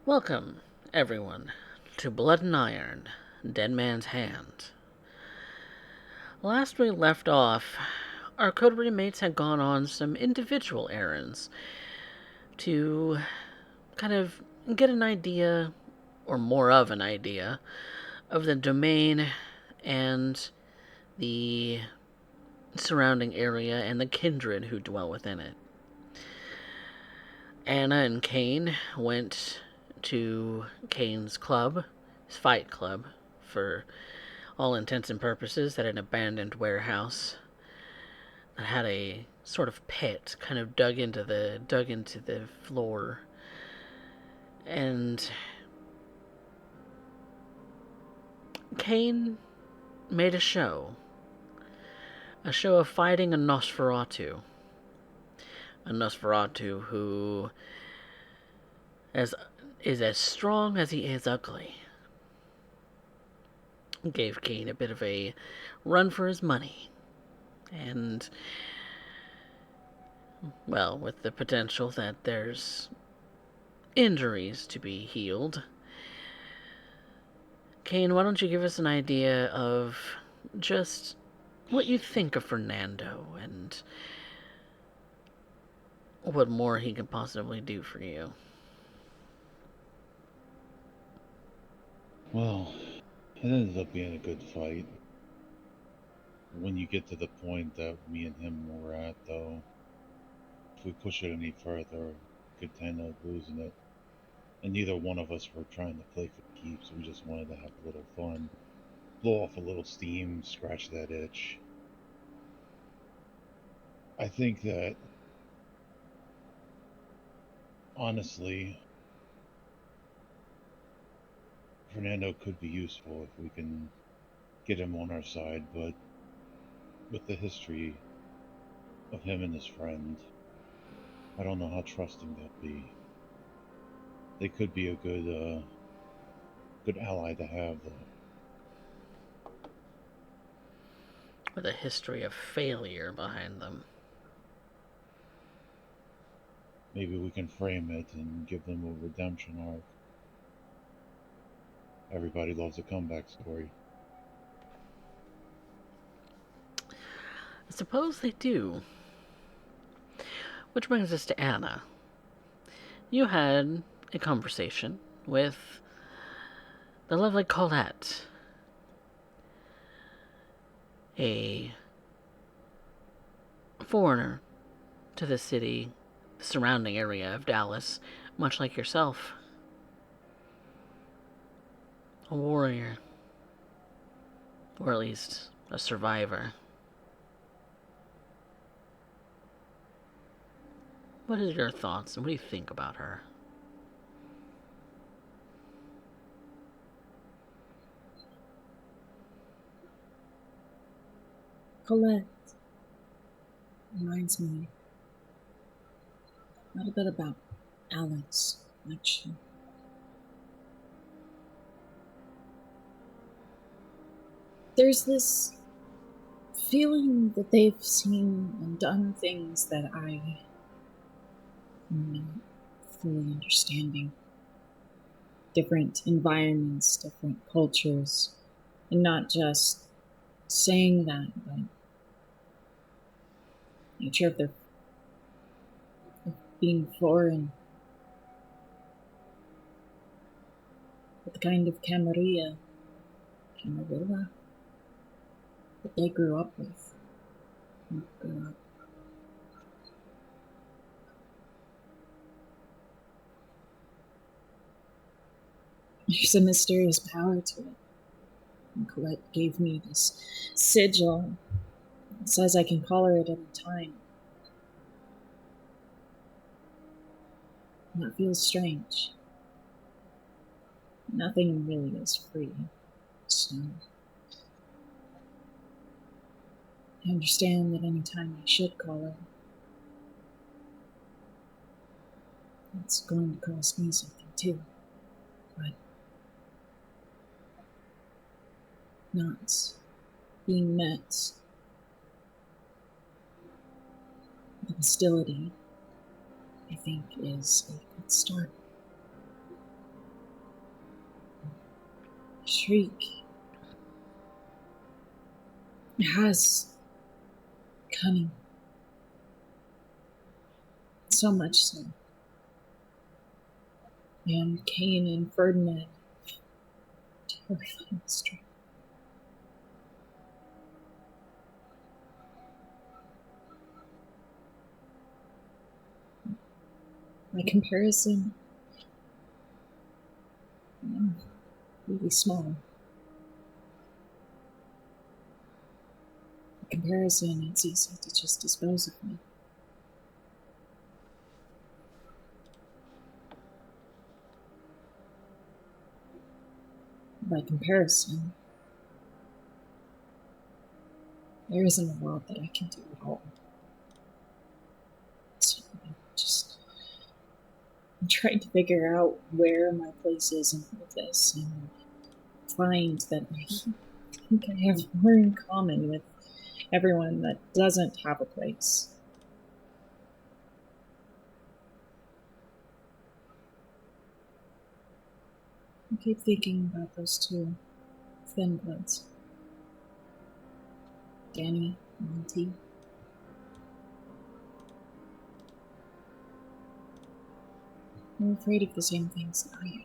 Welcome, everyone, to Blood and Iron, Dead Man's Hand. Last we left off, our coterie mates had gone on some individual errands to kind of get an idea, or more of an idea, of the domain and the surrounding area and the kindred who dwell within it. Anna and Kane went to Kane's club, his fight club, for all intents and purposes, at an abandoned warehouse that had a sort of pit kind of dug into the floor. And Kane made a show of fighting a Nosferatu who is as strong as he is ugly. Gave Kane a bit of a run for his money. And, well, with the potential that there's injuries to be healed. Kane, why don't you give us an idea of just what you think of Fernando and what more he can possibly do for you? Well, it ended up being a good fight. When you get to the point that me and him were at, though, if we push it any further, we could end up losing it. And neither one of us were trying to play for keeps. We just wanted to have a little fun, blow off a little steam, scratch that itch. I think that, honestly, Fernando could be useful if we can get him on our side, but with the history of him and his friend, I don't know how trusting they'll be. They could be a good ally to have, though. With a history of failure behind them. Maybe we can frame it and give them a redemption arc. Everybody loves a comeback story. I suppose they do. Which brings us to Anna. You had a conversation with the lovely Colette, a foreigner to the city, the surrounding area of Dallas, much like yourself. A warrior, or at least a survivor. What are your thoughts and what do you think about her? Colette reminds me a little bit about Alex, actually. There's this feeling that they've seen and done things that I am not fully understanding. Different environments, different cultures, and not just saying that, but nature of their of being foreign. But the kind of Camarilla that they grew up with. Grew up. There's a mysterious power to it. And Colette gave me this sigil. It says I can call her at any time. And that feels strange. Nothing really is free. So I understand that any time I should call her, it's going to cost me something too. But not being met with hostility, I think, is a good start. Shriek. It has cunning. So much so. And Cain and Ferdinand, terrifying strength. By comparison, I'm really small. By comparison, it's easy to just dispose of me. By comparison, there isn't a lot that I can do at all. So I'm trying to figure out where my place is in all of this and find that I think I have more in common with everyone that doesn't have a place. I keep thinking about those two thin bloods. Danny, Monty. They're afraid of the same things that I am.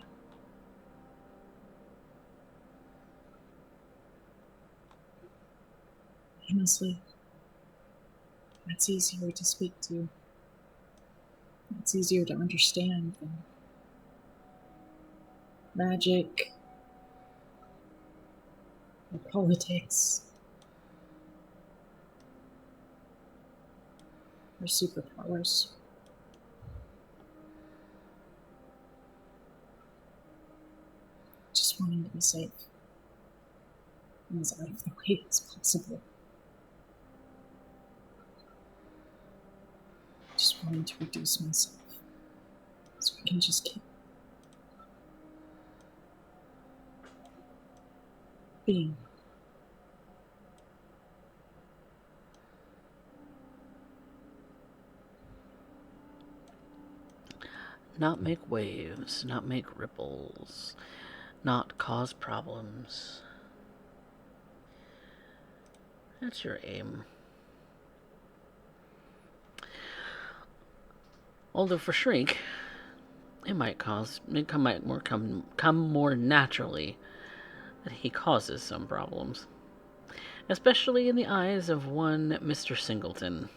Honestly, that's easier to speak to. It's easier to understand than magic or politics or superpowers. Just wanting to be safe and as out of the way as possible. Just wanting to reduce myself so I can just keep being. Not make waves, not make ripples, not cause problems. That's your aim. Although for Shriek, it might come more naturally that he causes some problems, especially in the eyes of one Mr. Singleton,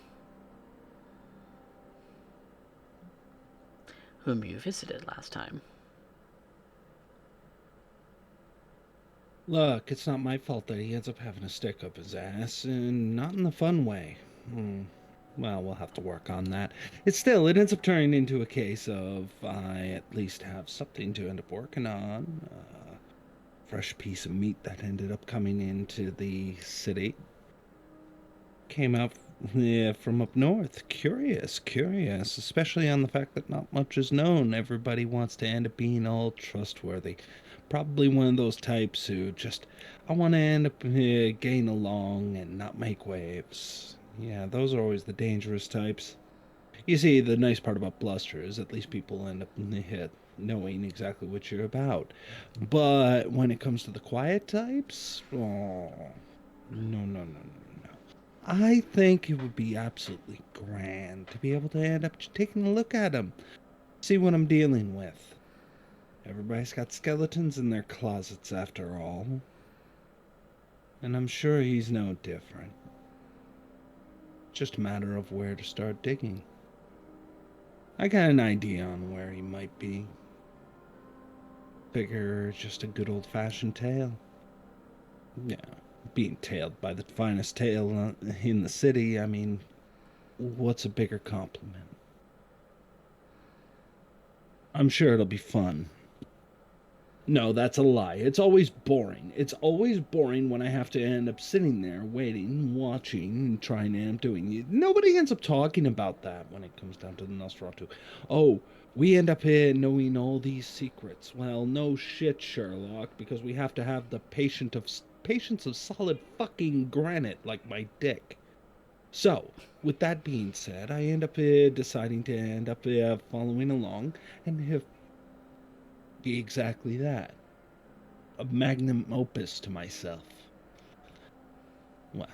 whom you visited last time. Look, it's not my fault that he ends up having a stick up his ass, and not in the fun way. Well, we'll have to work on that. It ends up turning into a case of I at least have something to end up working on. Fresh piece of meat that ended up coming into the city. Came out from up north. Curious, especially on the fact that not much is known. Everybody wants to end up being all trustworthy. Probably one of those types who just, I want to end up getting along and not make waves. Yeah, those are always the dangerous types. You see, the nice part about bluster is at least people end up knowing exactly what you're about. But when it comes to the quiet types, oh, no. I think it would be absolutely grand to be able to end up taking a look at them, see what I'm dealing with. Everybody's got skeletons in their closets after all. And I'm sure he's no different. Just a matter of where to start digging. I got an idea on where he might be. Figure just a good old-fashioned tale. Yeah, being tailed by the finest tail in the city, I mean, what's a bigger compliment? I'm sure it'll be fun. No, that's a lie. It's always boring. It's always boring when I have to end up sitting there waiting, watching, and trying to end up doing it. Nobody ends up talking about that when it comes down to the Nosferatu. Oh, we end up here knowing all these secrets. Well, no shit, Sherlock, because we have to have the patience of solid fucking granite like my dick. So, with that being said, I end up deciding to end up following along and have be exactly that. a magnum opus to myself. Well,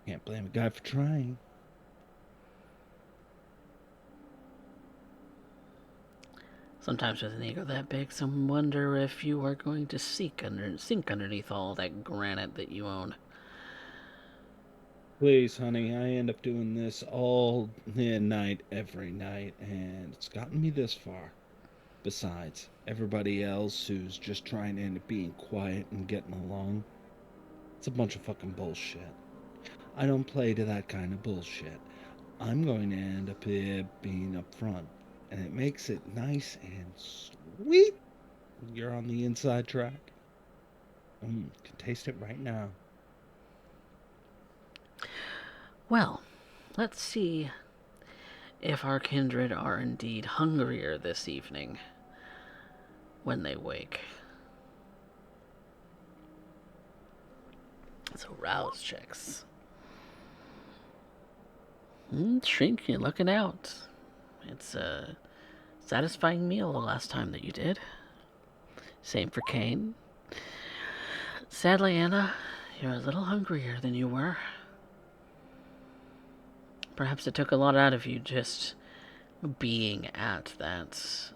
can't blame a guy for trying. Sometimes with an ego that big, some wonder if you are going to sink underneath all that granite that you own. Please, honey, I end up doing this all night, every night, and it's gotten me this far. Besides, everybody else who's just trying to end up being quiet and getting along, it's a bunch of fucking bullshit. I don't play to that kind of bullshit. I'm going to end up being up front, and it makes it nice and sweet when you're on the inside track. Can taste it right now. Well, let's see if our kindred are indeed hungrier this evening when they wake. So rouse checks. Shrink, you're looking out. It's a satisfying meal the last time that you did. Same for Kane. Sadly, Anna, you're a little hungrier than you were. Perhaps it took a lot out of you just being at that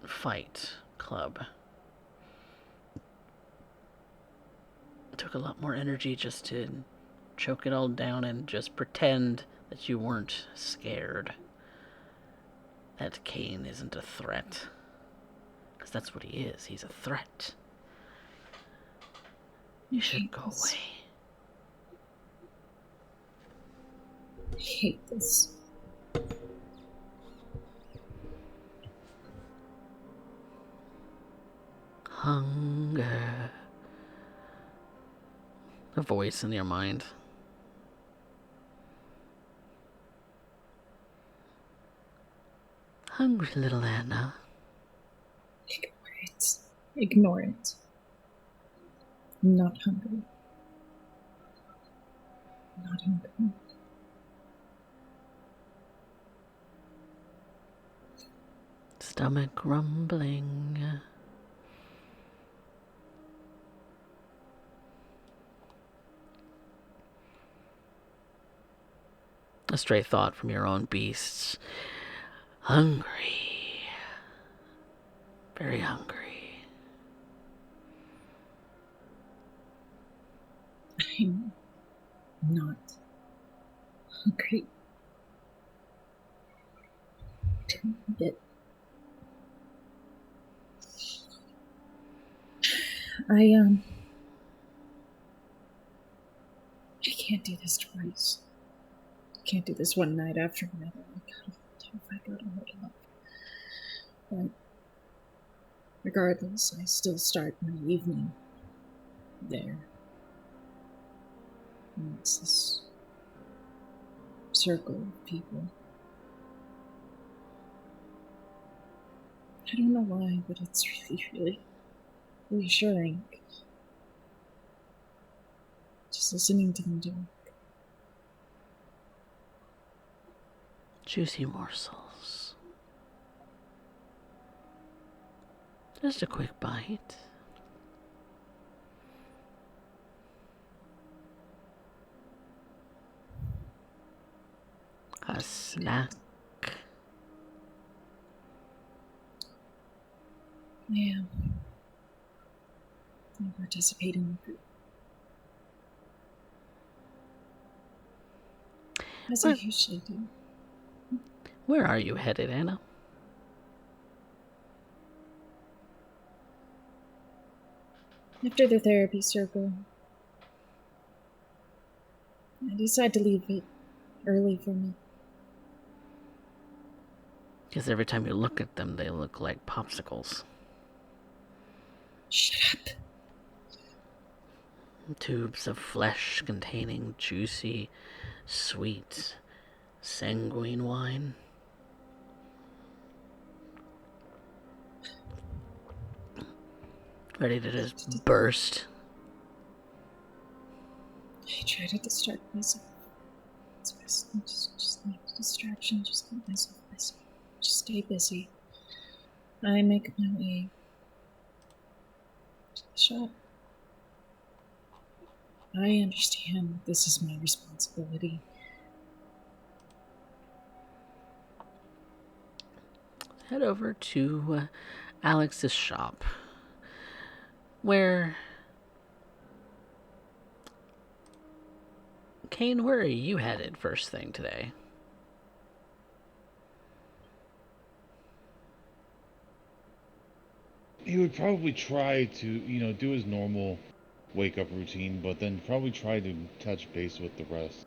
fight club. It took a lot more energy just to choke it all down and just pretend that you weren't scared. That Kane isn't a threat. Because that's what he is. He's a threat. You should go away. I hate this. Hunger. A voice in your mind. Hungry little Anna. Ignore it. Ignore it. I'm not hungry. I'm not hungry. Stomach grumbling. A stray thought from your own beasts. Hungry. Very hungry. I'm not hungry. Don't need it. I can't do this twice. I can't do this one night after another. If I go to hold up. But regardless, I still start my evening there. And it's this circle of people. I don't know why, but it's really reassuring. Just listening to them talk. Juicy morsels. Just a quick bite. A snack. I am. I participate in the group. As I usually do. Where are you headed, Anna? After the therapy circle, I decide to leave it early for me. Because every time you look at them, they look like popsicles. Shut up. Tubes of flesh containing juicy, sweet, sanguine wine. Ready to just burst. I try to distract myself. It's best. Just need a distraction. Just keep myself busy. Just stay busy. I make my way to the shop. I understand this is my responsibility. Head over to Alex's shop, where... Kane, where are you headed first thing today? He would probably try to, do his normal wake up routine, but then probably try to touch base with the rest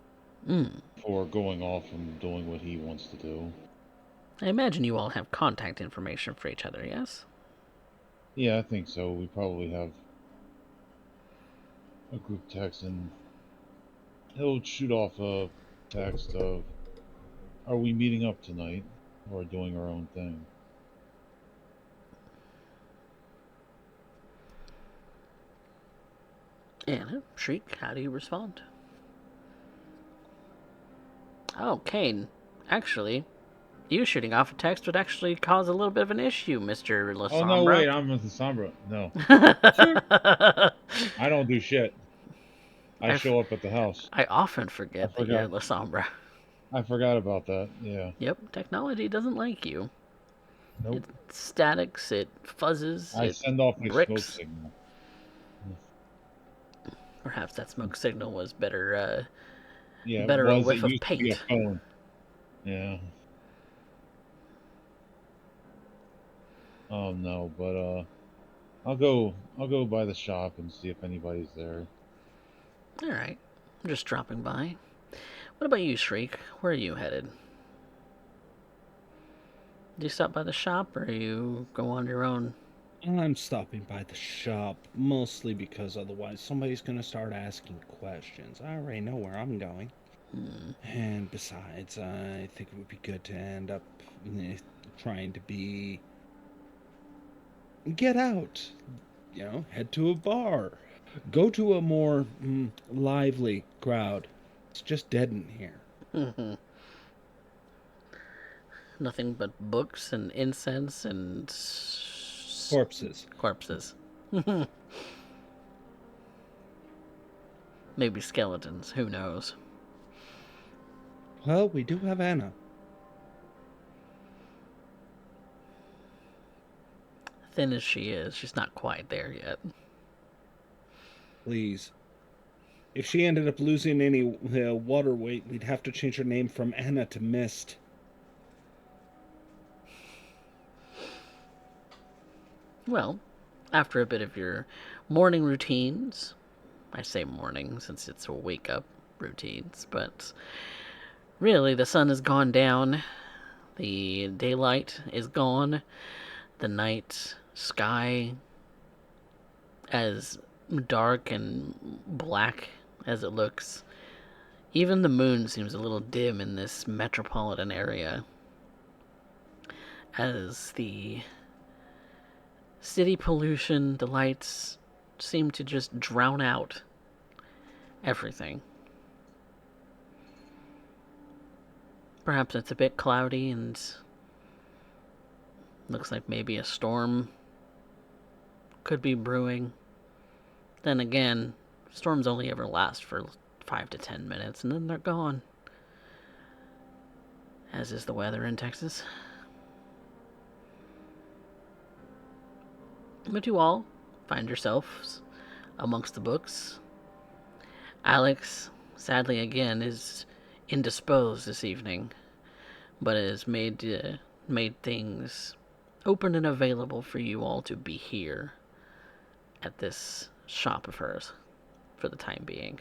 before going off and doing what he wants to do. I imagine you all have contact information for each other, yes? Yeah, I think so. We probably have a group text, and he'll shoot off a text of, "Are we meeting up tonight, or doing our own thing?" Anna, Shriek, how do you respond? Oh, Kane, actually, you shooting off a text would actually cause a little bit of an issue, Mr. Oh no, Lasombra. wait, I'm with the Sombra. No, I don't do shit. I show up at the house. I often I forget that you're forgot. Lasombra. I forgot about that. Yeah. Yep, technology doesn't like you. It Nope. statics, it fuzzes, I it send off a smoke bricks. signal. Perhaps that smoke signal was better, Yeah, it better a was. It whiff of used to be a paint. phone. Yeah. Oh no, but I'll go by the shop and see if anybody's there. Alright, I'm just dropping by. What about you, Shriek? Where are you headed? Do you stop by the shop or you go on your own? I'm stopping by the shop mostly because otherwise somebody's going to start asking questions. I already know where I'm going. And besides, I think it would be good to end up trying to get out, head to a bar, go to a more lively crowd. It's just dead in here. Nothing but books and incense and Corpses. corpses. Maybe skeletons, who knows? Well, we do have Anna. Thin as she is, she's not quite there yet. Please. If she ended up losing any water weight, we'd have to change her name from Anna to Mist. Well, after a bit of your morning routines, I say morning since it's a wake up routines, but really the sun has gone down, the daylight is gone, the night sky as dark and black as it looks. Even the moon seems a little dim in this metropolitan area as the city pollution, the lights seem to just drown out everything. Perhaps it's a bit cloudy and looks like maybe a storm could be brewing. Then again, storms only ever last for 5 to 10 minutes and then they're gone. As is the weather in Texas. But you all find yourselves amongst the books. Alex, sadly again, is indisposed this evening, but has made things open and available for you all to be here at this shop of hers for the time being,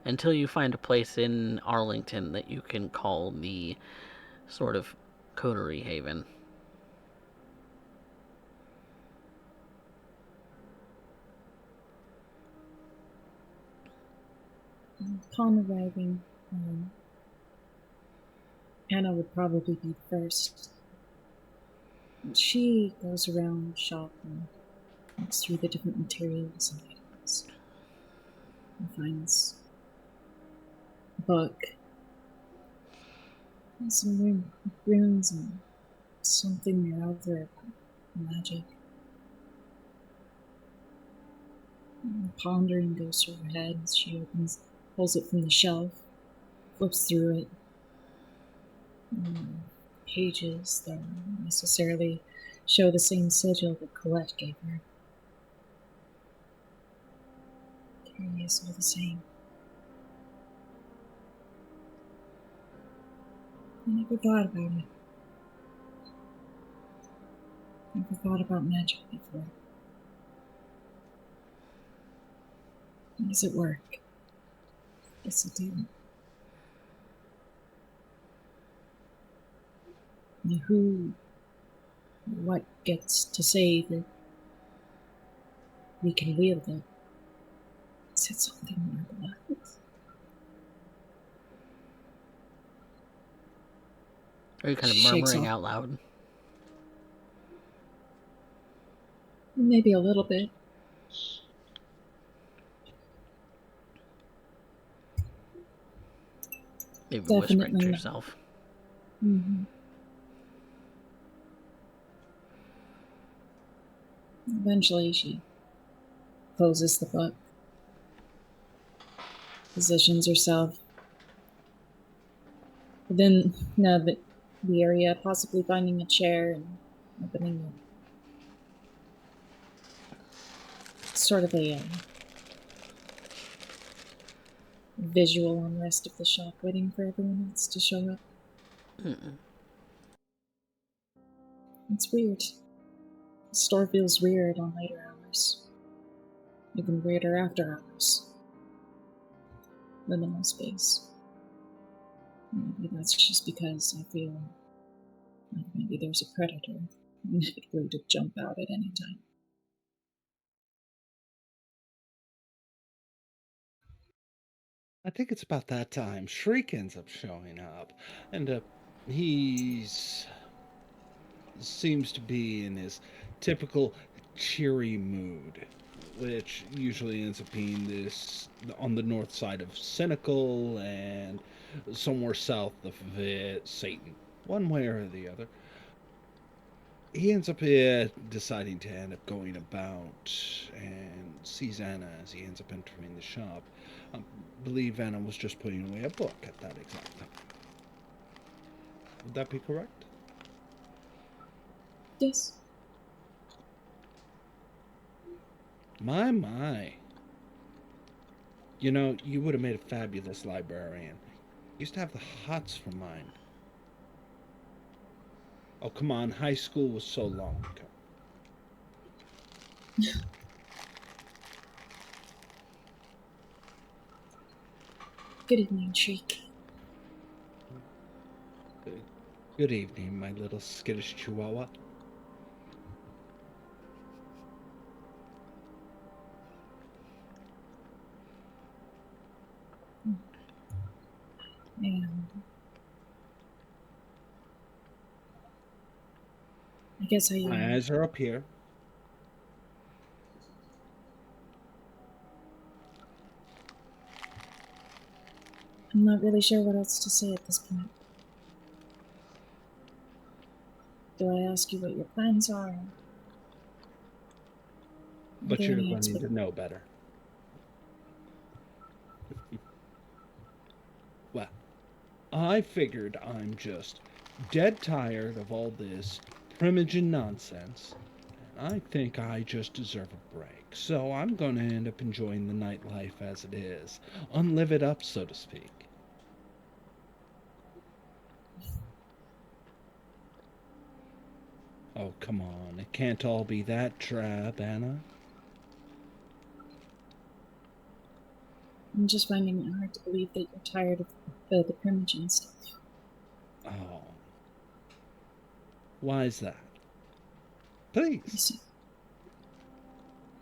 until you find a place in Arlington that you can call the sort of coterie haven. Upon arriving, Anna would probably be first. She goes around the shop and looks through the different materials and items and finds a book and some runes and something or other about magic. Pondering goes through her head as she pulls it from the shelf, flips through it. Pages that don't necessarily show the same sigil that Colette gave her. Curious, all the same. I never thought about it. Never thought about magic before. How does it work? Yes, it did. And who, what gets to say that we can wield it? Is it something in our blood? Are you kind of Shakes murmuring off. out loud? Maybe a little bit. Maybe whispering Definitely to not. yourself. Mm-hmm. Eventually, she closes the book, positions herself within the area, possibly finding a chair and opening it. Sort of a visual on the rest of the shop, waiting for everyone else to show up. It's weird. The store feels weird on later hours. Even weirder after hours. Liminal space. Maybe that's just because I feel like maybe there's a predator ready to jump out at any time. I think it's about that time Shriek ends up showing up, and he's seems to be in his typical cheery mood, which usually ends up being this on the north side of cynical and somewhere south of it, Satan, one way or the other. He ends up deciding to end up going about and sees Anna as he ends up entering the shop. I believe Anna was just putting away a book at that exact time. Would that be correct? Yes. My. You know, you would have made a fabulous librarian. Used to have the hots for mine. Oh, come on. High school was so long ago. Good evening, Shriek. Good evening, my little skittish chihuahua. And I guess My eyes are up here. I'm not really sure what else to say at this point. Do I ask you what your plans are? But you're learning to know better. Well, I figured I'm just dead tired of all this primogen nonsense. And I think I just deserve a break. So I'm going to end up enjoying the nightlife as it is. Unlive it up, so to speak. Oh, come on. It can't all be that drab, Anna. I'm just finding it hard to believe that you're tired of the primogen stuff. Oh. Why is that? Please.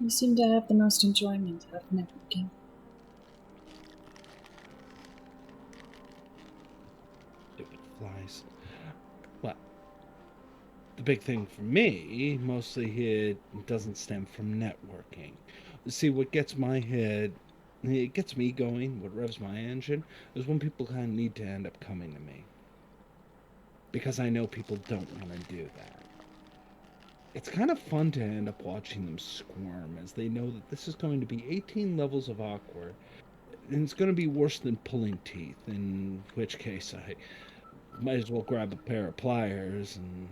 You seem to have the most enjoyment out of networking. Stupid flies. Well, the big thing for me, mostly it doesn't stem from networking. See, what gets my head, it gets me going, what revs my engine, is when people kind of need to end up coming to me. Because I know people don't want to do that. It's kind of fun to end up watching them squirm as they know that this is going to be 18 levels of awkward. And it's going to be worse than pulling teeth, in which case I might as well grab a pair of pliers and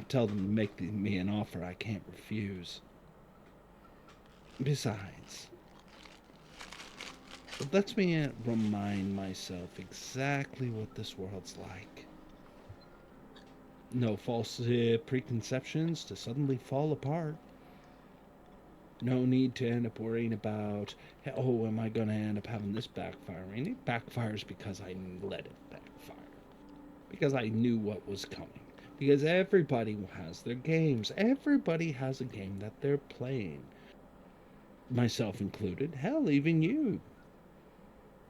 tell them to make me an offer I can't refuse. Besides, it lets me remind myself exactly what this world's like. No false preconceptions to suddenly fall apart. No need to end up worrying about, oh, am I going to end up having this backfiring? It backfires because I let it backfire. Because I knew what was coming. Because everybody has their games. Everybody has a game that they're playing. Myself included. Hell, even you.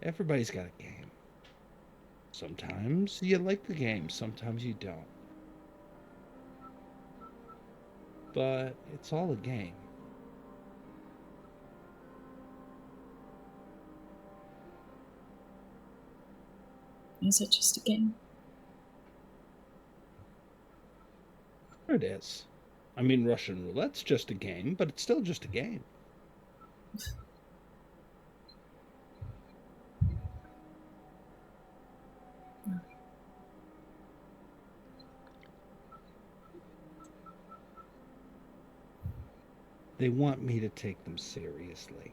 Everybody's got a game. Sometimes you like the game, sometimes you don't. But it's all a game. Is it just a game? There it is. I mean, Russian roulette's just a game, but it's still just a game. They want me to take them seriously.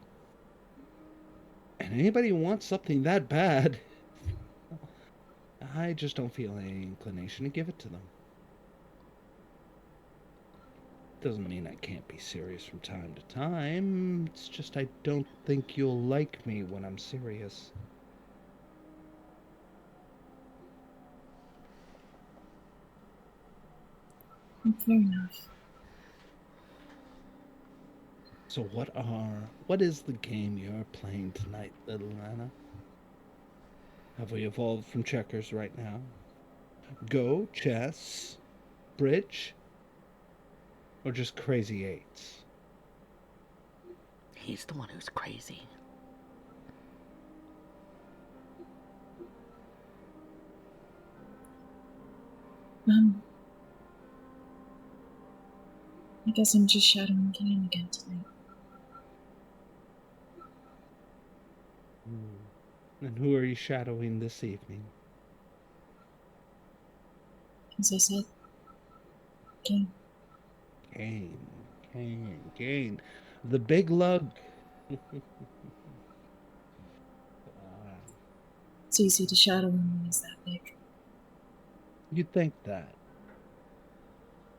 And anybody who wants something that bad, I just don't feel any inclination to give it to them. Doesn't mean I can't be serious from time to time. It's just I don't think you'll like me when I'm serious. Fair enough. So what is the game you're playing tonight, little Anna? Have we evolved from checkers right now? Go, chess, bridge, or just crazy eights? He's the one who's crazy. I guess I'm just shadowing Kane again tonight. And who are you shadowing this evening? As I said, Kane. Kane. The big lug. It's easy to shadow when he's that big. You'd think that.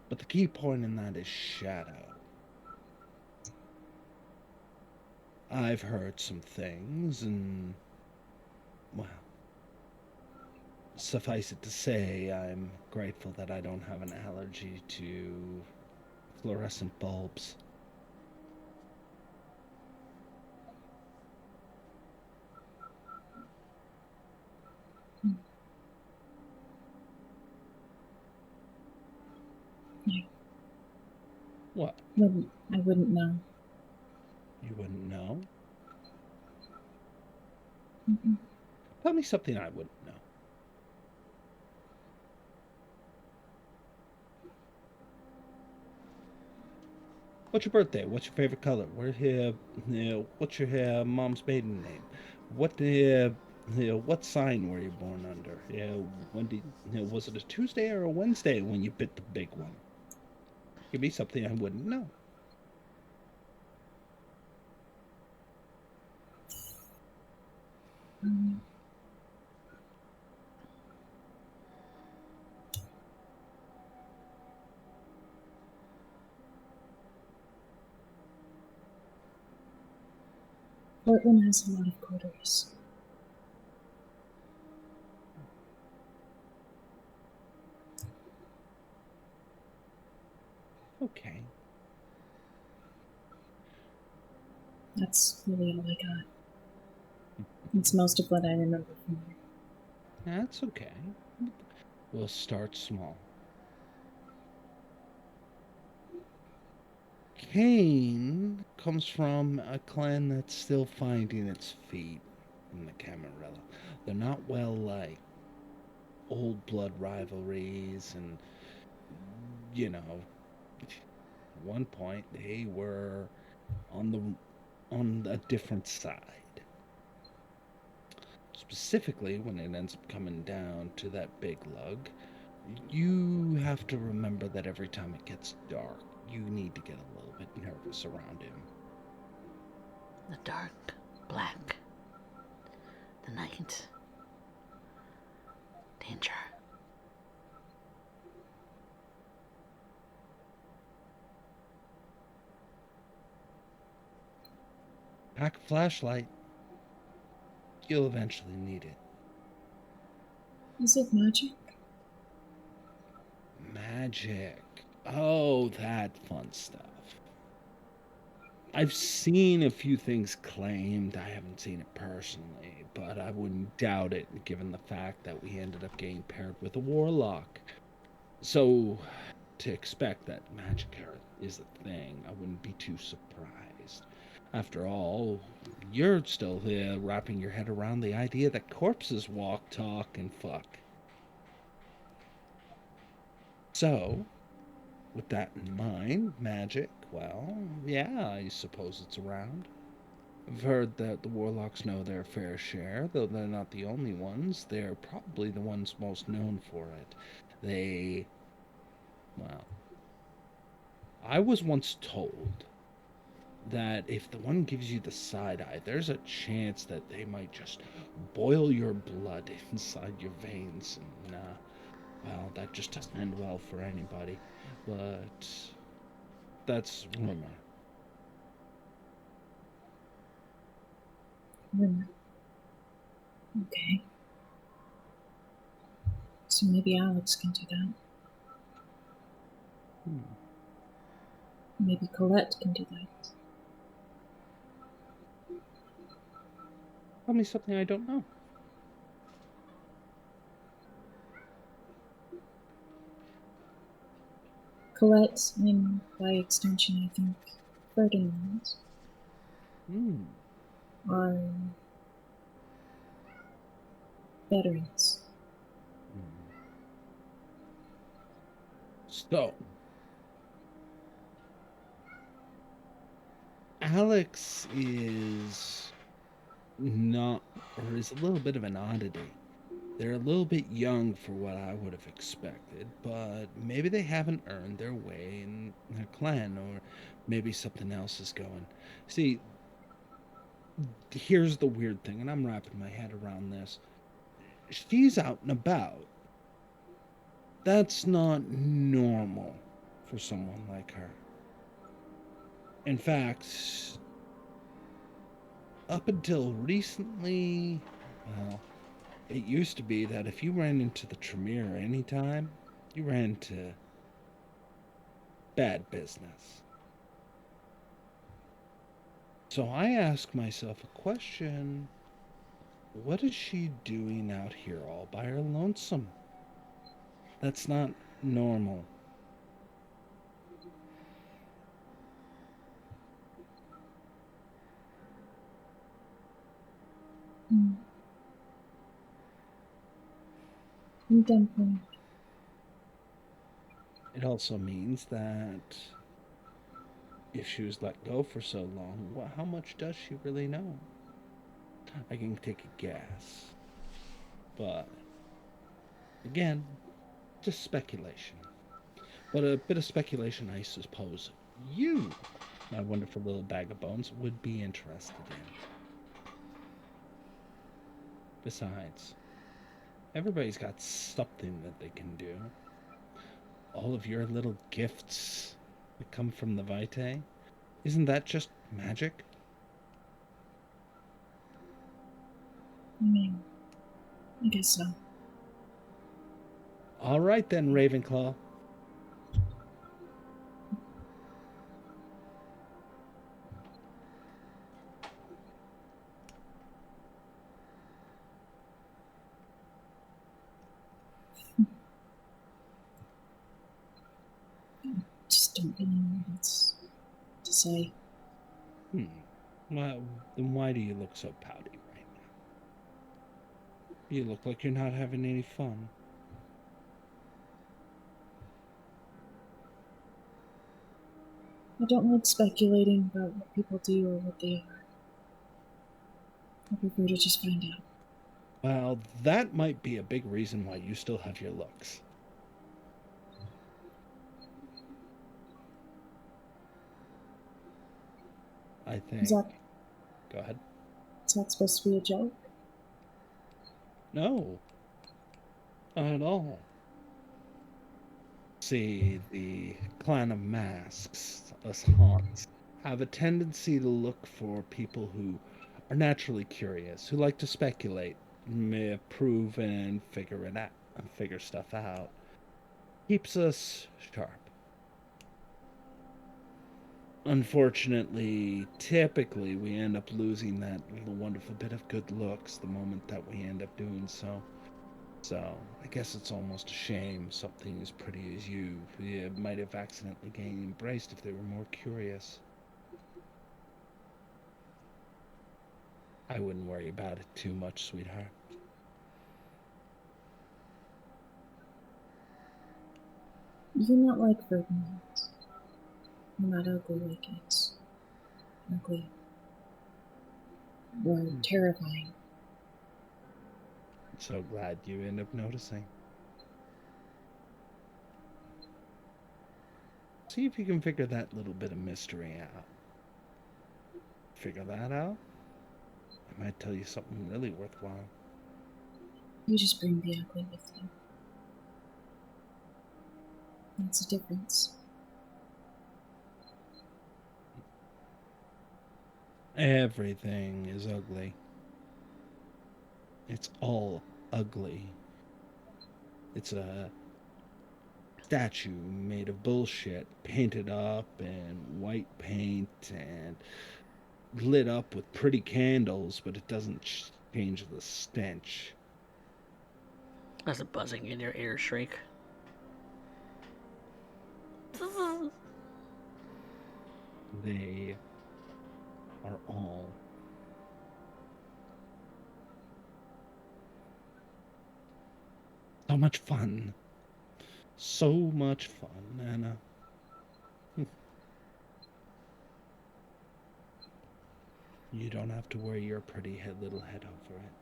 But the key point in that is shadow. I've heard some things, and, well, suffice it to say, I'm grateful that I don't have an allergy to fluorescent bulbs. Yeah. What? I wouldn't know. You wouldn't know? Mm-mm. Tell me something I wouldn't know. What's your birthday? What's your favorite color? What's your mom's maiden name? What sign were you born under? Was it a Tuesday or a Wednesday when you bit the big one? Give me something I wouldn't know. Portland has a lot of quarters. Okay. That's really all I got. It's most of what I remember from there. That's okay. We'll start small. Kane comes from a clan that's still finding its feet in the Camarilla. They're not well liked. Old blood rivalries and, you know, At one point, they were on a different side. Specifically, when it ends up coming down to that big lug, you have to remember that every time it gets dark, you need to get a little bit nervous around him. The dark, black, the night, danger. Pack a flashlight. You'll eventually need it. Is it magic? Magic. Oh, that fun stuff. I've seen a few things claimed. I haven't seen it personally, but I wouldn't doubt it given the fact that we ended up getting paired with a warlock. So, to expect that magic is a thing, I wouldn't be too surprised. After all, you're still wrapping your head around the idea that corpses walk, talk, and fuck. So, with that in mind, magic, well, yeah, I suppose it's around. I've heard that the warlocks know their fair share, though they're not the only ones. They're probably the ones most known for it. Well, I was once told that if the one gives you the side eye, there's a chance that they might just boil your blood inside your veins. And, well, that just doesn't end well for anybody. But that's rumor. Okay. So maybe Alex can do that. Maybe Colette can do that. Tell me something I don't know. Colette, and by extension, I think Ferdinand, are veterans. So, Alex is not, or is a little bit of an oddity. They're a little bit young for what I would have expected, but maybe they haven't earned their way in their clan, or maybe something else is going. See, here's the weird thing, and I'm wrapping my head around this. She's out and about. That's not normal for someone like her. In fact, up until recently, well, it used to be that if you ran into the Tremere anytime, you ran into bad business. So I ask myself a question. What is she doing out here all by her lonesome? That's not normal. Definitely. It also means that if she was let go for so long, well, how much does she really know? I can take a guess. But, again, just speculation. But a bit of speculation, I suppose, you, my wonderful little bag of bones, would be interested in. Besides, everybody's got something that they can do. All of your little gifts that come from the Vitae, isn't that just magic? I guess so. All right then, Ravenclaw. Just don't really know what else to say. Well, then why do you look so pouty right now? You look like you're not having any fun. I don't like speculating about what people do or what they are. I prefer to just find out. Well, that might be a big reason why you still have your looks. I Is think. that, Go ahead. is that supposed to be a joke? No, not at all. See, the clan of masks, us haunts, have a tendency to look for people who are naturally curious, who like to speculate, prove and figure stuff out. Keeps us sharp. Unfortunately, typically we end up losing that little wonderful bit of good looks the moment that we end up doing so. So, I guess it's almost a shame something as pretty as you might have accidentally gained embraced if they were more curious. I wouldn't worry about it too much, sweetheart. You're not like Ferdinand. You're not ugly like us. Ugly. Or terrifying. So glad you end up noticing. See if you can figure that little bit of mystery out. Figure that out? I might tell you something really worthwhile. You just bring the ugly with you. That's the difference. Everything is ugly. It's all ugly. It's a statue made of bullshit, painted up in white paint and lit up with pretty candles, but it doesn't change the stench. That's a buzzing in your ear shriek. They are all so much fun. So much fun, Anna. You don't have to worry your pretty little head over it.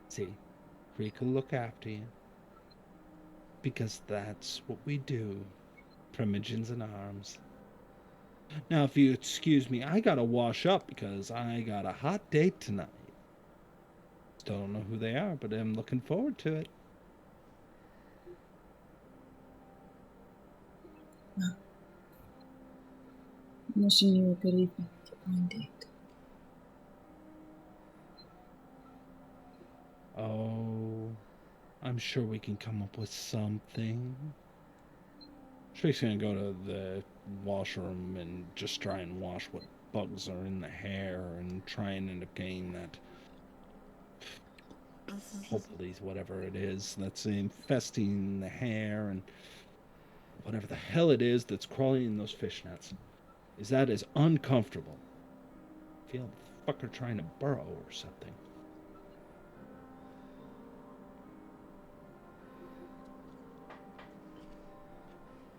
See, we can look after you. Because that's what we do. Primigins in arms. Now, if you excuse me, I gotta wash up because I got a hot date tonight. Still don't know who they are, but I'm looking forward to it. Well, I'm wishing you a good evening with your blind date. Oh, I'm sure we can come up with something. She's gonna go to the washroom and just try and wash what bugs are in the hair and try and end up getting that. Hopefully, whatever it is that's infesting the hair and whatever the hell it is that's crawling in those fishnets. That is uncomfortable. I feel the fucker trying to burrow or something.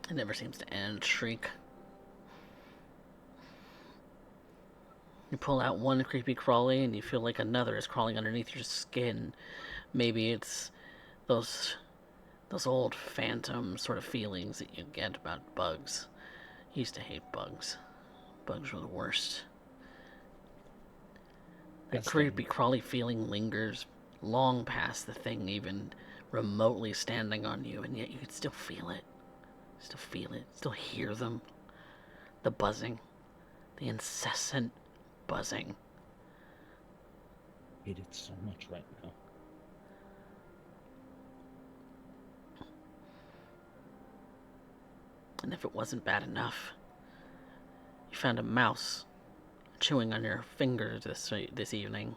It never seems to end, shriek. You pull out one creepy crawly and you feel like another is crawling underneath your skin. Maybe it's those old phantom sort of feelings that you get about bugs. I used to hate bugs. Bugs were the worst. That creepy crawly feeling lingers long past the thing even remotely standing on you, and yet you can still feel it. Still feel it. Still hear them. The buzzing. The incessant buzzing. I hate it so much right now. And if it wasn't bad enough, you found a mouse chewing on your finger this evening.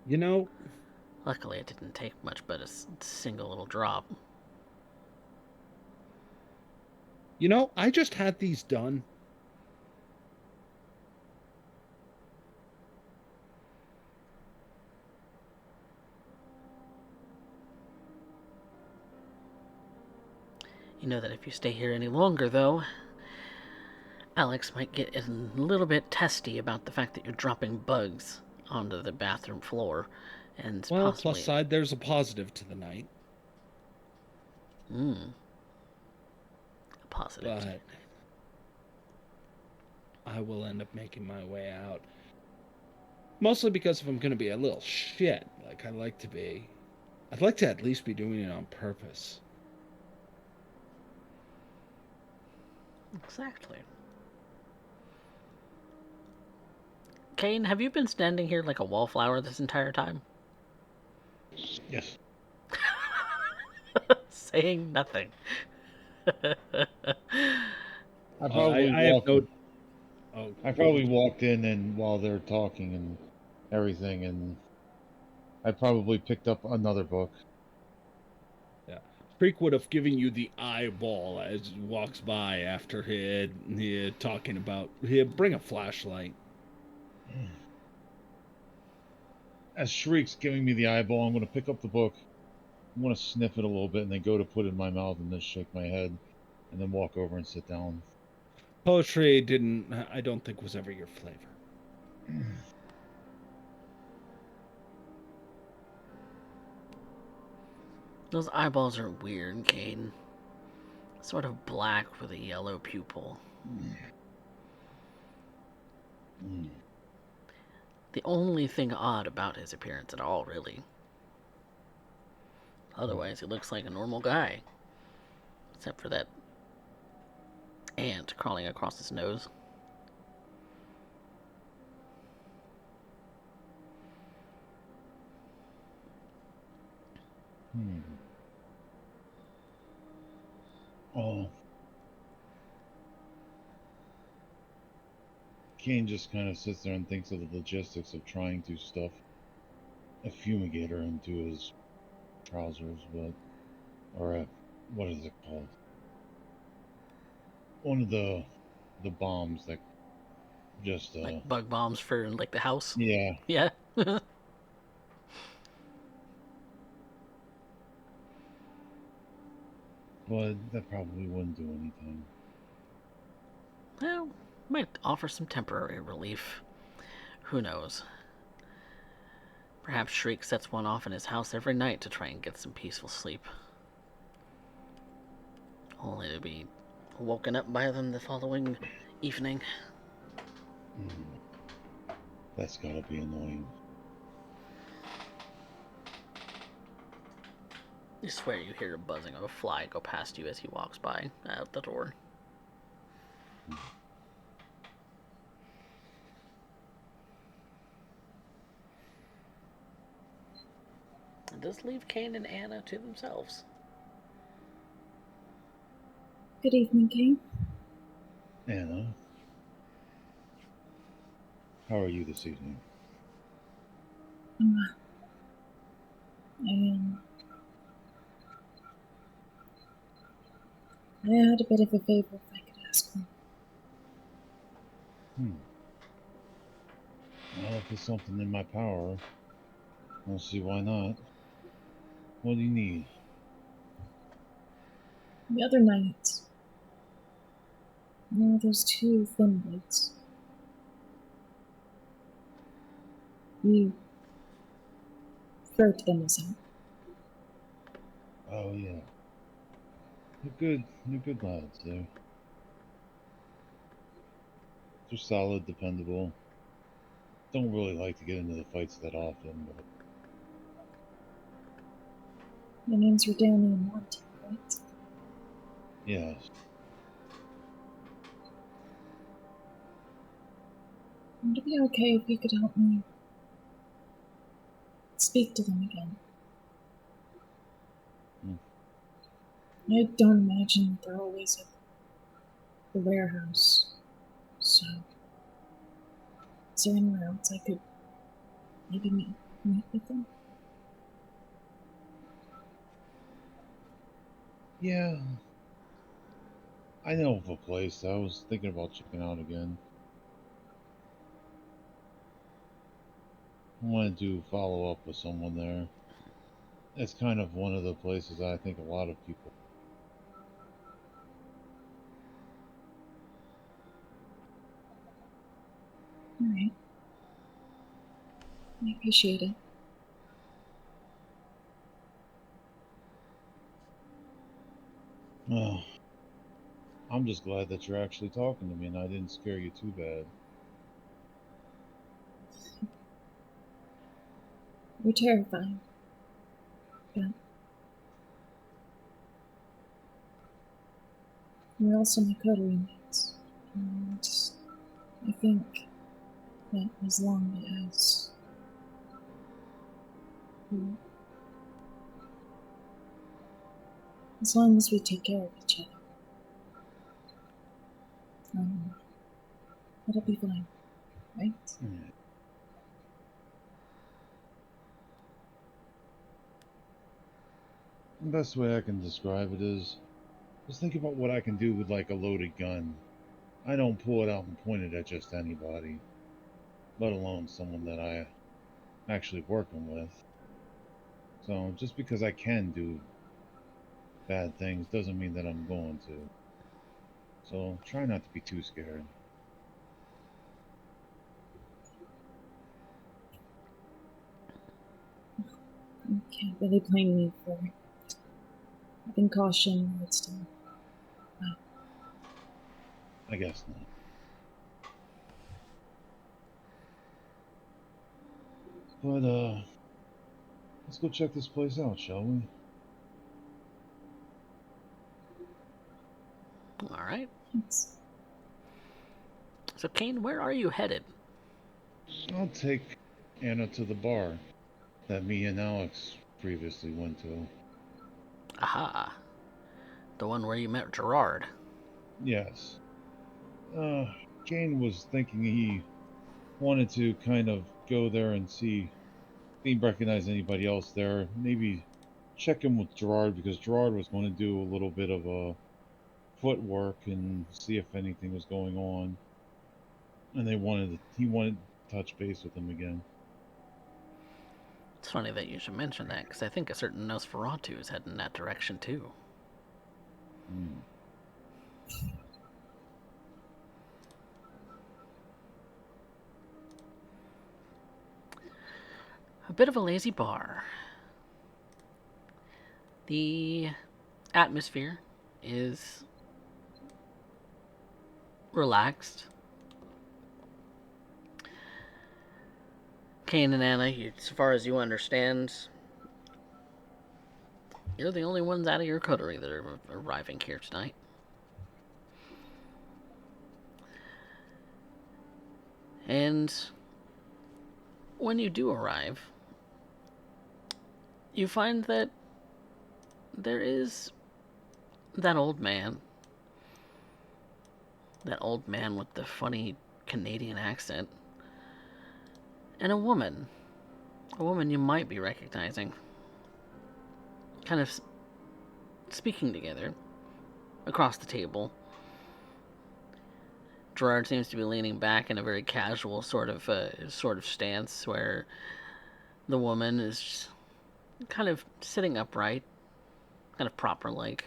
You know, Luckily, it didn't take much but a single little drop. I just had these done. You know that if you stay here any longer, though, Alex might get a little bit testy about the fact that you're dropping bugs onto the bathroom floor, and Well, plus possibly. side, there's a positive to the night. A positive. But I will end up making my way out. Mostly because if I'm going to be a little shit, like I like to be, I'd like to at least be doing it on purpose. Exactly. Kane, have you been standing here like a wallflower this entire time? Yes. Saying nothing. I probably I have walked. no. Oh, I probably walked in and while they're talking and everything, and I probably picked up another book. yeah. Freak would have given you the eyeball as he walks by after he had talking about he'd bring a flashlight. As Shriek's giving me the eyeball, I'm going to pick up the book. I'm going to sniff it a little bit and then go to put it in my mouth and then shake my head and then walk over and sit down. Poetry I don't think was ever your flavor. Those eyeballs are weird, Kane. Sort of black with a yellow pupil. The only thing odd about his appearance at all, really. Otherwise, he looks like a normal guy. Except for that ant crawling across his nose. Oh. Kane just kind of sits there and thinks of the logistics of trying to stuff a fumigator into his trousers, or what is it called? One of the bombs that just Like bug bombs for like the house. yeah. Yeah. But that probably wouldn't do anything. Well, might offer some temporary relief. Who knows? Perhaps Shriek sets one off in his house every night to try and get some peaceful sleep. Only to be woken up by them the following evening. That's gotta be annoying. You swear you hear a buzzing of a fly go past you as he walks by out the door. It does leave Kane and Anna to themselves. Good evening, Kane. Anna, how are you this evening? I had a bit of a favor if I could ask for. Well, if it's something in my power, I'll see why not. What do you need? The other night, those two thin blades. You referred to them as out. Oh yeah. They're good lads, they're solid, dependable. Don't really like to get into the fights that often, but My name's Danny and Monty, right? yes. Would it be okay if you could help me speak to them again? I don't imagine that they're always at the warehouse, so is there anywhere else I could maybe meet with them? Yeah. I know of a place. I was thinking about checking out again. I wanted to follow up with someone there. It's kind of one of the places I think a lot of people I appreciate it. Oh, I'm just glad that you're actually talking to me and I didn't scare you too bad. You're terrifying. But you're also my co-roommates. And I think that as long as we take care of each other, it'll be fine, right? Yeah. The best way I can describe it is just think about what I can do with like a loaded gun. I don't pull it out and point it at just anybody, let alone someone that I actually working with. So just because I can do bad things doesn't mean that I'm going to. So try not to be too scared. You can't really blame me for having caution where it's done. I guess not. But let's go check this place out, shall we? All right. Thanks. So, Kane, where are you headed? I'll take Anna to the bar that me and Alex previously went to. Aha. The one where you met Gerard. Yes. Uh, Kane was thinking he wanted to kind of go there and see if he recognized anybody else there. Maybe check in with Gerard because Gerard was going to do a little bit of a footwork and see if anything was going on. And he wanted to touch base with him again. It's funny that you should mention that, because I think a certain Nosferatu is heading that direction, too. Hmm. A bit of a lazy bar. The atmosphere is relaxed. Kane and Anna, as far as you understand, you're the only ones out of your coterie that are arriving here tonight. And when you do arrive, you find that there is that old man. That old man with the funny Canadian accent. And a woman. A woman you might be recognizing. Kind of speaking together across the table. Gerard seems to be leaning back in a very casual sort of stance, where the woman is kind of sitting upright, kind of proper like.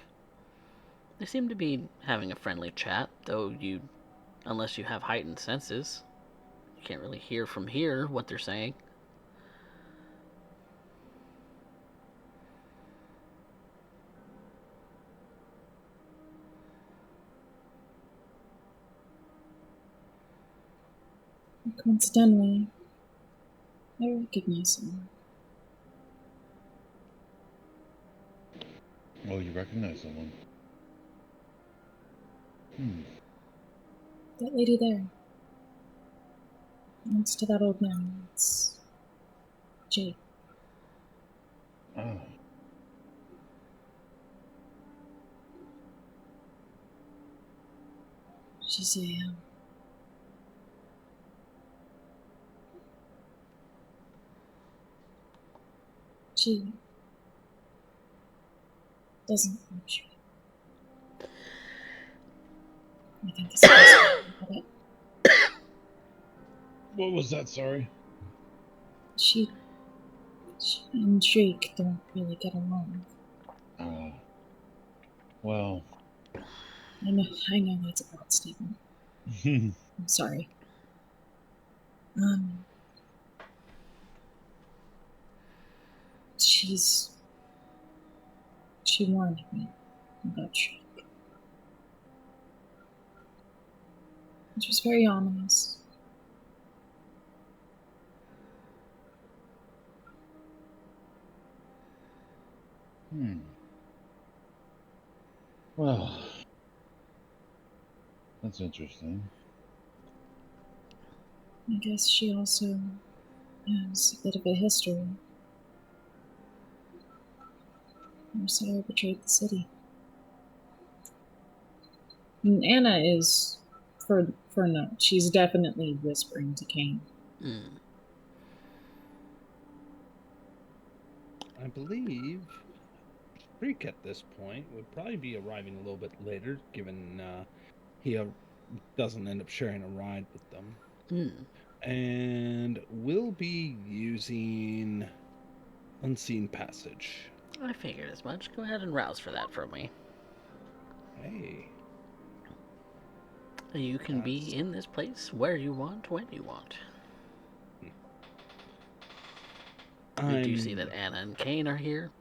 They seem to be having a friendly chat, though unless you have heightened senses, you can't really hear from here what they're saying. Coincidentally, I recognize him. Oh, you recognize someone? That lady there. Next to that old man. It's Jake. Ah. She's she doesn't approach you. I think this is about it. What was that? Sorry. She and Jake don't really get along. Ah. Well. I know that's a broad statement. I'm sorry. She warned me about Shrek. Which was very ominous. Well, that's interesting. I guess she also has a bit of a history. Marcella betrayed the city. And Anna is, for no, she's definitely whispering to Kane. I believe Freak at this point would probably be arriving a little bit later, given he doesn't end up sharing a ride with them. And will be using Unseen Passage. I figured as much. Go ahead and rouse for that for me. Hey. You can be in this place where you want, when you want. You do see that Anna and Kane are here.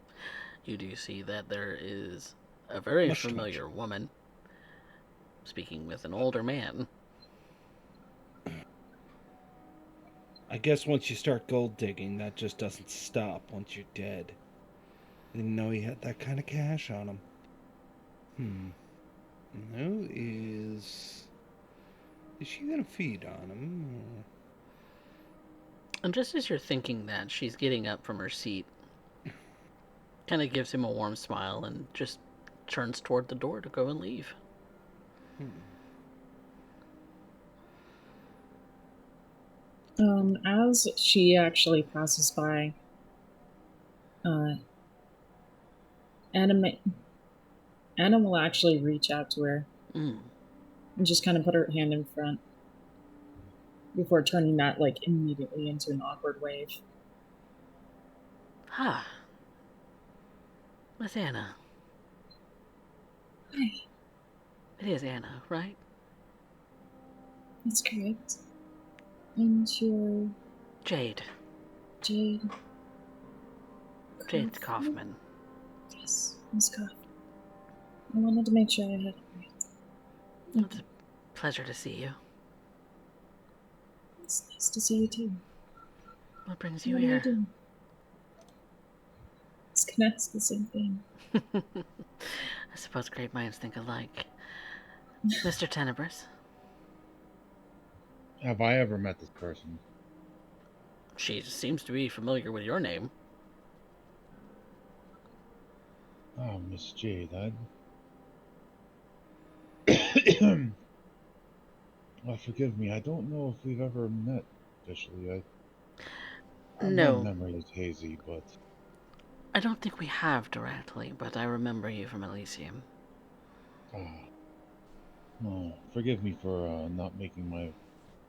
You do see that there is a very familiar woman speaking with an older man. I guess once you start gold digging, that just doesn't stop once you're dead. Didn't know he had that kind of cash on him. No, is she gonna feed on him? Or... And just as you're thinking that, she's getting up from her seat, kind of gives him a warm smile, and just turns toward the door to go and leave. As she actually passes by, Anna will actually reach out to her and just kind of put her hand in front before turning that immediately into an awkward wave. Ah, Miss Anna. Hi. It is Anna, right? That's correct. And you're... Jade. Jade Kaufman. Yes, Miss Kaufman. I wanted to make sure I had it right. It's a pleasure to see you. It's nice to see you too. What brings you here? What are you doing? I was gonna ask the same thing. I suppose great minds think alike. Mr. Tenebris. Have I ever met this person? She seems to be familiar with your name. Oh, Miss Jade, well, forgive me. I don't know if we've ever met officially. No. My memory is hazy, but... I don't think we have directly, but I remember you from Elysium. Oh, forgive me for not making my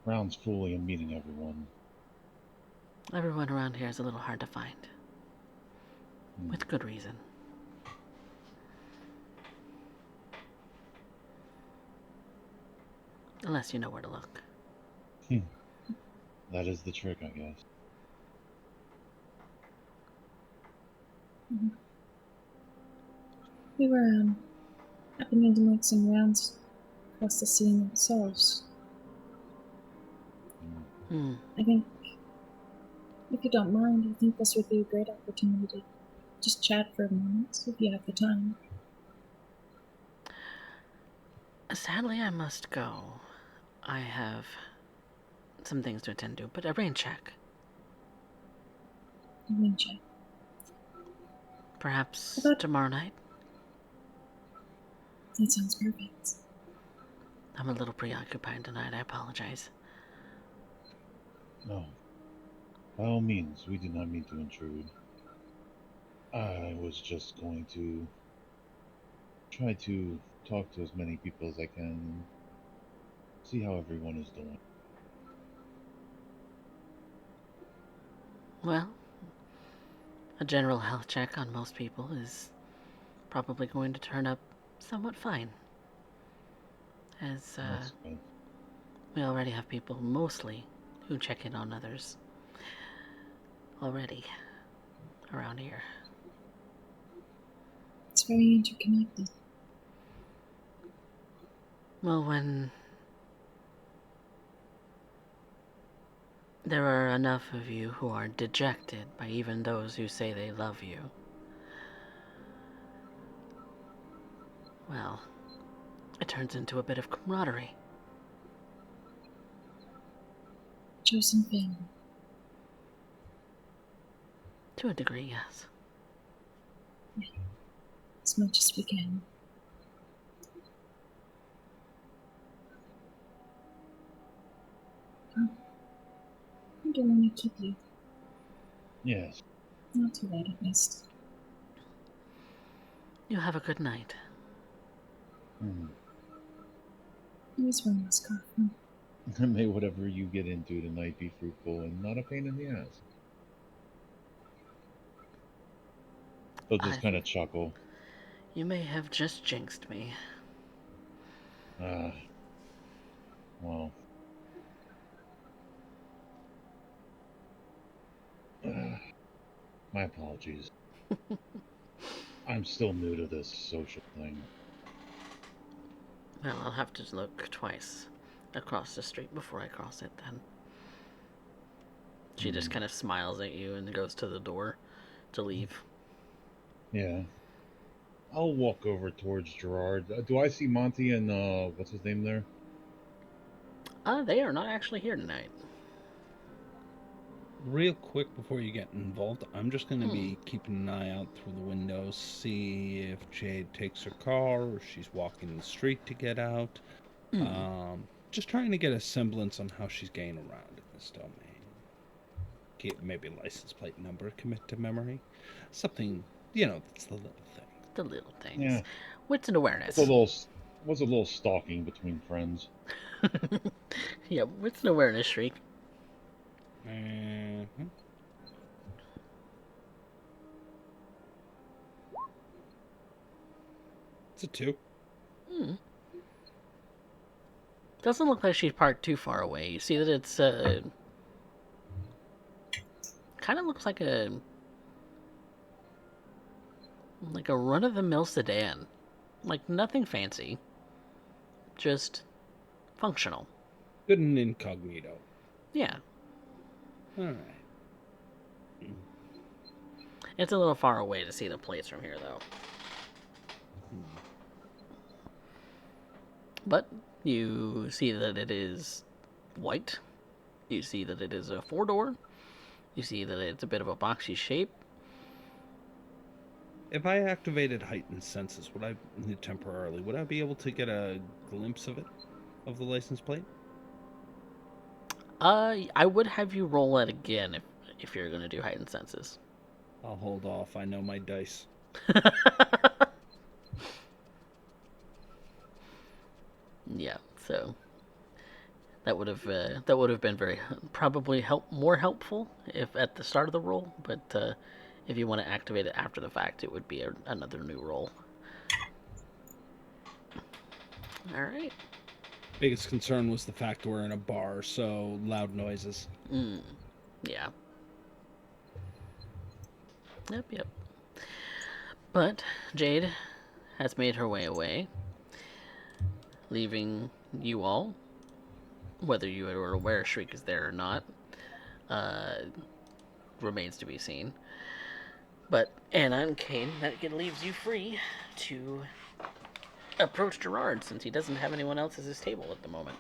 rounds fully and meeting everyone. Everyone around here is a little hard to find. With good reason. Unless you know where to look. That is the trick, I guess. We were happening to make some rounds across the scene ourselves. I think, if you don't mind, I think this would be a great opportunity to just chat for a moment, if you have the time. Sadly, I must go. I have some things to attend to, but a rain check. A rain check. Perhaps tomorrow night? That sounds perfect. I'm a little preoccupied tonight, I apologize. No. By all means, we did not mean to intrude. I was just going to try to talk to as many people as I can and see how everyone is doing. Well, a general health check on most people is probably going to turn up somewhat fine. As we already have people mostly who check in on others already. around here. It's very interconnected. Well, when there are enough of you who are dejected by even those who say they love you, well, it turns into a bit of camaraderie. Chosen family. To a degree, yes. As much as we can. I don't want to keep you. Yes. Not too late at least. You have a good night. Always one last coffee. May whatever you get into tonight be fruitful and not a pain in the ass. They'll just kind of chuckle. You may have just jinxed me. Well. My apologies. I'm still new to this social thing. Well, I'll have to look twice across the street before I cross it then. She just kind of smiles at you and goes to the door to leave. Yeah. I'll walk over towards Gerard. Do I see Monty and, what's his name there? They are not actually here tonight. Real quick before you get involved, I'm just going to be keeping an eye out through the windows, see if Jade takes her car or she's walking the street to get out. Just trying to get a semblance on how she's getting around in this domain. Keep maybe license plate number commit to memory. Something, that's the little thing. The little things. Yeah. Wits and awareness. What's a little stalking between friends. Yeah, wits and awareness, Shriek. It's a 2. Doesn't look like she's parked too far away. You see that it's kind of looks like a run-of-the-mill sedan. Like nothing fancy. Just functional. Good and incognito. Yeah. Alright. It's a little far away to see the plates from here, though. But you see that it is white. You see that it is a 4-door. You see that it's a bit of a boxy shape. If I activated heightened senses, would I be able to get a glimpse of it? Of the license plate? I would have you roll it again if you're going to do heightened senses. I'll hold off. I know my dice. Yeah, so that would have been probably more helpful if at the start of the roll, but if you want to activate it after the fact, it would be another new roll. All right. Biggest concern was the fact we're in a bar, so loud noises. Yeah. Yep. But Jade has made her way away, leaving you all, whether you are aware Shriek is there or not, remains to be seen. But Anna and Kane, that leaves you free to approach Gerard, since he doesn't have anyone else at his table at the moment.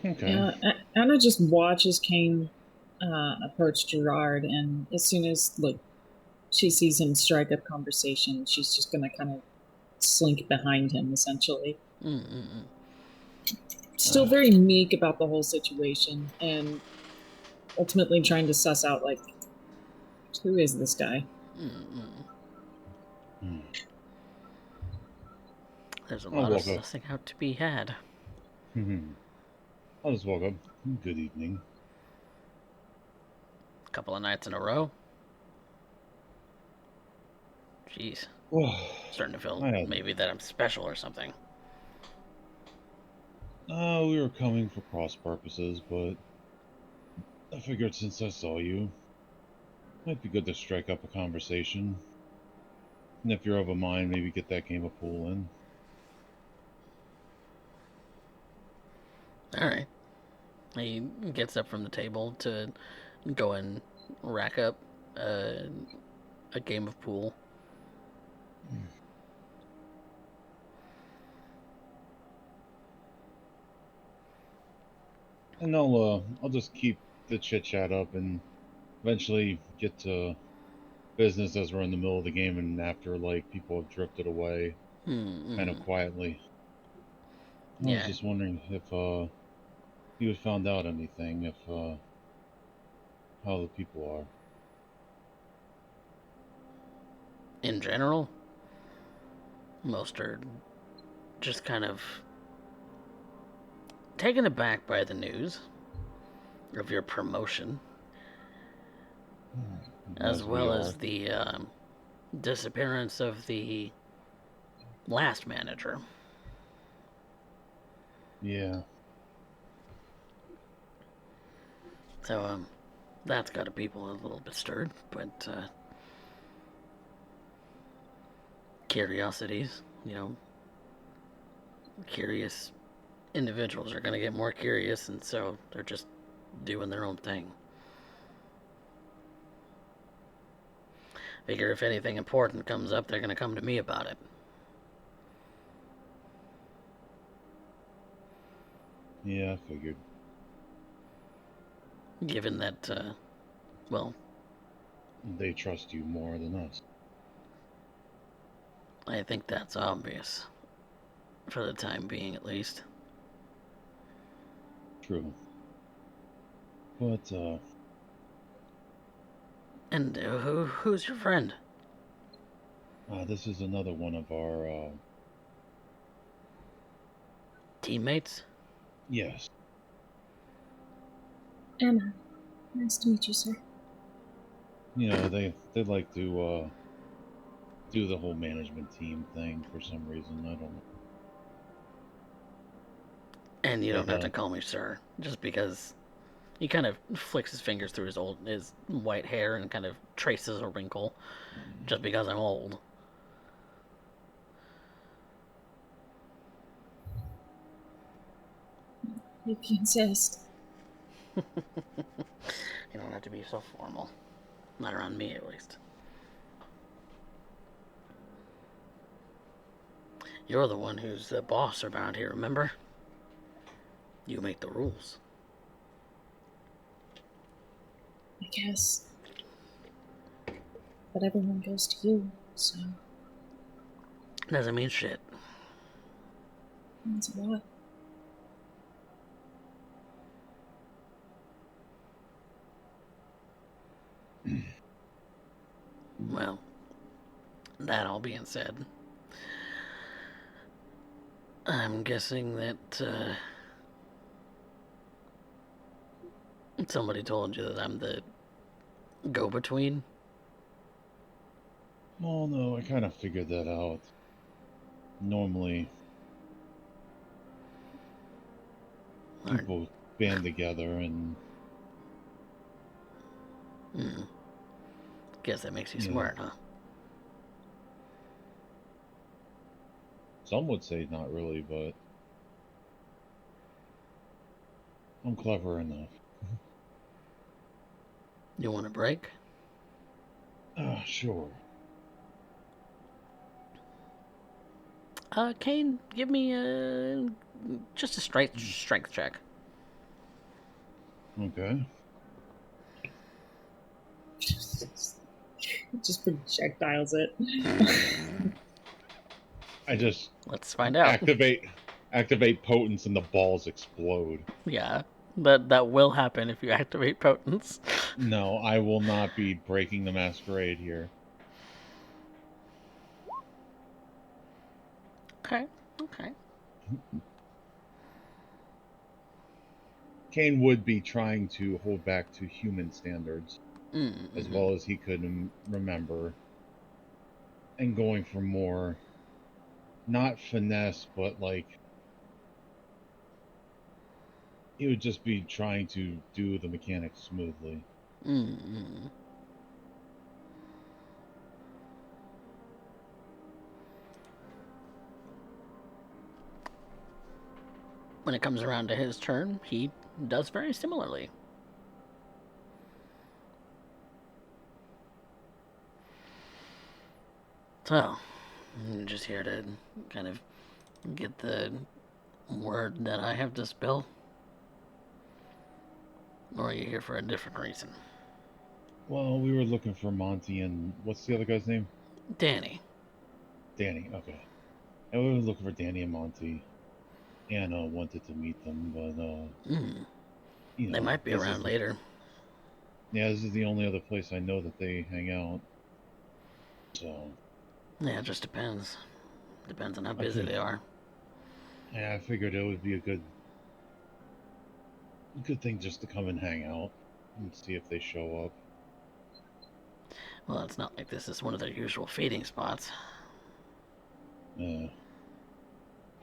Okay. Anna just watches Kane approach Gerard, and as soon as she sees him strike up conversation, she's just gonna kind of slink behind him, essentially. Still very meek about the whole situation, and ultimately trying to suss out who is this guy. There's a lot of sussing out to be had. I'll just walk up. Good evening. A couple of nights in a row. Jeez. Starting to feel maybe that I'm special or something. We were coming for cross purposes, but I figured since I saw you, might be good to strike up a conversation. And if you're of a mind, maybe get that game of pool in. All right. He gets up from the table to go and rack up a, a game of pool. And I'll just keep the chit chat up and eventually get to business as we're in the middle of the game and after like people have drifted away kind of Mm-hmm. quietly. I was Yeah. just wondering if you had found out anything, if how the people are. In general, most are just kind of taken aback by the news of your promotion, as As we well are. as the disappearance of the last manager. Yeah. So, that's got people a little bit stirred, but curiosities, curious individuals are going to get more curious, and so they're just doing their own thing. Figure if anything important comes up, they're going to come to me about it. Yeah, I figured. Given that, well, They trust you more than us. I think that's obvious. For the time being, at least. True. But And who's your friend? this is another one of our Teammates? yes. Anna, nice to meet you, sir. You know, they like to do the whole management team thing for some reason. I don't know. And you don't But have to call me sir, just because he kind of flicks his fingers through his white hair and kind of traces a wrinkle, just because I'm old. If you insist. You don't have to be so formal. Not around me, at least. You're the one who's the boss around here, remember? You make the rules. I guess. But everyone goes to you, so Doesn't mean shit. means a lot. Well, that all being said, I'm guessing that somebody told you that I'm the go-between. Oh no, I kind of figured that out. Normally, Or, people band together and hmm, guess that makes you you know, smart, huh? some would say not really, but I'm clever enough. You want a break? Sure. Kane, give me just a strength check. Okay. Just projectiles it. I just Let's find out. activate potence and the balls explode. Yeah, that will happen if you activate potence. No, I will not be breaking the masquerade here. Okay, okay. Kane would be trying to hold back to human standards as Mm-hmm. well as he could remember and going for more not finesse but like He would just be trying to do the mechanics smoothly. Mm-hmm. When it comes around to his turn, he does very similarly. So, I'm just here to kind of get the word that I have to spill. Or are you here for a different reason? Well, we were looking for Monty and what's the other guy's name? Danny. Danny. Okay. And we were looking for Danny and Monty. Anna wanted to meet them, but They might be around later. This is the only other place I know that they hang out. So. Yeah, it just depends. Depends on how busy they are. Yeah, I figured it would be a good thing just to come and hang out and see if they show up. Well, it's not like this is one of their usual feeding spots.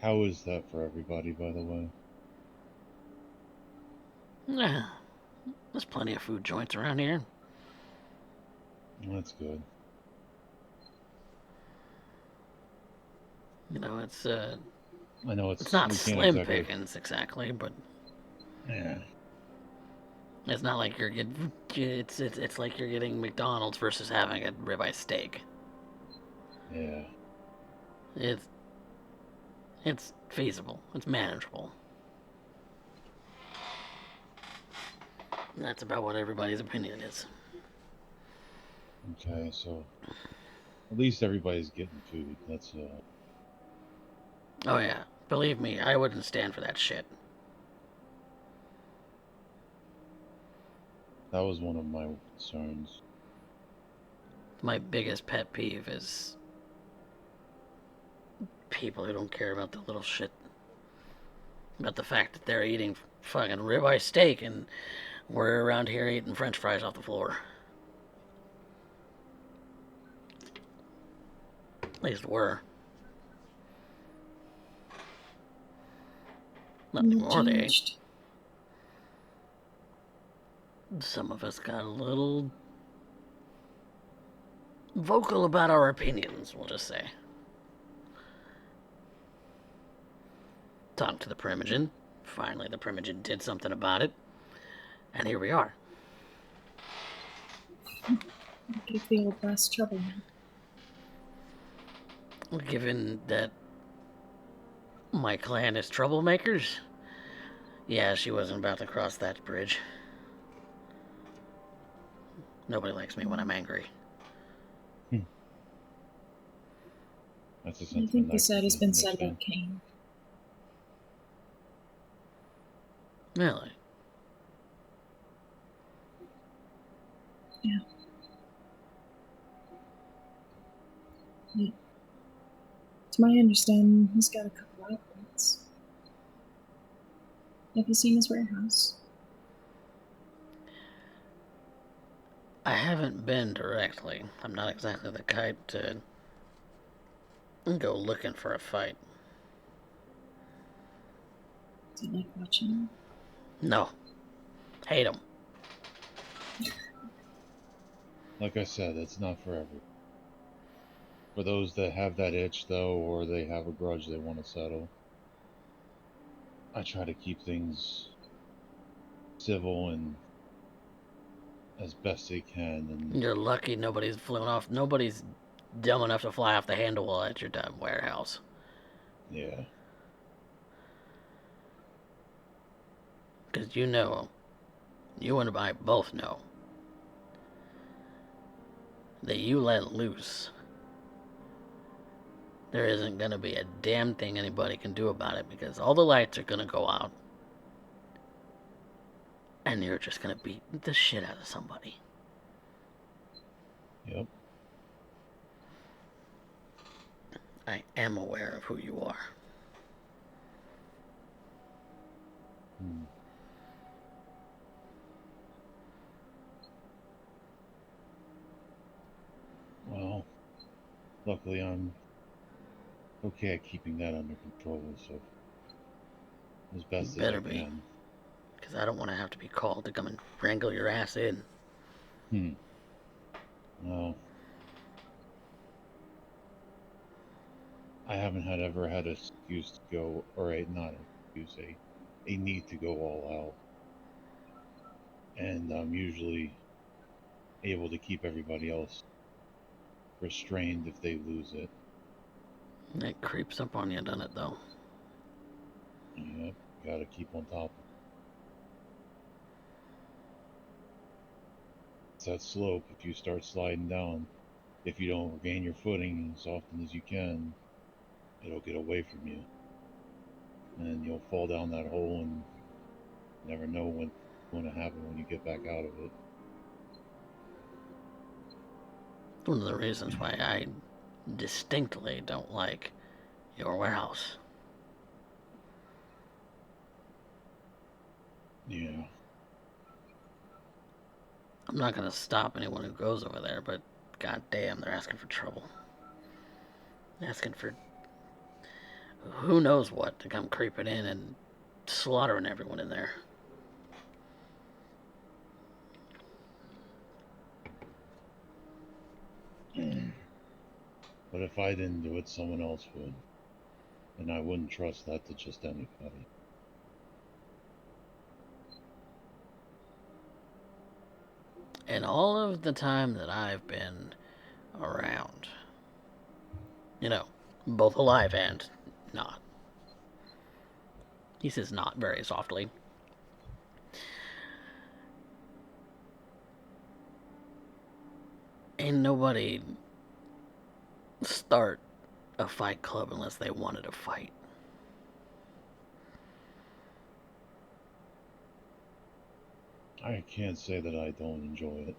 How is that for everybody, by the way? Yeah, there's plenty of food joints around here. That's good. You know, it's I know it's not slim pickings exactly, but yeah, it's not like you're getting it's like you're getting McDonald's versus having a ribeye steak. Yeah. It's feasible. It's manageable. And that's about what everybody's opinion is. Okay, so at least everybody's getting food. That's Oh yeah, believe me, I wouldn't stand for that shit. that was one of my concerns. My biggest pet peeve is people who don't care about the little shit. About the fact that they're eating fucking ribeye steak and we're around here eating french fries off the floor. At least we're. Not anymore, they ain't. Some of us got a little vocal about our opinions, we'll just say. Talked to the Primogen. Finally, the Primogen did something about it. And here we are. Give the old brass trouble now. Given that my clan is troublemakers, yeah, she wasn't about to cross that bridge. Nobody likes me when I'm angry. That's I think the said has been said about Kane. Really? Yeah. To my understanding, he's got a couple outlets. Have you seen his warehouse? I haven't been directly. I'm not exactly the type to go looking for a fight. Do you like watching him? No. Hate him. Like I said, it's not for everyone. For those that have that itch, though, or they have a grudge they want to settle, I try to keep things civil and as best they can. And you're lucky nobody's flown off. Nobody's dumb enough to fly off the handle at your damn warehouse. Yeah. Because you know, you and I both know, that you let loose, there isn't going to be a damn thing anybody can do about it because all the lights are going to go out. And you're just going to beat the shit out of somebody. Yep. I am aware of who you are. Well, luckily I'm okay at keeping that under control, so as best as I can. Because I don't want to have to be called to come and wrangle your ass in. Well, I haven't ever had an excuse to go, or not an excuse, a need to go all out. And I'm usually able to keep everybody else restrained if they lose it. It creeps up on you, doesn't it, though? Yep, gotta keep on top of it. It's that slope. If you start sliding down, if you don't regain your footing as often as you can, it'll get away from you. And you'll fall down that hole and never know what's going to happen when you get back out of it. One of the reasons why I distinctly don't like your warehouse. Yeah. I'm not going to stop anyone who goes over there, but goddamn, they're asking for trouble. Asking for who knows what to come creeping in and slaughtering everyone in there. But if I didn't do it, someone else would. And I wouldn't trust that to just anybody. And all of the time that I've been around, you know, both alive and not. He says not very softly. Ain't nobody start a fight club unless they wanted to fight. I can't say that I don't enjoy it.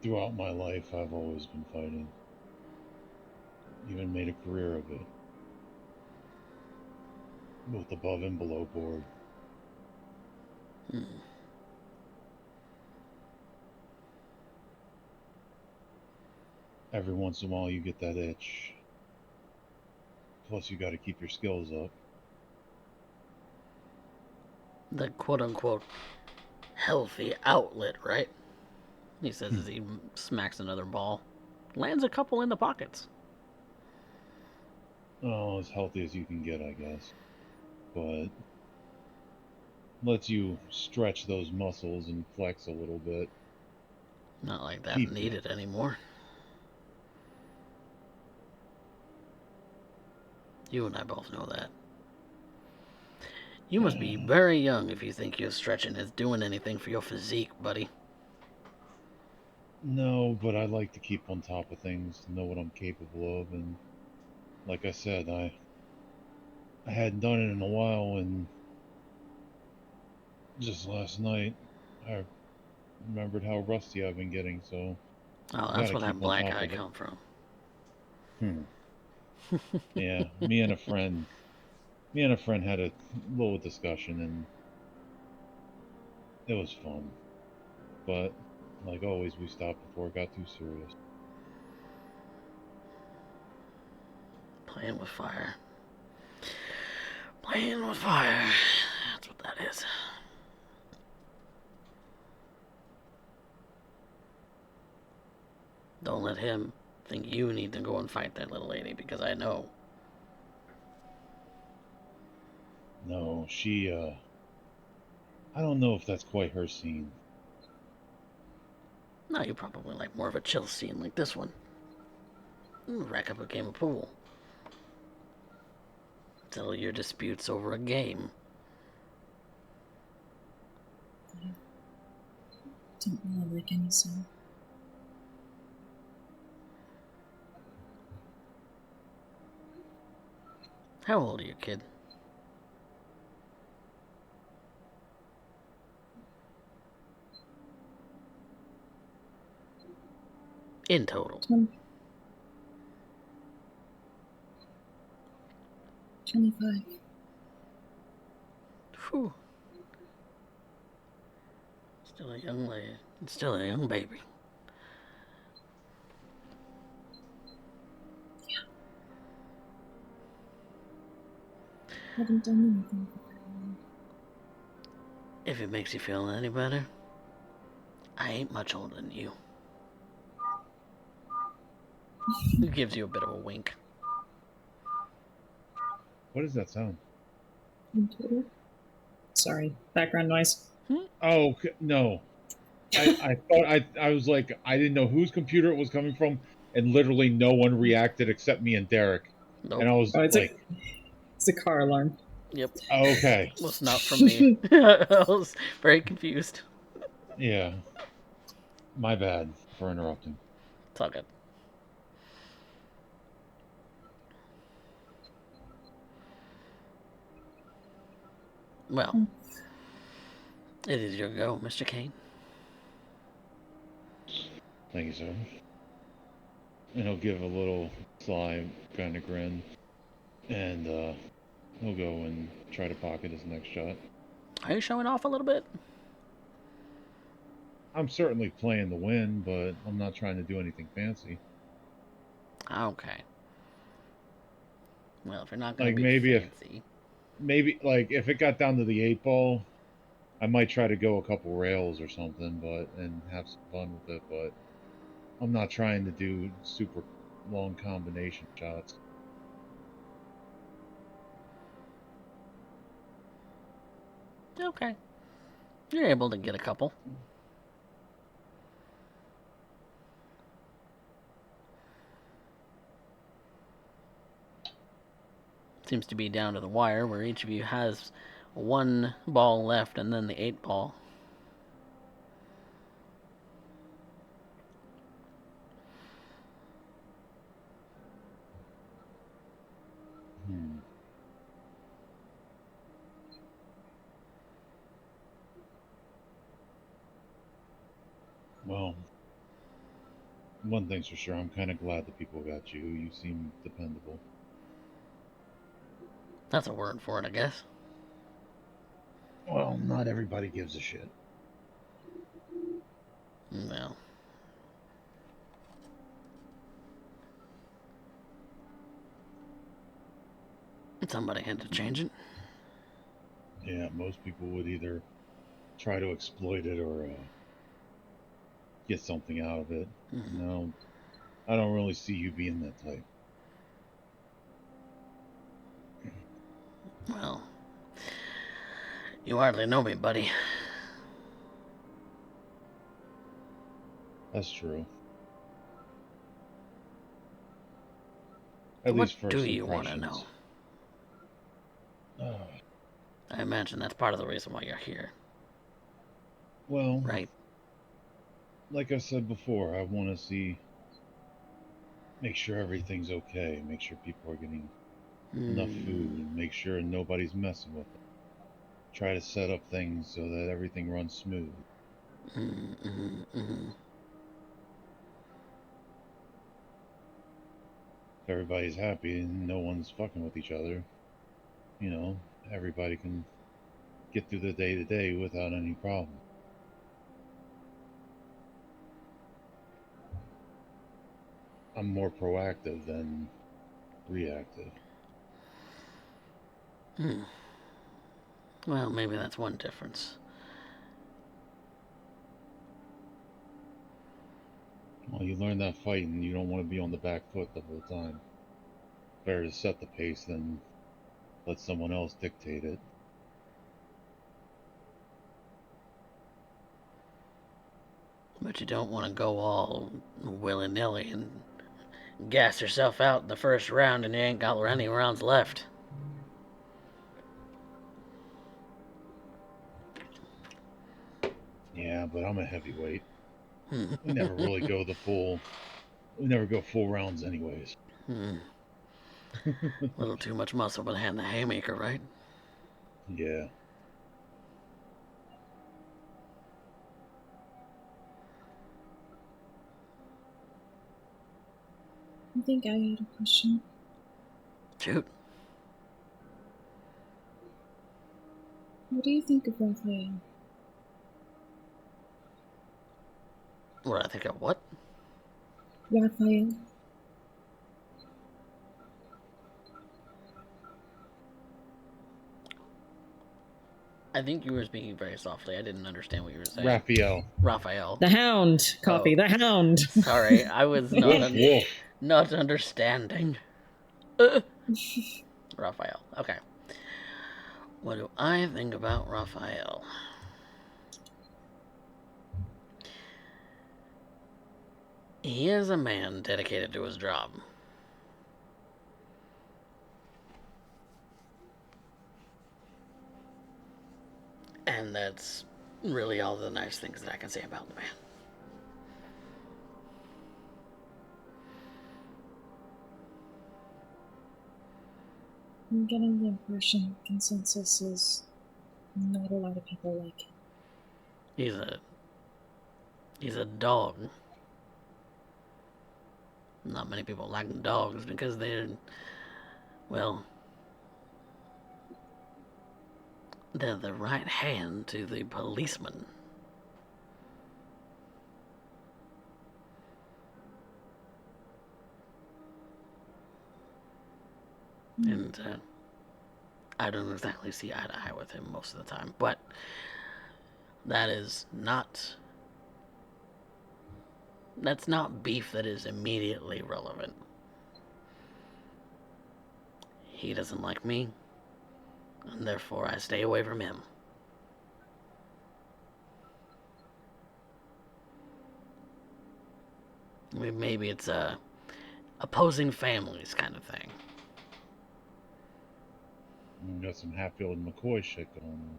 Throughout my life, I've always been fighting. Even made a career of it. Both above and below board. Every once in a while you get that itch. Plus you gotta keep your skills up. The quote-unquote healthy outlet, right? He says as he smacks another ball. Lands a couple in the pockets. Oh, as healthy as you can get, I guess. But lets you stretch those muscles and flex a little bit. Not like that's needed anymore. You and I both know that. You must be very young if you think your stretching is doing anything for your physique, buddy. No, but I like to keep on top of things, know what I'm capable of, and like I said, I hadn't done it in a while, and just last night I remembered how rusty I've been getting, so Oh, that's gotta where that keep on black top eye of it. come from. Yeah, me and a friend had a little discussion, and it was fun. But like always, we stopped before it got too serious. Playing with fire. Playing with fire. That's what that is. Don't let him think you need to go and fight that little lady, because I know. No, she, I don't know if that's quite her scene. No, you probably like more of a chill scene like this one. Rack up a game of pool. Settle your disputes over a game. I don't really like any song. How old are you, kid? In total. 25. Whew. Still a young lady. Still a young baby. Haven't done anything for her. If it makes you feel any better, I ain't much older than you. He gives you a bit of a wink. What does that sound? Computer? Sorry, background noise. Oh no. I thought I was like, I didn't know whose computer it was coming from, and literally no one reacted except me and Derek. Nope. And I was Oh, like, it's a car alarm. Yep. okay. Was not from me. I was very confused. Yeah. My bad for interrupting. It's all good. Well, it is your go, Mr. Kane. Thank you, sir. And he'll give a little sly kind of grin, and he'll go and try to pocket his next shot. Are you showing off a little bit? I'm certainly playing to win, but I'm not trying to do anything fancy. Okay. Well, if you're not going Like to be fancy. maybe if it got down to the 8 ball, I might try to go a couple rails or something, and have some fun with it. But I'm not trying to do super long combination shots. Okay. You're able to get a couple. Seems to be down to the wire where each of you has one ball left and then the 8 ball. Well, one thing's for sure, I'm kind of glad that people got you. You seem dependable. That's a word for it, I guess. Well, not everybody gives a shit. No. Somebody had to change it. Yeah, most people would either try to exploit it or get something out of it. No, I don't really see you being that type. Well, you hardly know me, buddy. That's true. At What least do first you want to impressions. know? I imagine that's part of the reason why you're here. Well, right? Like I said before, I want to make sure everything's okay, make sure people are getting enough food, make sure nobody's messing with it. Try to set up things so that everything runs smooth. If everybody's happy and no one's fucking with each other, everybody can get through the day to day without any problem. I'm more proactive than reactive. Well, maybe that's one difference. Well, you learn that fighting, you don't want to be on the back foot the whole time. Better to set the pace than let someone else dictate it. But you don't want to go all willy-nilly and gas yourself out in the first round and you ain't got any rounds left. Yeah, but I'm a heavyweight. We never really go we never go full rounds anyways. A little too much muscle behind the haymaker, right? Yeah. I think I had a question. Shoot. What do you think of Raphael? What, I think of what? Raphael. I think you were speaking very softly. I didn't understand what you were saying. Raphael. Raphael. The Hound, Coffee, the Hound. Sorry, I was Woof, woof. not understanding. Raphael. Okay. What do I think about Raphael? He is a man dedicated to his job. And that's really all the nice things that I can say about the man. I'm getting the impression consensus is not a lot of people like him. He's a dog. Not many people like dogs because they're, well, they're the right hand to the policeman. And I don't exactly see eye to eye with him most of the time, but that's not beef that is immediately relevant. He doesn't like me, and therefore I stay away from him. Maybe it's a opposing families kind of thing. Got some Hatfield and McCoy shit going on.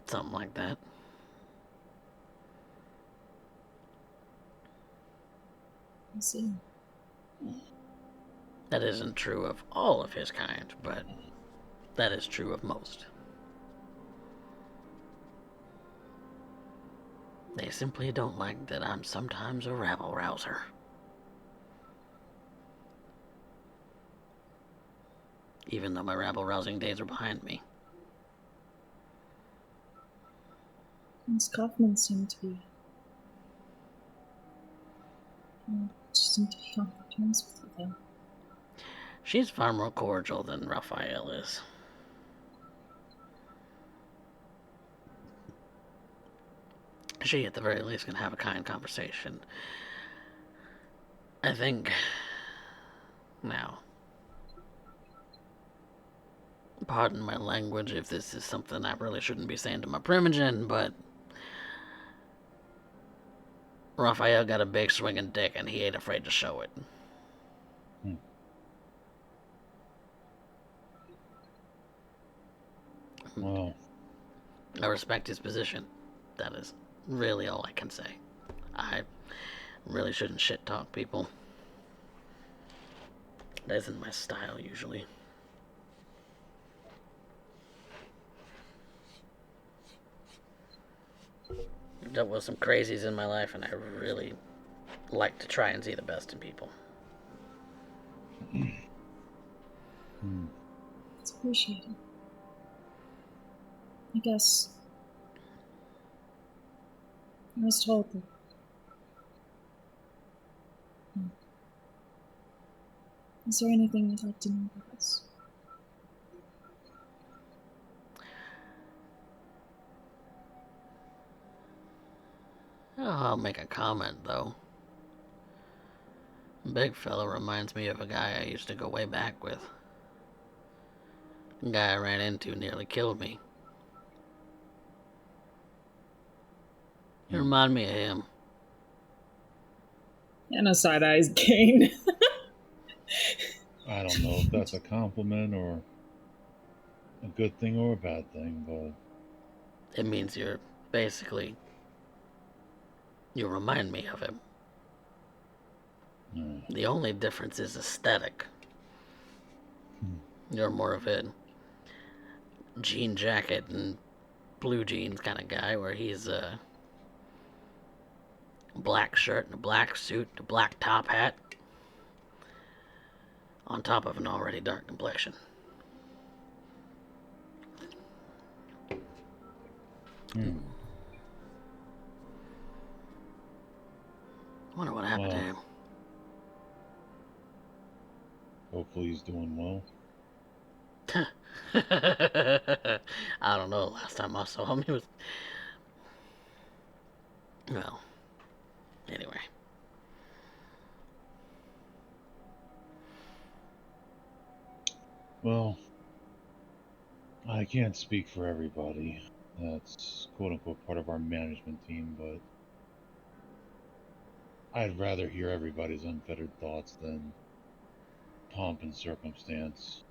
Something like that. I see. That isn't true of all of his kind, but that is true of most. They simply don't like that I'm sometimes a rabble-rouser. Even though my rabble-rousing days are behind me. Miss Kaufman seemed to be on good terms with you, though. She's far more cordial than Raphael is. She, at the very least, can have a kind conversation. I think... Now... Pardon my language if this is something I really shouldn't be saying to my primogen, but... Raphael got a big swinging dick and he ain't afraid to show it. Wow. I respect his position. That is really all I can say. I really shouldn't shit talk people. That isn't my style usually. I've dealt with some crazies in my life, and I really like to try and see the best in people. It's appreciated. I guess I was told that. Is there anything you'd like to know about us? Oh, I'll make a comment, though. Big fella reminds me of a guy I used to go way back with. The guy I ran into nearly killed me. You remind me of him. And a side-eyes Kane. I don't know if that's a compliment or a good thing or a bad thing, but... It means you remind me of him. The only difference is aesthetic. You're more of a jean jacket and blue jeans kind of guy, where he's a black shirt and a black suit, a black top hat, on top of an already dark complexion. Wonder what happened to him. Hopefully he's doing well. I don't know. Last time I saw him, he was. Well, anyway. Well, I can't speak for everybody. That's quote unquote part of our management team, but I'd rather hear everybody's unfettered thoughts than pomp and circumstance.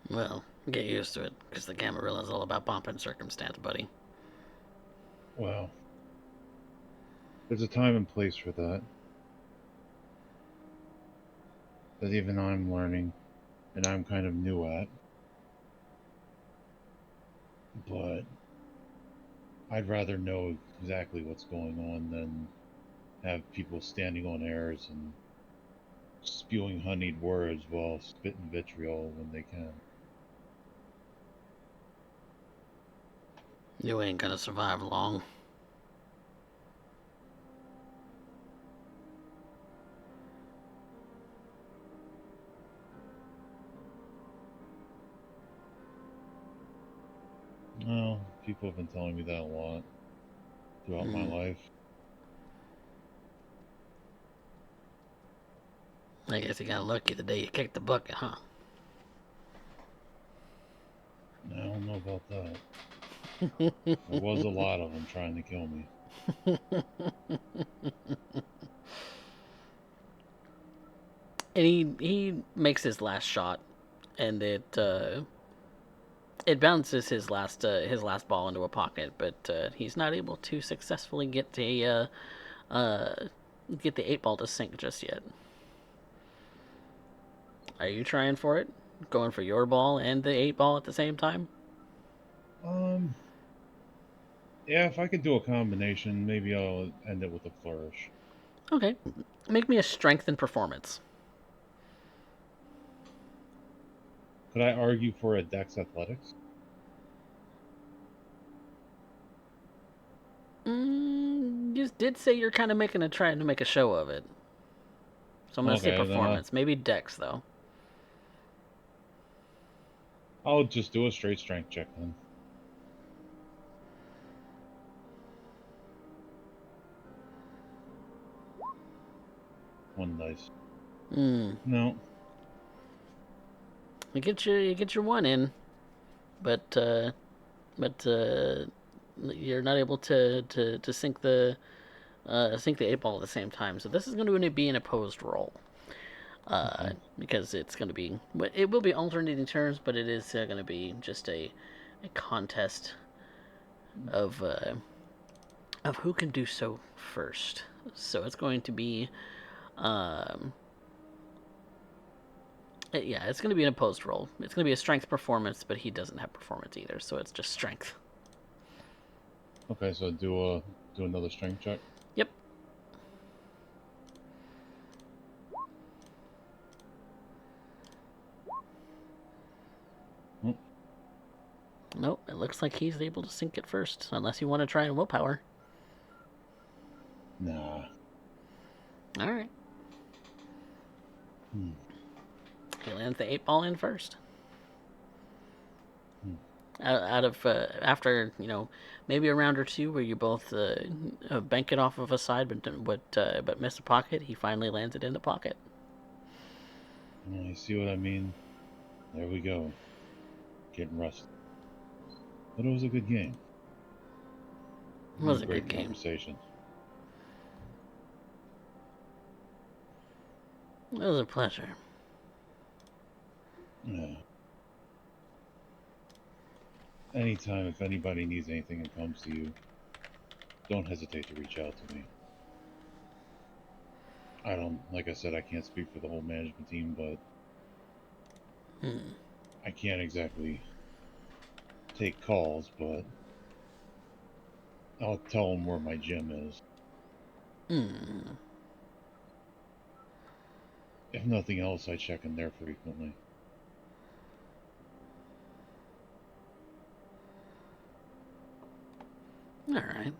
Well, get used to it, because the Gamma is all about pomp and circumstance, buddy. Well, there's a time and place for that. That even I'm learning, and I'm kind of new at. But I'd rather know exactly what's going on than have people standing on airs and spewing honeyed words while spitting vitriol when they can. You ain't gonna survive long. Well, people have been telling me that a lot throughout my life. I guess you got lucky the day you kicked the bucket, huh? I don't know about that. There was a lot of them trying to kill me. And he makes his last shot, and it bounces his last ball into a pocket, but he's not able to successfully get the 8 ball to sink just yet. Are you trying for it? Going for your ball and the 8 ball at the same time? Yeah, if I could do a combination, maybe I'll end it with a flourish. Okay. Make me a strength and performance. Could I argue for a Dex Athletics? You did say you're kind of trying to make a show of it. So I'm gonna say Okay, then performance. Maybe Dex though. I'll just do a straight strength check then. One dice. No. You get your one in, but you're not able to sink the 8 ball at the same time. So this is going to be an opposed roll. Okay. Because it's going to be, it will be alternating turns, but it is going to be just a contest of who can do so first. So it's going to be, yeah, it's going to be an opposed roll. It's going to be a strength performance, but he doesn't have performance either, so it's just strength. Okay, so do another strength check. Yep. Oh. Nope, it looks like he's able to sink it first, unless you want to try and willpower. Nah. All right. Hmm. He lands the 8 ball in first. Hmm. Out of after maybe a round or two where you both bank it off of a side but miss a pocket, he finally lands it in the pocket. You see what I mean? There we go. Getting rusty. But it was a good game. It was a Great good game. conversation. It was a pleasure. Yeah. Anytime, if anybody needs anything and comes to you, don't hesitate to reach out to me. Like I said, I can't speak for the whole management team, but I can't exactly take calls, but I'll tell them where my gym is. If nothing else, I check in there frequently. All right.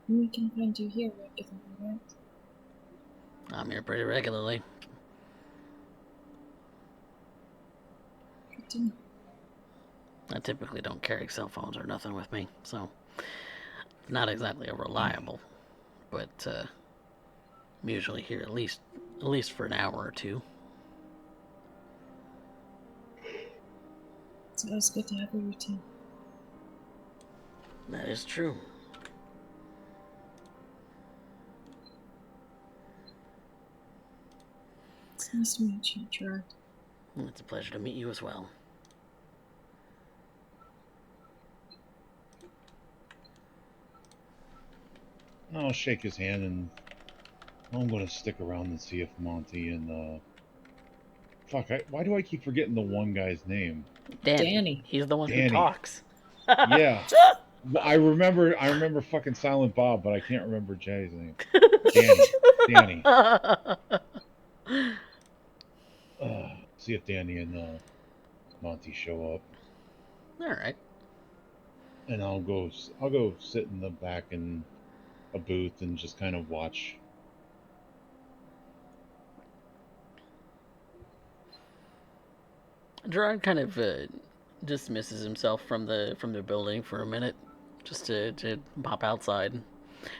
We can find you here regularly, right? I'm here pretty regularly. Good to know. I typically don't carry cell phones or nothing with me, so not exactly a reliable, but I'm usually here at least for an hour or two. It's always good to have a routine. That is true. It's nice to meet you, Gerard. It's a pleasure to meet you as well. I'll shake his hand, and I'm going to stick around and see if Monty and why do I keep forgetting the one guy's name? Danny. He's the one who Danny. talks. Yeah. Well, I remember fucking Silent Bob, but I can't remember Jay's name. Danny. See if Danny and Monty show up, All right. and I'll go sit in the back in a booth and just kind of watch. Gerard kind of dismisses himself from the building for a minute, just to pop outside.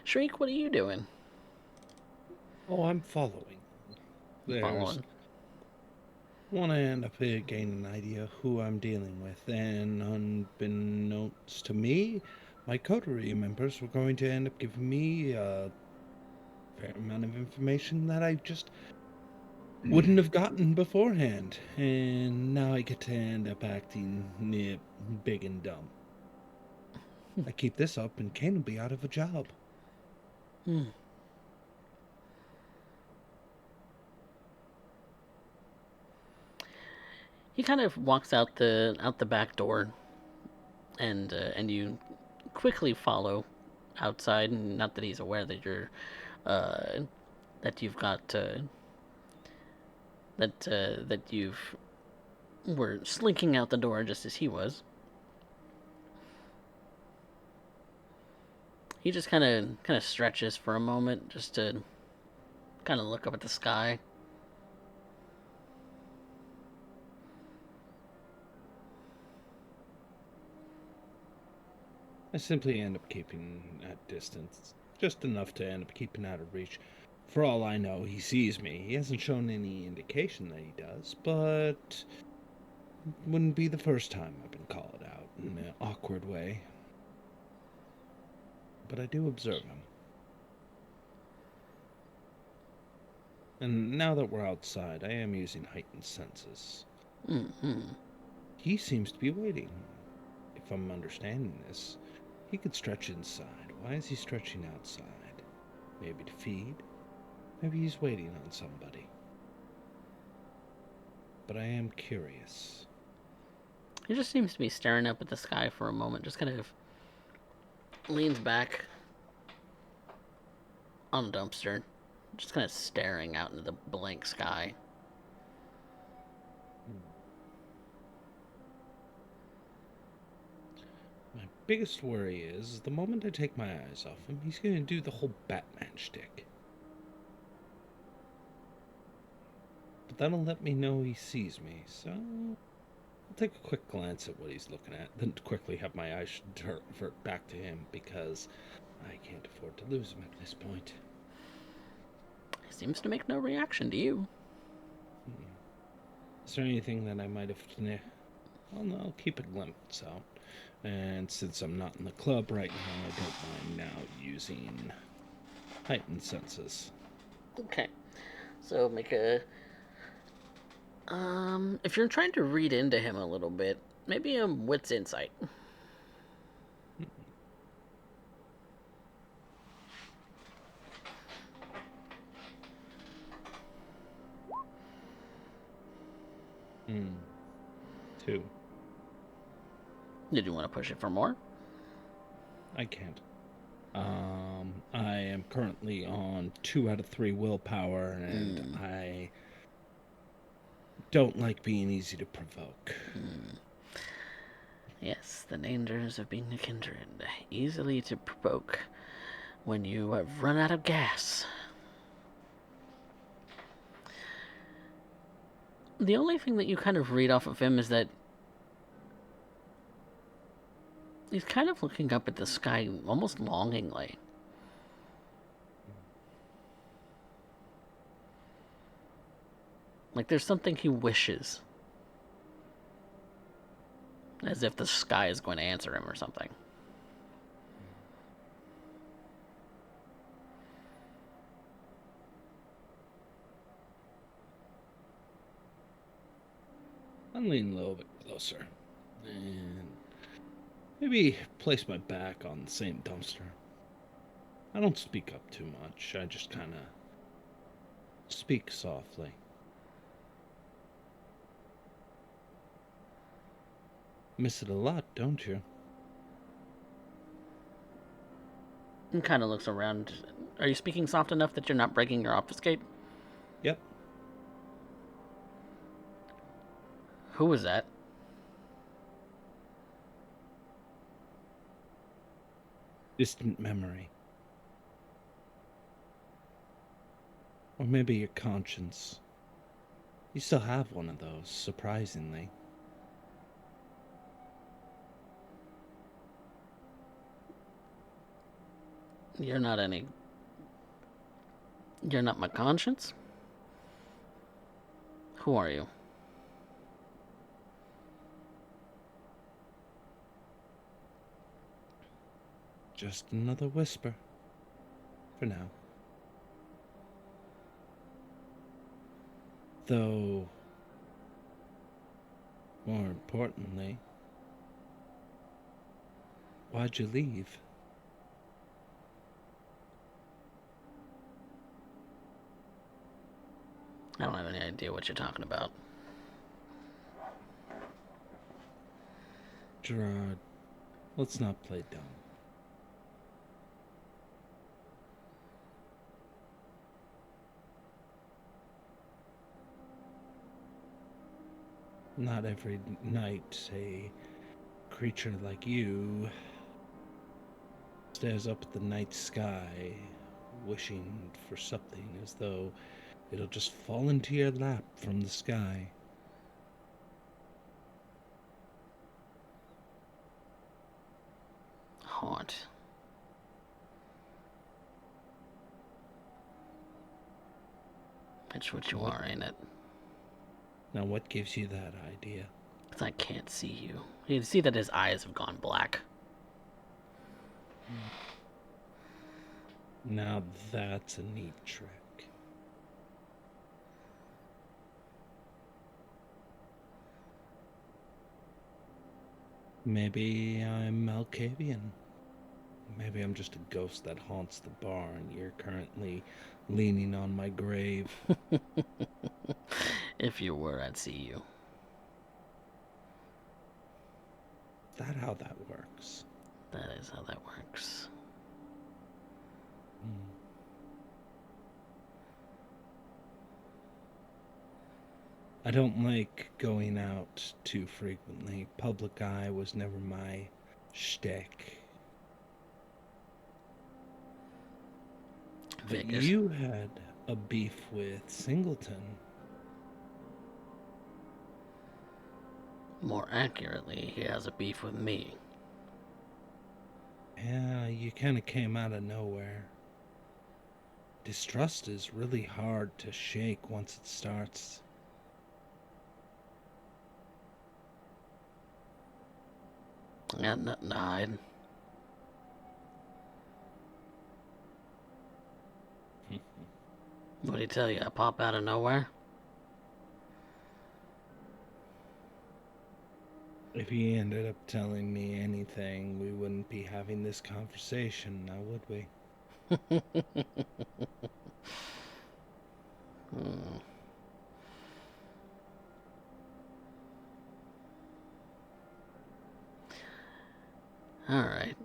Shriek, what are you doing? Oh, I'm following. Following. Want to end up gaining an idea who I'm dealing with, and unbeknownst to me, my coterie members were going to end up giving me a fair amount of information that I just wouldn't have gotten beforehand, and now I get to end up acting big and dumb. I keep this up, and Kane will be out of a job. He kind of walks out the back door, and you quickly follow outside. And not that he's aware that you're that you've got that you've were slinking out the door just as he was. He just kind of stretches for a moment, just to kind of look up at the sky. I simply end up keeping at distance, just enough to end up keeping out of reach. For all I know, he sees me. He hasn't shown any indication that he does, but wouldn't be the first time I've been called out in an awkward way. But I do observe him. And now that we're outside, I am using heightened senses. He seems to be waiting. If I'm understanding this, he could stretch inside. Why is he stretching outside? Maybe to feed? Maybe he's waiting on somebody. But I am curious. He just seems to be staring up at the sky for a moment, just kind of leans back on a dumpster, just kind of staring out into the blank sky. My biggest worry is the moment I take my eyes off him, he's going to do the whole Batman shtick. But that'll let me know he sees me, so I'll take a quick glance at what he's looking at, then quickly have my eyes revert back to him, because I can't afford to lose him at this point. He seems to make no reaction to you. Is there anything that I might have... Well, no, I'll keep a glimpse out. And since I'm not in the club right now, I don't mind now using heightened senses. Okay. So make a... if you're trying to read into him a little bit, maybe a wit's insight. Two. Did you want to push it for more? I can't. I am currently on 2 out of 3 willpower, and I don't like being easy to provoke. Yes, the dangers of being a kindred. Easily to provoke. when you have run out of gas. The only thing that you kind of read off of him is that he's kind of looking up at the sky almost longingly. Like there's something he wishes. As if the sky is going to answer him or something. I'll lean a little bit closer. And maybe place my back on the same dumpster. I don't speak up too much. I just kind of speak softly. Miss it a lot, don't you? He kind of looks around. Are you speaking soft enough that you're not breaking your obfuscate? Yep. Who was that? Distant memory. Or maybe your conscience. You still have one of those, surprisingly. You're not any... You're not my conscience? Who are you? Just another whisper. For now. Though, more importantly, why'd you leave? I don't have any idea what you're talking about. Gerard, let's not play dumb. Not every night a creature like you stares up at the night sky, wishing for something as though it'll just fall into your lap from the sky. Haunt. That's what you are, ain't it? Now what gives you that idea? Because I can't see you. You can see that his eyes have gone black. Now that's a neat trick. Maybe I'm Malkavian. Maybe I'm just a ghost that haunts the bar and you're currently leaning on my grave. If you were, I'd see you. Is that how that works? That is how that works. I don't like going out too frequently. Public eye was never my shtick. But Figures. you had a beef with Singleton. More accurately, he has a beef with me. Yeah, you kind of came out of nowhere. Distrust is really hard to shake once it starts. I got nothing to hide. What'd he tell you? I pop out of nowhere? If he ended up telling me anything, we wouldn't be having this conversation, now would we? Hmm. Alright.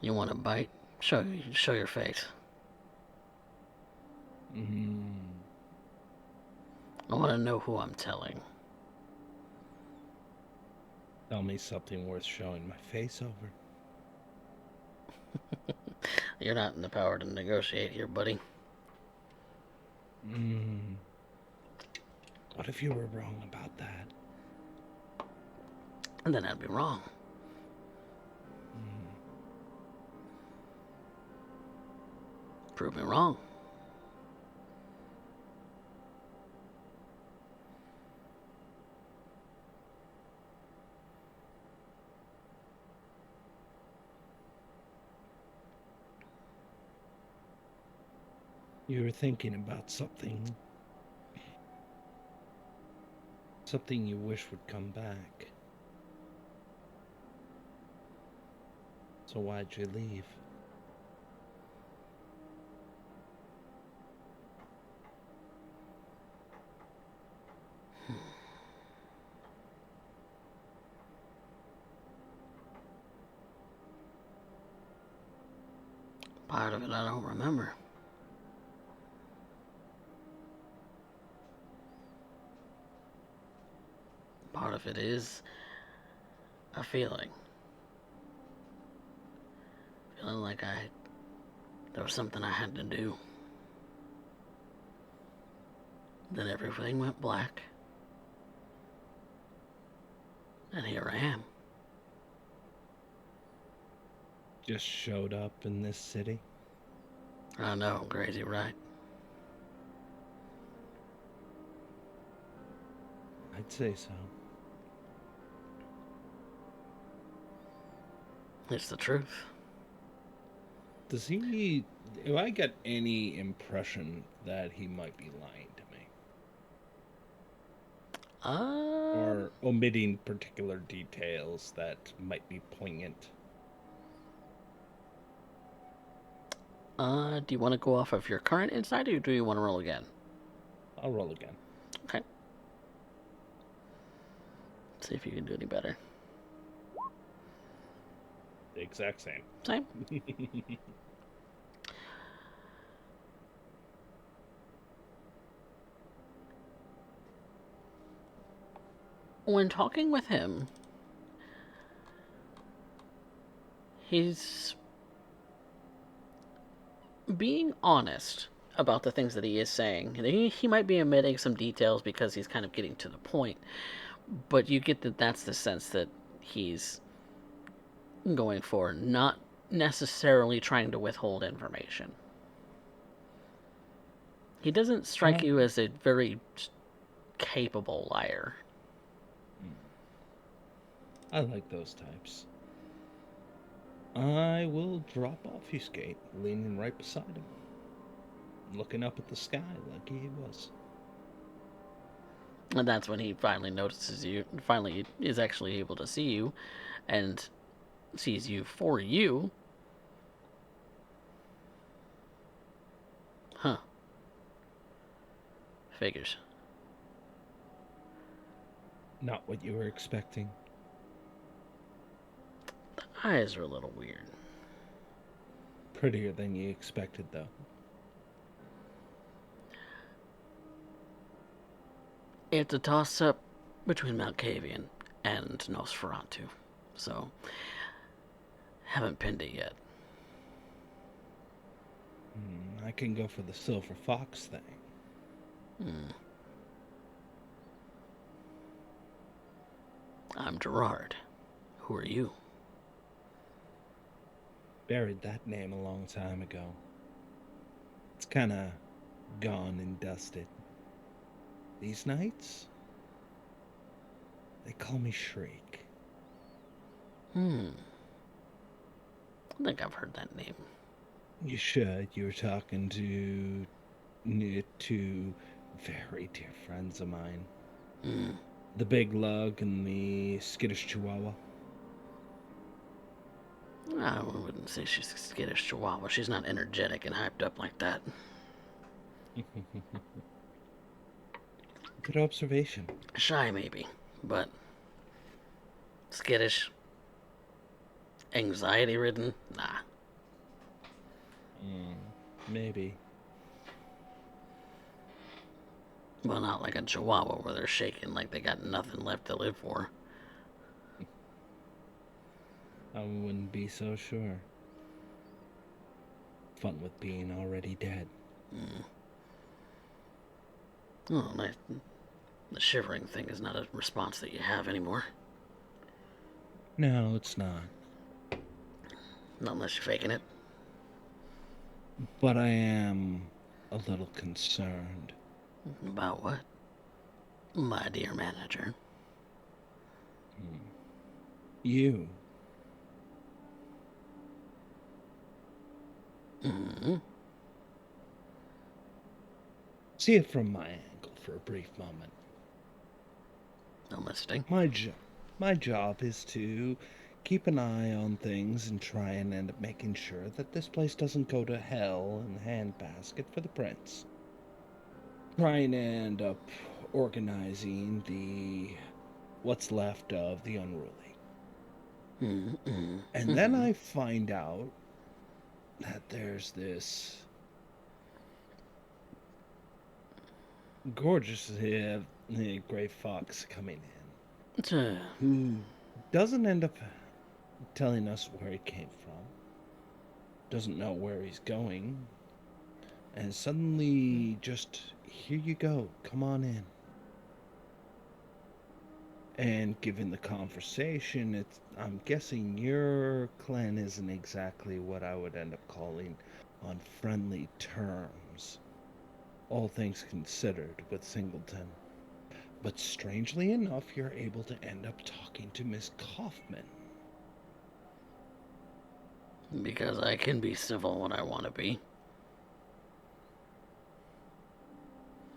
You want a bite? Show your face. I want to know who I'm telling. Tell me something worth showing my face over. You're not in the power to negotiate here, buddy. What if you were wrong about that? And then I'd be wrong. Prove me wrong. You were thinking about something. Something you wish would come back. So why'd you leave? Part of it I don't remember. Part of it is a feeling. Feeling like there was something I had to do. Then everything went black. And here I am. Just showed up in this city? I know, crazy, right? I'd say so. It's the truth. Do I get any impression that he might be lying to me? Or omitting particular details that might be poignant? Do you want to go off of your current insight, or do you want to roll again? I'll roll again. Okay. See if you can do any better. The exact same. Same. When talking with him, he's being honest about the things that he is saying. He might be omitting some details because he's kind of getting to the point, but you get that that's the sense that he's going for, not necessarily trying to withhold information. He doesn't strike you as a very capable liar. I like those types. I will drop obfuscate, leaning right beside him, looking up at the sky like he was. And that's when he finally notices you, finally is actually able to see you, and sees you for you. Huh. Figures. Not what you were expecting. The eyes are a little weird. Prettier than you expected, though. It's a toss-up between Malkavian and Nosferatu, so haven't pinned it yet. I can go for the silver fox thing. I'm Gerard. Who are you? Buried that name a long time ago. It's kinda gone and dusted. These nights, they call me Shriek. I think I've heard that name. You should. You were talking to two very dear friends of mine. The big lug and the skittish chihuahua. I wouldn't say she's a skittish chihuahua. She's not energetic and hyped up like that. Good observation. Shy, maybe, but skittish, anxiety-ridden, nah. Maybe. Well, not like a chihuahua where they're shaking like they got nothing left to live for. I wouldn't be so sure. fun with being already dead. Mm. Oh, the shivering thing is not a response that you have anymore. No, it's not. Not unless you're faking it. But I am a little concerned. About what? My dear manager. You. Mm-hmm. See it from my angle for a brief moment. No listening. My job is to keep an eye on things and try and end up making sure that this place doesn't go to hell in the handbasket for the prince. Trying to end up organizing what's left of the unruly. Mm-hmm. And then I find out that there's this gorgeous gray fox coming in who doesn't end up telling us where he came from, doesn't know where he's going, and suddenly just, here you go, come on in. And given the conversation, I'm guessing your clan isn't exactly what I would end up calling on friendly terms, all things considered, with Singleton. But strangely enough, you're able to end up talking to Miss Kaufman. Because I can be civil when I want to be.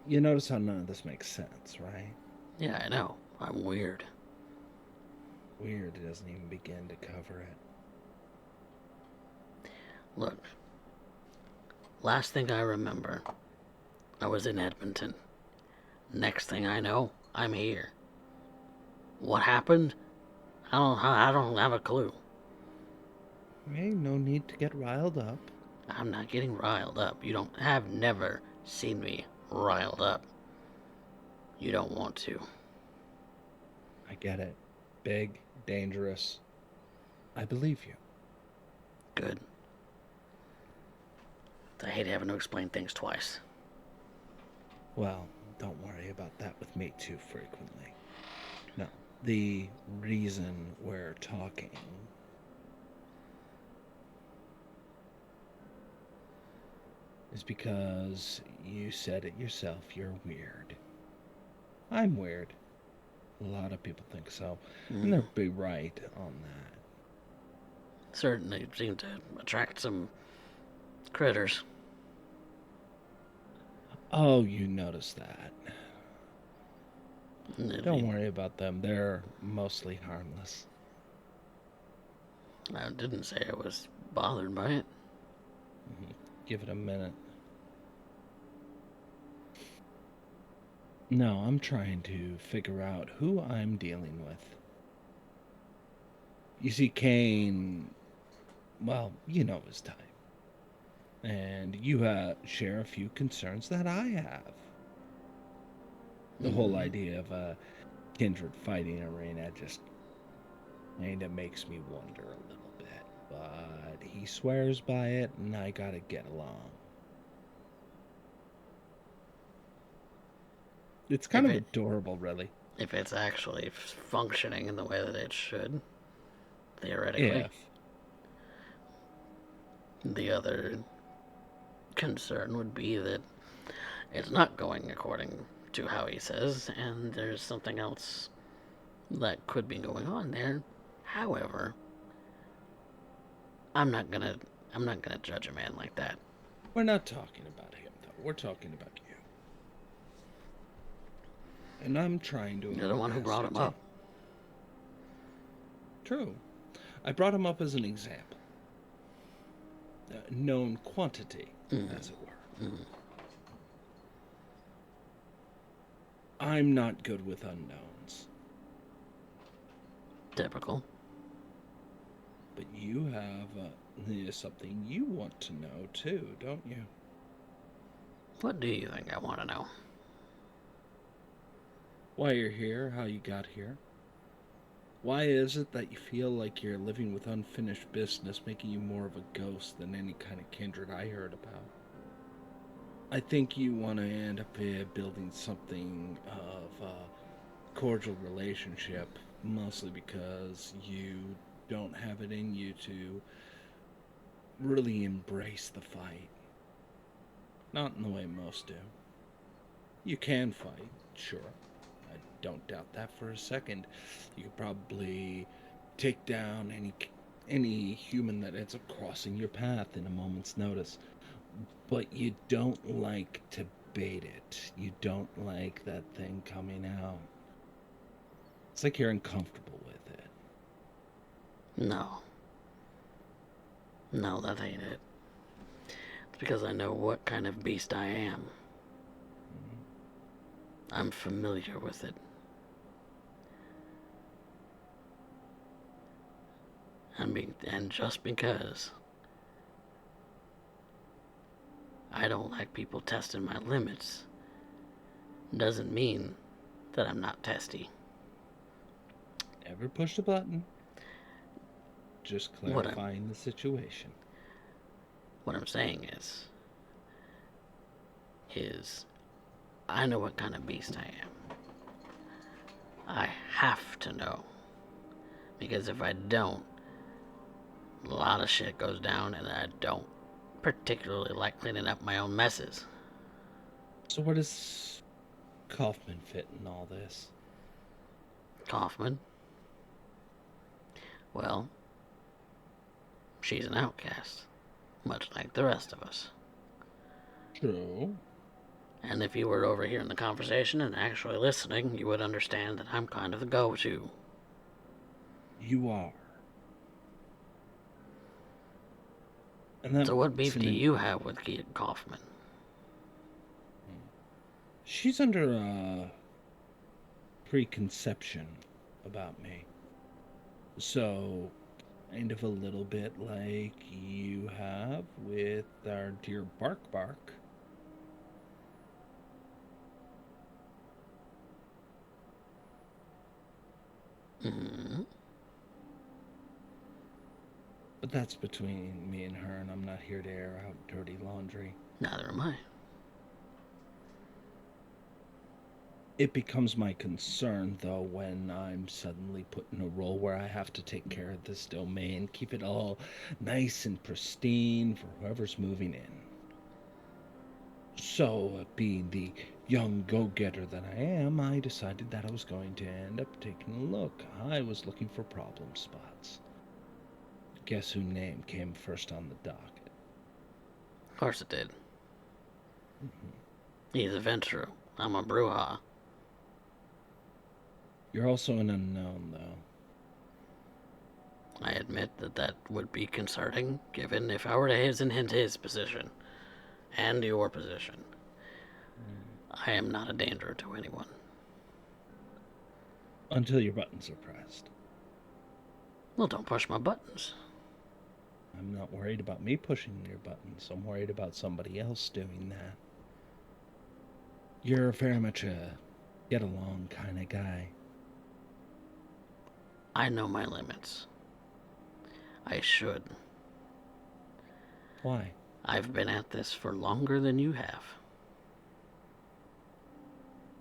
You notice how none of this makes sense, right? Yeah, I know. I'm weird. Weird doesn't even begin to cover it. Look. Last thing I remember, I was in Edmonton. Next thing I know, I'm here. What happened? I don't have a clue. Hey, no need to get riled up. I'm not getting riled up. You have never seen me riled up. You don't want to. I get it. Big, dangerous. I believe you. Good. I hate having to explain things twice. Well, don't worry about that with me too frequently. No, the reason we're talking is because you said it yourself, you're weird. I'm weird. A lot of people think so, and they'll be right on that. Certainly seem to attract some critters. Oh, you noticed that. Don't worry about them. They're mostly harmless. I didn't say I was bothered by it. Give it a minute. No, I'm trying to figure out who I'm dealing with. You see, Kane, well, you know his type. And you share a few concerns that I have. The whole idea of a kindred fighting arena just kind of makes me wonder a little bit. But he swears by it, and I gotta get along. It's kind of adorable, really. If it's actually functioning in the way that it should, theoretically. If. The other concern would be that it's not going according to how he says, and there's something else that could be going on there. However, I'm not gonna judge a man like that. We're not talking about him, though. We're talking about you. And I'm trying to... You're the one who brought him up. True. I brought him up as an example. Known quantity, as it were. I'm not good with unknowns. Typical. But you have something you want to know, too, don't you? What do you think I want to know? Why you're here, how you got here. Why is it that you feel like you're living with unfinished business, making you more of a ghost than any kind of kindred I heard about? I think you want to end up building something of a cordial relationship, mostly because you don't have it in you to really embrace the fight. Not in the way most do. You can fight, sure. I don't doubt that for a second. You could probably take down any human that ends up crossing your path in a moment's notice. But you don't like to bait it. You don't like that thing coming out. It's like you're uncomfortable with it. No. No, that ain't it. It's because I know what kind of beast I am. I'm familiar with it. And just because I don't like people testing my limits doesn't mean that I'm not testy. Never pushed a button. Just clarifying the situation. What I'm saying is I know what kind of beast I am. I have to know. Because if I don't, a lot of shit goes down, and I don't particularly like cleaning up my own messes. So where does Kaufman fit in all this? Kaufman? Well, she's an outcast, much like the rest of us. True. And if you were overhearing the conversation and actually listening, you would understand that I'm kind of the go-to. You are. And so what beef do you have with Kaufman? She's under a preconception about me. So, kind of a little bit like you have with our dear Bark. Mm-hmm. But that's between me and her, and I'm not here to air out dirty laundry. Neither am I. It becomes my concern, though, when I'm suddenly put in a role where I have to take care of this domain, keep it all nice and pristine for whoever's moving in. So, being the young go-getter that I am, I decided that I was going to end up taking a look. I was looking for problem spots. Guess whose name came first on the docket? Of course it did. Mm-hmm. He's a Ventrue. I'm a Bruja. You're also an unknown, though. I admit that would be concerning, given if I were to his position, and your position. I am not a danger to anyone. Until your buttons are pressed. Well, don't push my buttons. I'm not worried about me pushing your buttons. I'm worried about somebody else doing that. You're very much a get-along kind of guy. I know my limits. I should. Why? I've been at this for longer than you have.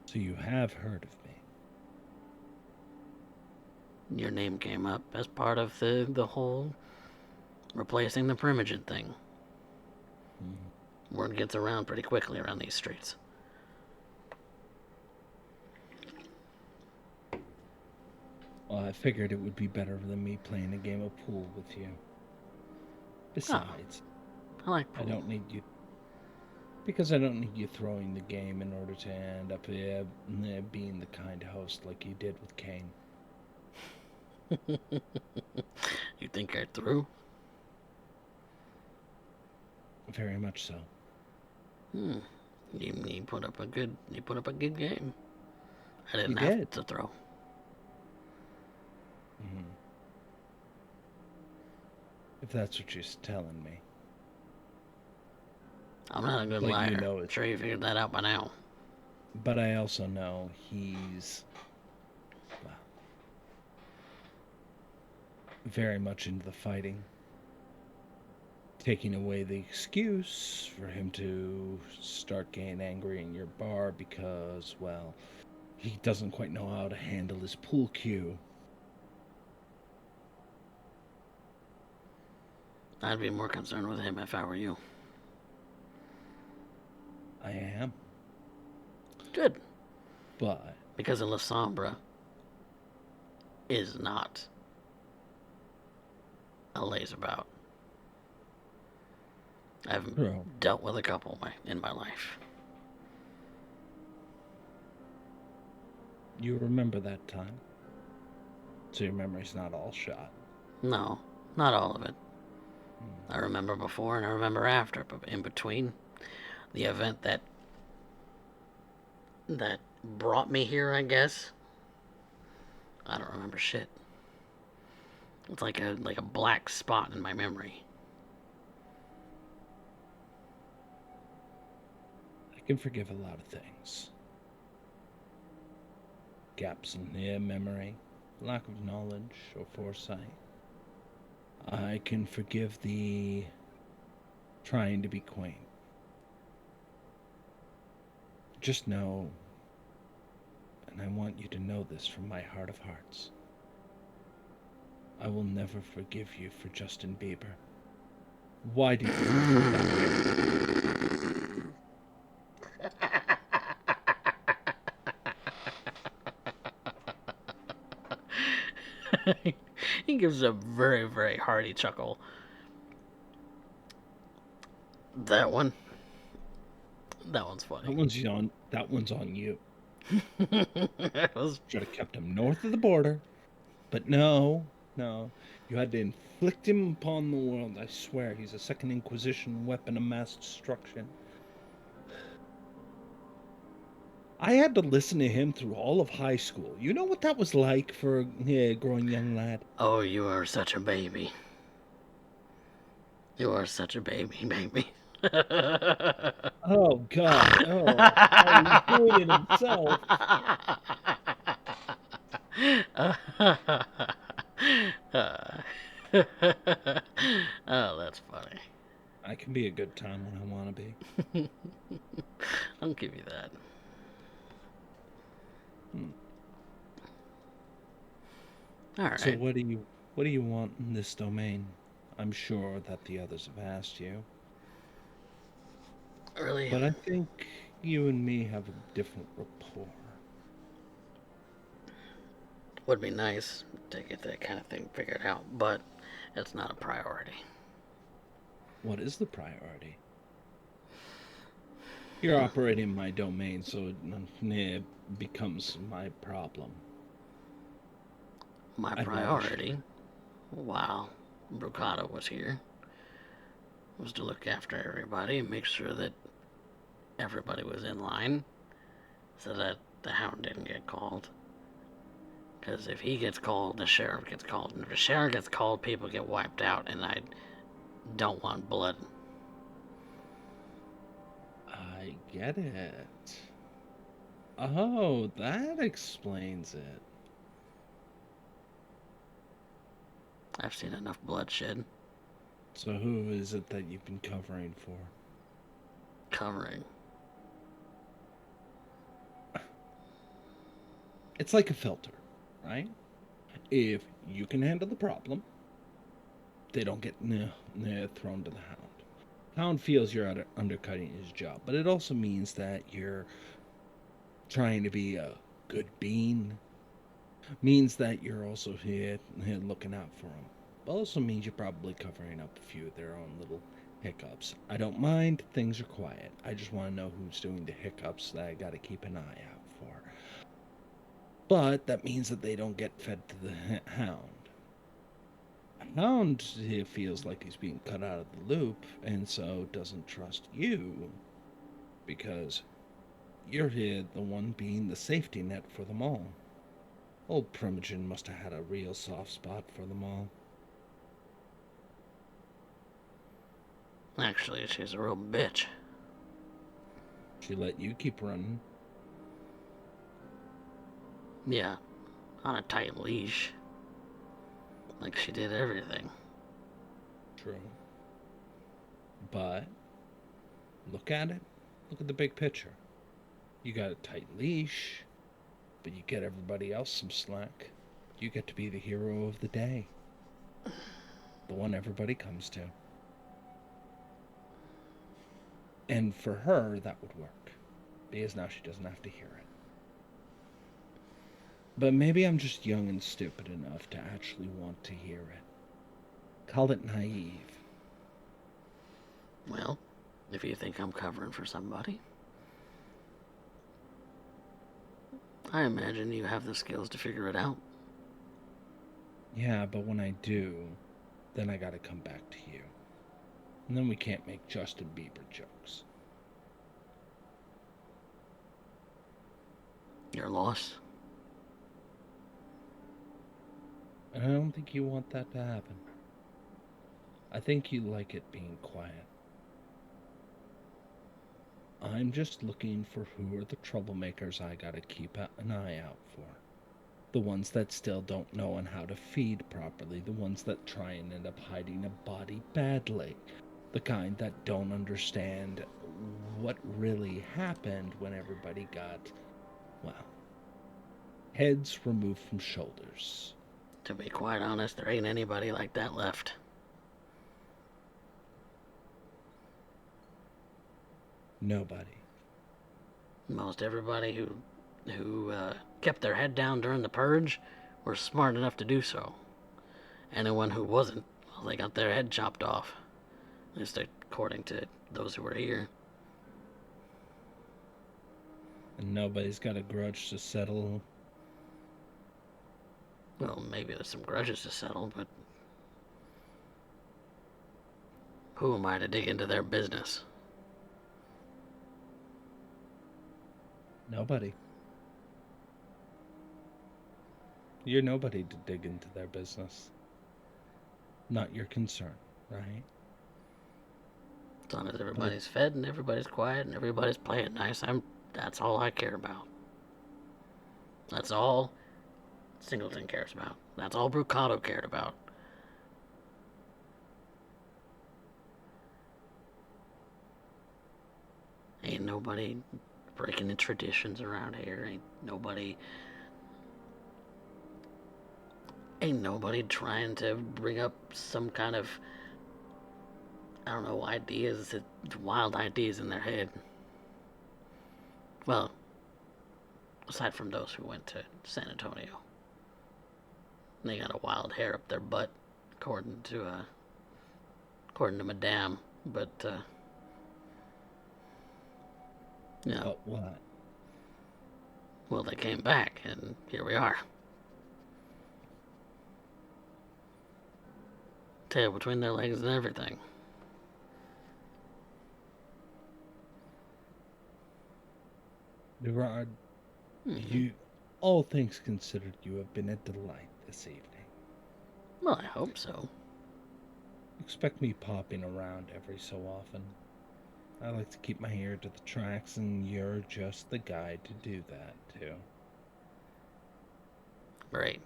So you have heard of me. Your name came up as part of the whole replacing the Primogen thing. Word gets around pretty quickly around these streets. Well, I figured it would be better than me playing a game of pool with you. Besides, I like pool. I don't need you. Because I don't need you throwing the game in order to end up being the kind host like you did with Kane. You think I threw? Very much so. You put up a good game. I didn't You have did. to throw. Mm-hmm. If that's what you're telling me. I'm not a good liar. I'm sure you figured that out by now. But I also know he's... Well, very much into the fighting, taking away the excuse for him to start getting angry in your bar because, well, he doesn't quite know how to handle his pool cue. I'd be more concerned with him if I were you. I am. Good. But Because La Sombra is not a lazabout. I've dealt with a couple in my life. You remember that time? So your memory's not all shot. No, not all of it. I remember before and I remember after, but in between, the event that brought me here, I guess, I don't remember shit. It's like a black spot in my memory. I can forgive a lot of things. Gaps in their memory, lack of knowledge or foresight. I can forgive the trying to be quaint. Just know, and I want you to know this from my heart of hearts, I will never forgive you for Justin Bieber. Why do you think that? He gives a very, very hearty chuckle. That one's funny. That one's on you. Was... Should have kept him north of the border. But no. You had to inflict him upon the world. I swear, he's a second Inquisition weapon of mass destruction. I had to listen to him through all of high school. You know what that was like for a growing young lad? Oh, you are such a baby. You are such a baby. Oh, God. Oh, he's doing it himself. Oh, that's funny. I can be a good time when I want to be. I'll give you that. All right. So what do you want in this domain? I'm sure that the others have asked you. Really? But I think you and me have a different rapport. Would be nice to get that kind of thing figured out, but it's not a priority. What is the priority? You're operating my domain, so it becomes my problem. My priority, while Brucata was here, was to look after everybody and make sure that everybody was in line so that the hound didn't get called. Because if he gets called, the sheriff gets called. And if the sheriff gets called, people get wiped out, and I don't want blood. I get it. Oh, that explains it. I've seen enough bloodshed. So who is it that you've been covering for? Covering? It's like a filter, right? If you can handle the problem, they don't get thrown to the hound. Hound feels you're undercutting his job, but it also means that you're trying to be a good bean. Means that you're also here looking out for them. Also means you're probably covering up a few of their own little hiccups. I don't mind, things are quiet. I just want to know who's doing the hiccups that I got to keep an eye out for. But that means that they don't get fed to the hound. Hound here feels like he's being cut out of the loop, and so doesn't trust you, because you're here the one being the safety net for them all. Old Primogen must have had a real soft spot for them all. Actually, she's a real bitch. She let you keep running. Yeah, on a tight leash. Like she did everything. True. But look at it. Look at the big picture. You got a tight leash, but you get everybody else some slack. You get to be the hero of the day. The one everybody comes to. And for her, that would work. Because now she doesn't have to hear it. But maybe I'm just young and stupid enough to actually want to hear it. Call it naive. Well, if you think I'm covering for somebody, I imagine you have the skills to figure it out. Yeah, but when I do, then I gotta come back to you. And then we can't make Justin Bieber jokes. Your loss. And I don't think you want that to happen. I think you like it being quiet. I'm just looking for who are the troublemakers I gotta keep an eye out for. The ones that still don't know on how to feed properly, the ones that try and end up hiding a body badly, the kind that don't understand what really happened when everybody got, well, heads removed from shoulders. To be quite honest, there ain't anybody like that left. Nobody. Most everybody who kept their head down during the purge were smart enough to do so. Anyone who wasn't, well, they got their head chopped off. At least according to those who were here. And nobody's got a grudge to settle. Well, maybe there's some grudges to settle, but who am I to dig into their business? Nobody. You're nobody to dig into their business. Not your concern, right? As long as everybody's fed and everybody's quiet and everybody's playing nice, that's all I care about. That's all Singleton cares about. That's all Brucato cared about. Ain't nobody breaking the traditions around here. Ain't nobody trying to bring up some kind of, I don't know, ideas, wild ideas in their head. Well, aside from those who went to San Antonio. They got a wild hair up their butt, according to Madame. But yeah. But what? Well, they came back, and here we are. Tail between their legs and everything. Gerard, you, all things considered, you have been a delight this evening. Well, I hope so. Expect me popping around every so often. I like to keep my ear to the tracks, and you're just the guy to do that, too. Great.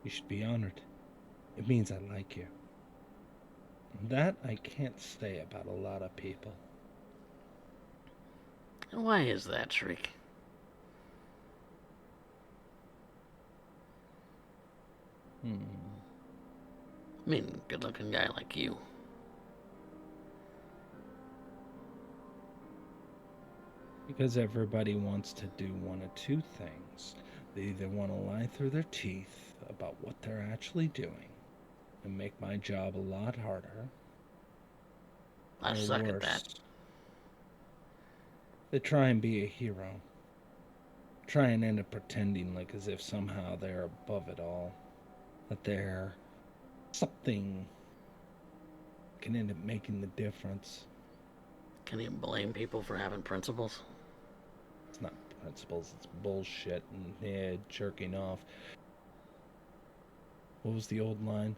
You should be honored. It means I like you. That I can't say about a lot of people. Why is that, Shriek? I mean, good-looking guy like you. Because everybody wants to do one of two things. They either want to lie through their teeth about what they're actually doing and make my job a lot harder. I suck at that. They try and be a hero. Try and end up pretending like as if somehow they're above it all. That they're something can end up making the difference. Can you blame people for having principles? It's not principles, it's bullshit and jerking off. What was the old line?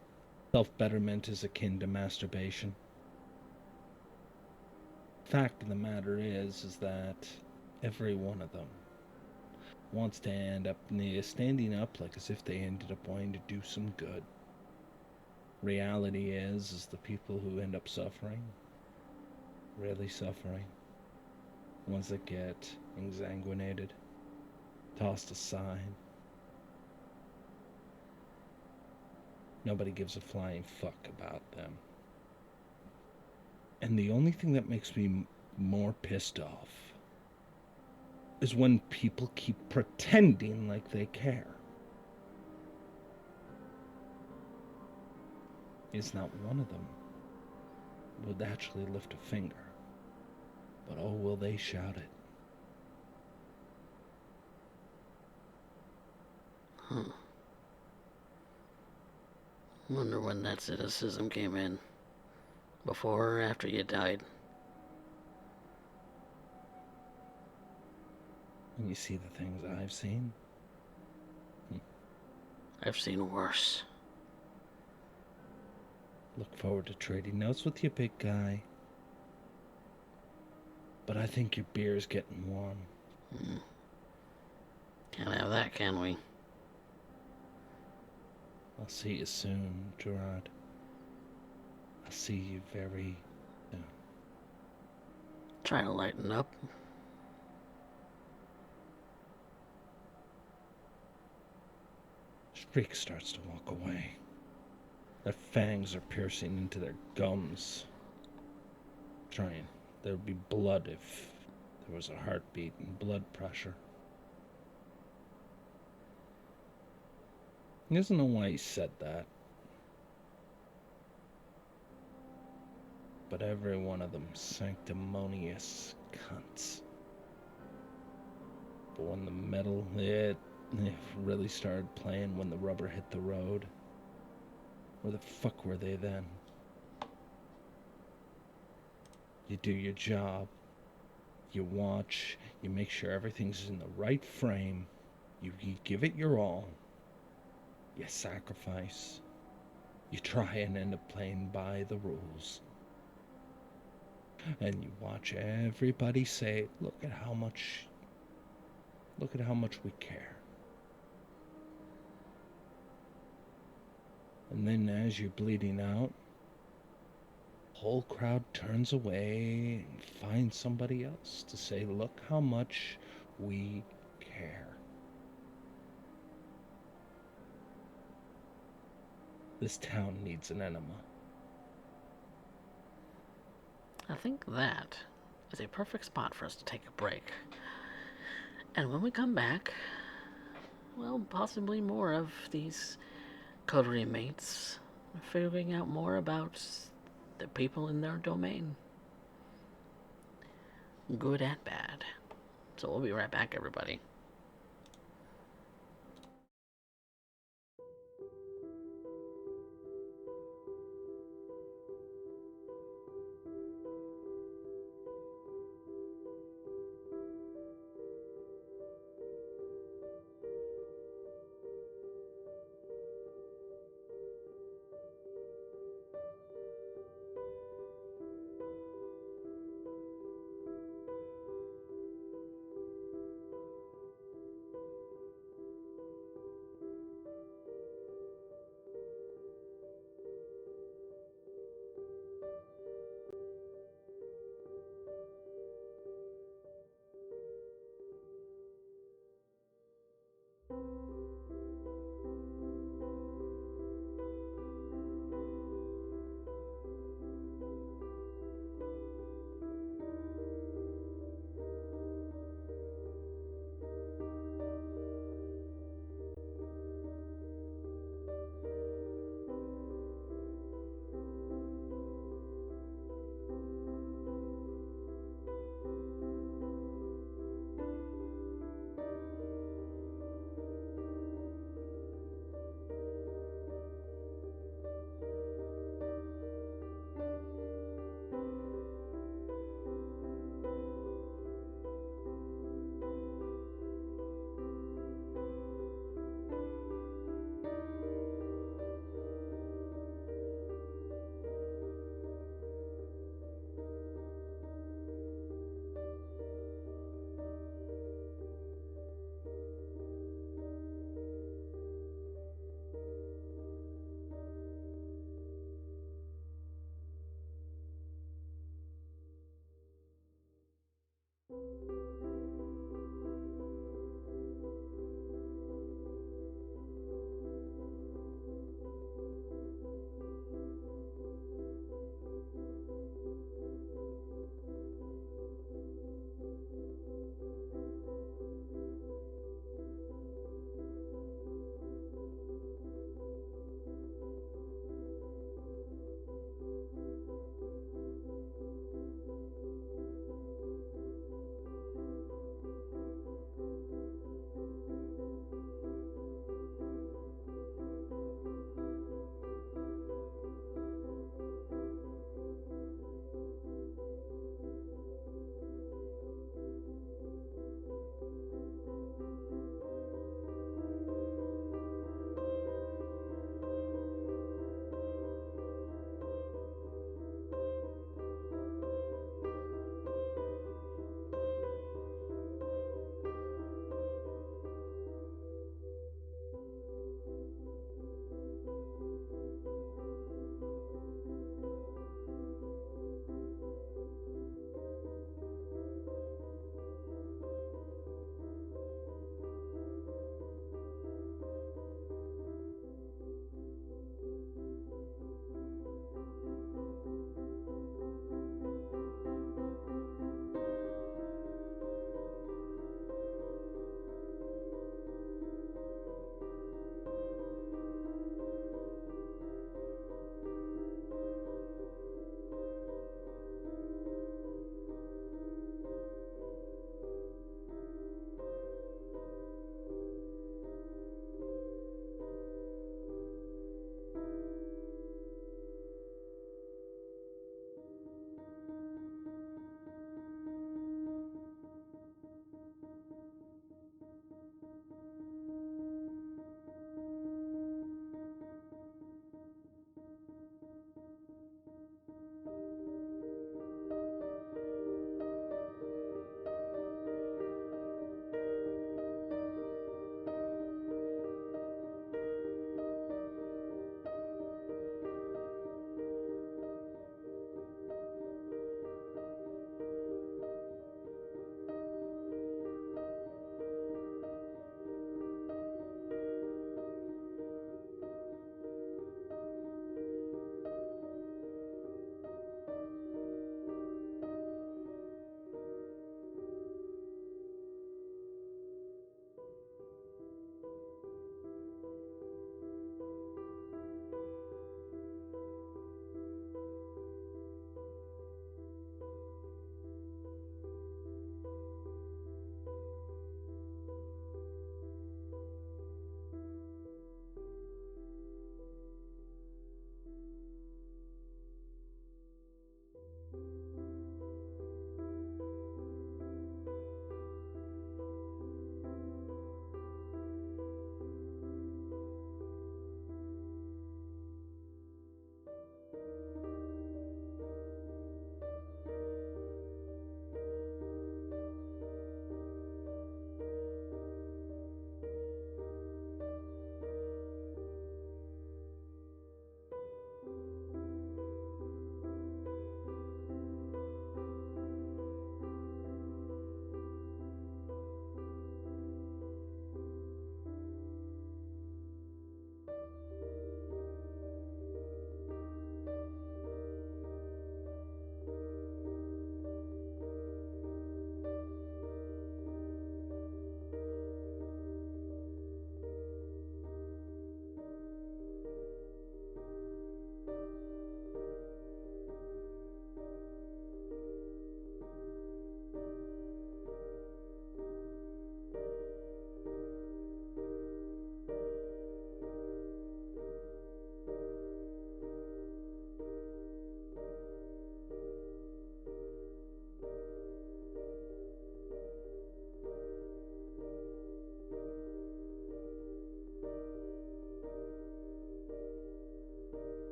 Self-betterment is akin to masturbation. Fact of the matter is that every one of them, wants to end up standing up like as if they ended up wanting to do some good. Reality is the people who end up suffering, really suffering, ones that get exsanguinated, tossed aside. Nobody gives a flying fuck about them. And the only thing that makes me more pissed off is when people keep pretending like they care. Is not one of them would actually lift a finger. But oh, will they shout it. Wonder when that cynicism came in. Before or after you died. When you see the things I've seen. I've seen worse. Look forward to trading notes with you, big guy. But I think your beer's getting warm. Can't have that, can we? I'll see you soon, Gerard. I'll see you very soon. Try to lighten up. Streak starts to walk away. Their fangs are piercing into their gums. Trying. There would be blood if there was a heartbeat and blood pressure. He doesn't know why he said that. But every one of them sanctimonious cunts. But when the metal it really started playing, when the rubber hit the road, where the fuck were they then? You do your job. You watch. You make sure everything's in the right frame. You give it your all. You sacrifice. You try and end up playing by the rules. And you watch everybody say, look at how much we care. And then as you're bleeding out, the whole crowd turns away and finds somebody else to say, look how much we care. This town needs an enema. I think that is a perfect spot for us to take a break. And when we come back, well, possibly more of these coterie mates figuring out more about the people in their domain. Good and bad. So we'll be right back, everybody.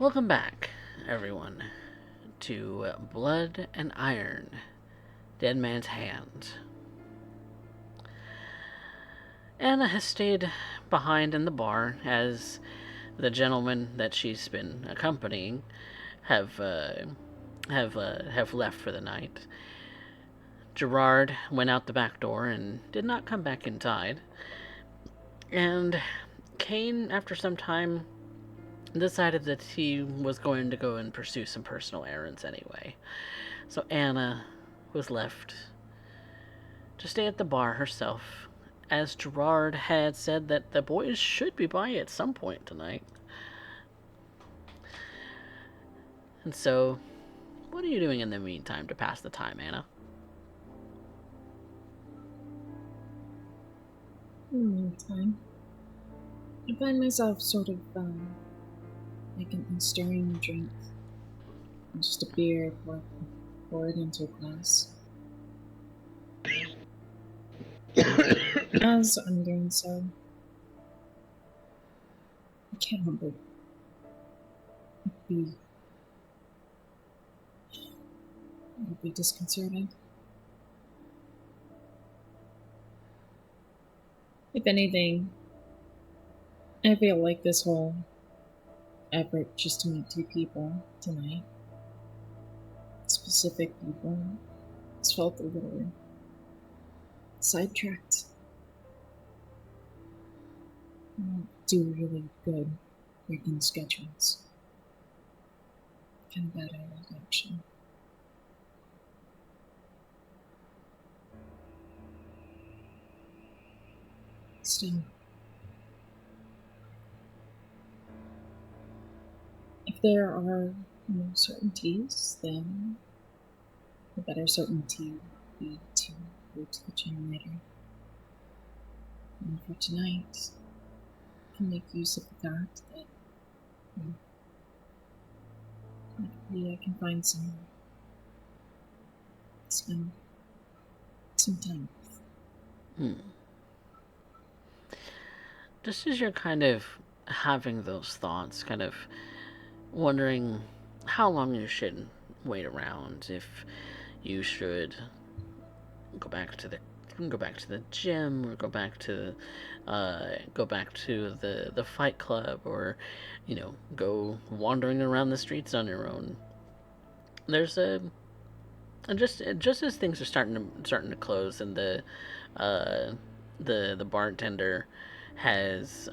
Welcome back, everyone, to Blood and Iron, Dead Man's Hand. Anna has stayed behind in the bar as the gentlemen that she's been accompanying have left for the night. Gerard went out the back door and did not come back inside. And Kane, after some time, decided that he was going to go and pursue some personal errands anyway. So Anna was left to stay at the bar herself, as Gerard had said that the boys should be by at some point tonight. And so, what are you doing in the meantime to pass the time, Anna? In the meantime, I find myself sort of making a stirring drink. Just a beer poured into a glass. As I'm doing so, I can't help but be disconcerting. If anything, I feel like this whole effort just to meet two people tonight, specific people, has felt a little sidetracked. I don't do really good breaking schedules. Kind of bad at it, actually. Still, if there are no certainties, then the better certainty would be to go to the generator. And for tonight, I can make use of the fact that maybe I can find some spend some time with. Just as you're kind of having those thoughts, kind of wondering how long you should wait around, if you should go back to the gym, or go back to the fight club, or go wandering around the streets on your own. There's a just as things are starting to close, and the bartender has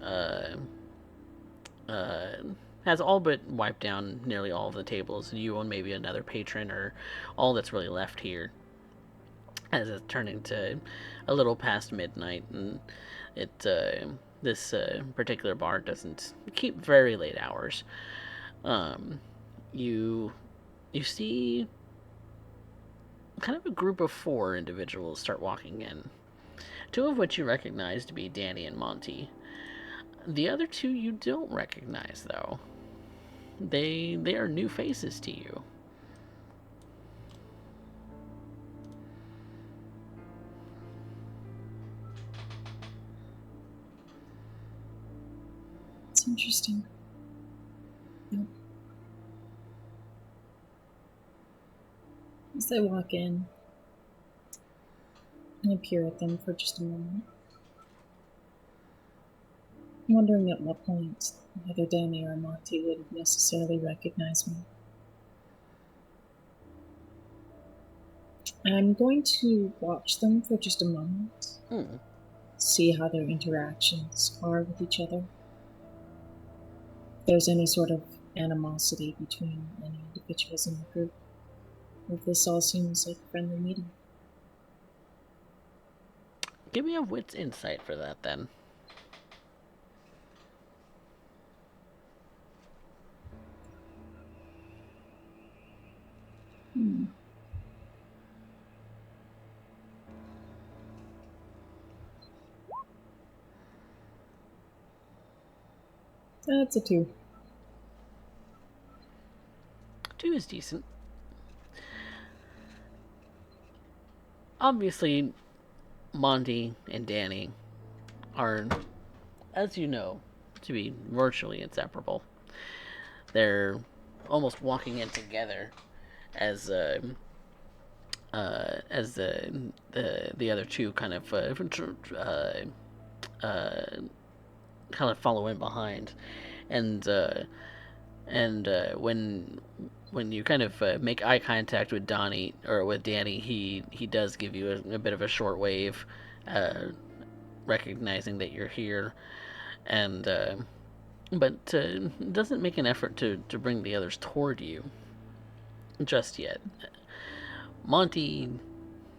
has all but wiped down nearly all of the tables. You and maybe another patron, or all that's really left here, as it's turning to a little past midnight, and this particular bar doesn't keep very late hours. You see kind of a group of 4 individuals start walking in. 2 of which you recognize to be Danny and Monty. The other 2 you don't recognize, though. They are new faces to you. It's interesting. Yep. As I walk in, I peer at them for just a moment, wondering at what point either Danny or Monty would necessarily recognize me. I'm going to watch them for just a moment, see how their interactions are with each other. If there's any sort of animosity between any individuals in the group, or if this all seems like a friendly meeting. Give me a wits insight for that, then. That's a 2. 2 is decent. Obviously, Monty and Danny are, as you know, to be virtually inseparable. they're almost walking in together as the other two kind of follow in behind, and when you kind of make eye contact with Donnie or with Danny, he does give you a bit of a short wave, recognizing that you're here, and but doesn't make an effort to bring the others toward you just yet. Monty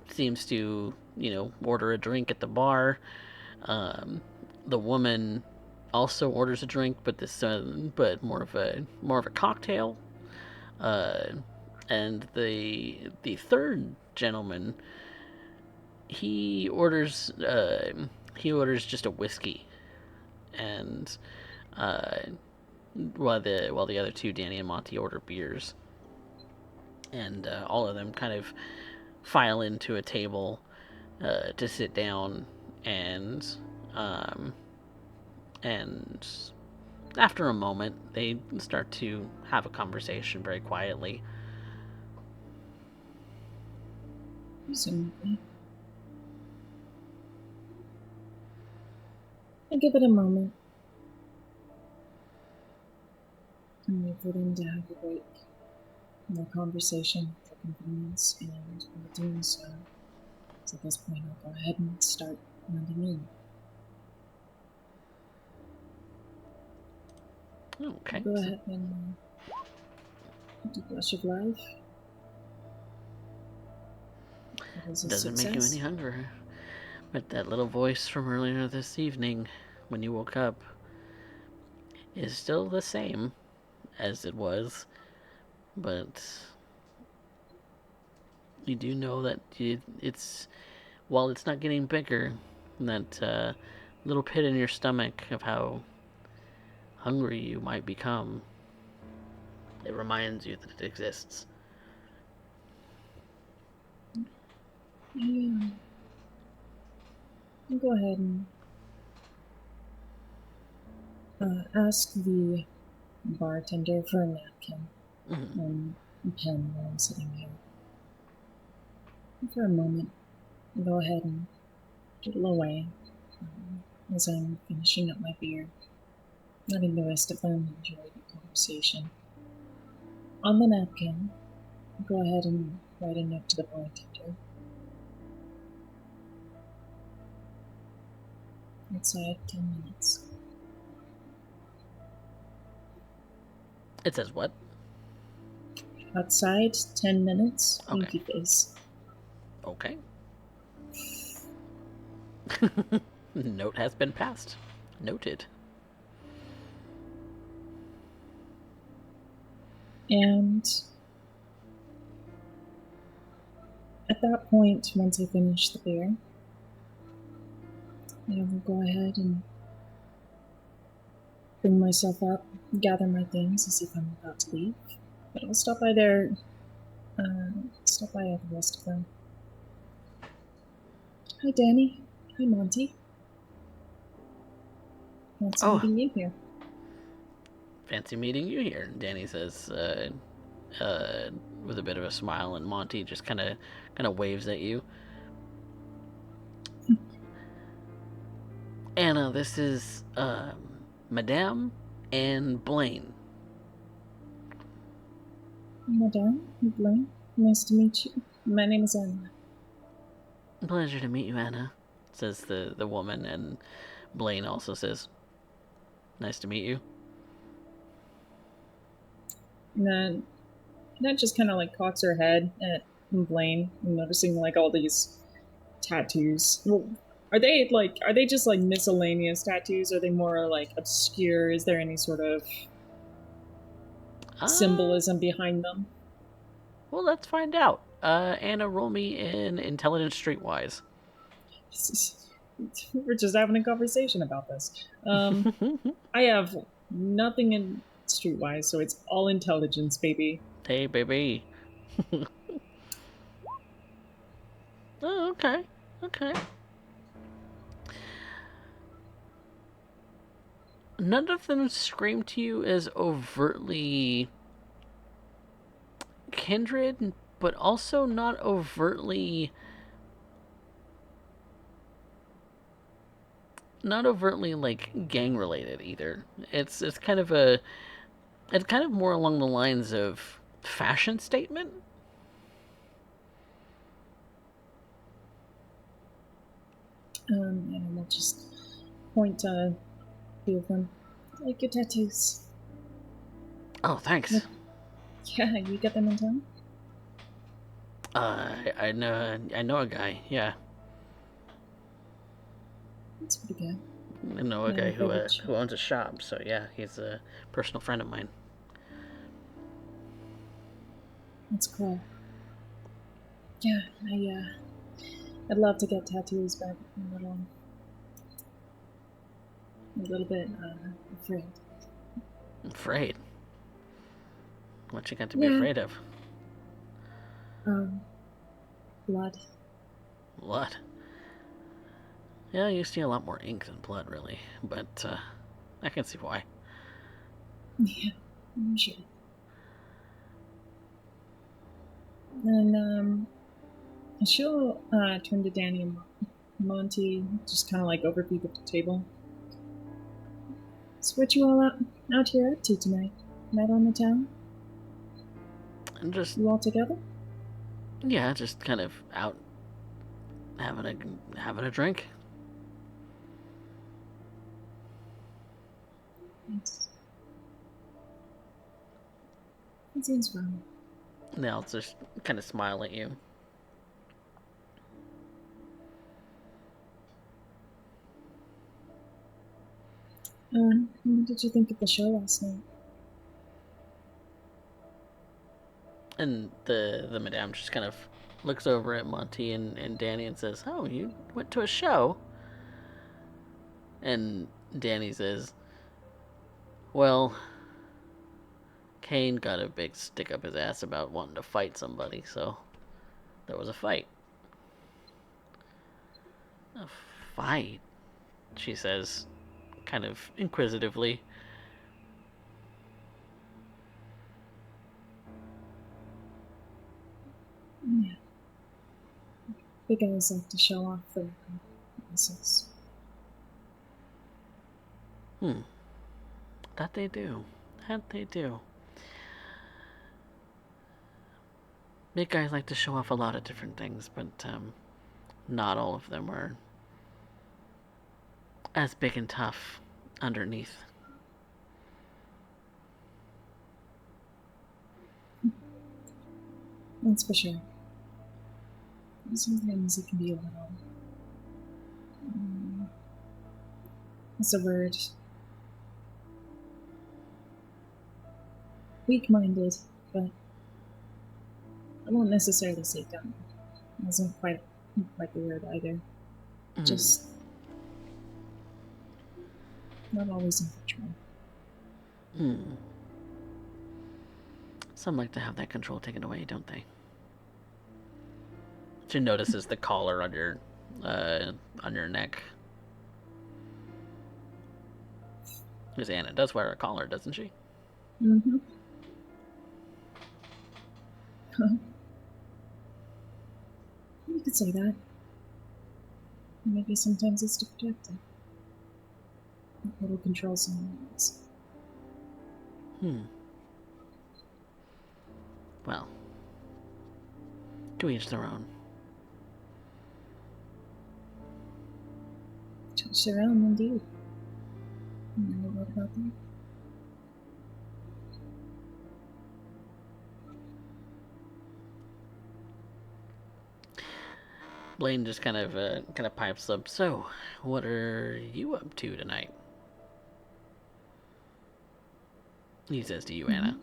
seems to, order a drink at the bar. Um, the woman also orders a drink, but more of a cocktail. Uh, and the third gentleman, he orders just a whiskey, and uh, while the other two, Danny and Monty, order beers, and all of them kind of file into a table to sit down, and um, and after a moment, they start to have a conversation very quietly. Presumably. I give it a moment. And wait for them to have a break in their conversation for convenience, and while doing so, at this point I'll go ahead and start blending in. Okay. Go ahead and do Blush of Life. That is a Doesn't make you any hungrier. But that little voice from earlier this evening, when you woke up, is still the same as it was. But you do know that while it's not getting bigger, that little pit in your stomach of how hungry you might become, it reminds you that it exists. Yeah. I'll go ahead and ask the bartender for a napkin and a pen while I'm sitting here. And for a moment, I'll go ahead and doodle away as I'm finishing up my beer, letting the rest of them enjoy the conversation. On the napkin, I'll go ahead and write a note to the bartender. Outside 10 minutes. It says what? Outside 10 minutes. Okay. Winky face. Okay. Note has been passed. Noted. And at that point, once I finish the beer, I will go ahead and bring myself up, gather my things as if I'm about to leave. But I'll stop by there, stop by the rest of them. Hi, Danny. Hi, Monty. Fancy meeting you here. Fancy meeting you here, Danny says, with a bit of a smile, and Monty just kind of waves at you. Anna, this is Madame and Blaine. Madame, Blaine, nice to meet you. My name is Anna. Pleasure to meet you, Anna, says the woman, and Blaine also says, nice to meet you. And then Annette just kind of like cocks her head at Blaine, noticing like all these tattoos. Well, are they just like miscellaneous tattoos? Are they more like obscure? Is there any sort of symbolism behind them? Well, let's find out. Anna, roll me in intelligence streetwise. We're just having a conversation about this. I have nothing in streetwise, so it's all intelligence, baby. Hey, baby. Oh, okay. None of them scream to you as overtly kindred, but also not overtly like gang related either. It's kind of more along the lines of fashion statement. And I'll just point to a few of them. I like your tattoos. Oh, thanks. Yeah, you got them in town? I know a guy. Yeah, That's pretty good. I know a My guy favorite shop. who owns a shop. So yeah, he's a personal friend of mine. That's cool. Yeah, I'd love to get tattoos, but I'm a little bit afraid. Afraid? What you got to be Yeah, afraid of? blood. Blood. Yeah, you see a lot more ink than blood, really. But I can see why. Yeah, I'm sure. And she'll turn to Danny and Monty, just kind of like overpeek at the table. So what you all out here up to tonight? Night on the town? And just You all together? yeah, just kind of out having a drink. Thanks. That seems fun. They'll just kind of smile at you. What did you think of the show last night? And the madame just kind of looks over at Monty and Danny and says, "Oh, you went to a show?" And Danny says, "Well, Kane got a big stick up his ass about wanting to fight somebody, so there was a fight." A fight? She says, kind of inquisitively. Yeah. Big guys like to show off their muscles. That they do. That they do. Big guys like to show off a lot of different things, but not all of them are as big and tough underneath. That's for sure. Sometimes it can be a little. What's the word? Weak-minded, but I won't necessarily say dumb. That's not quite the word either. Just not always in control. Some like to have that control taken away, don't they? She notices the collar on your neck. Because Anna does wear a collar, doesn't she? Mm-hmm. You could say that. Maybe sometimes it's to protect it. A little control sometimes. Well, to each their own. To each their own, indeed. You know what about that? Blaine just kind of pipes up. So, what are you up to tonight? He says to you, Anna.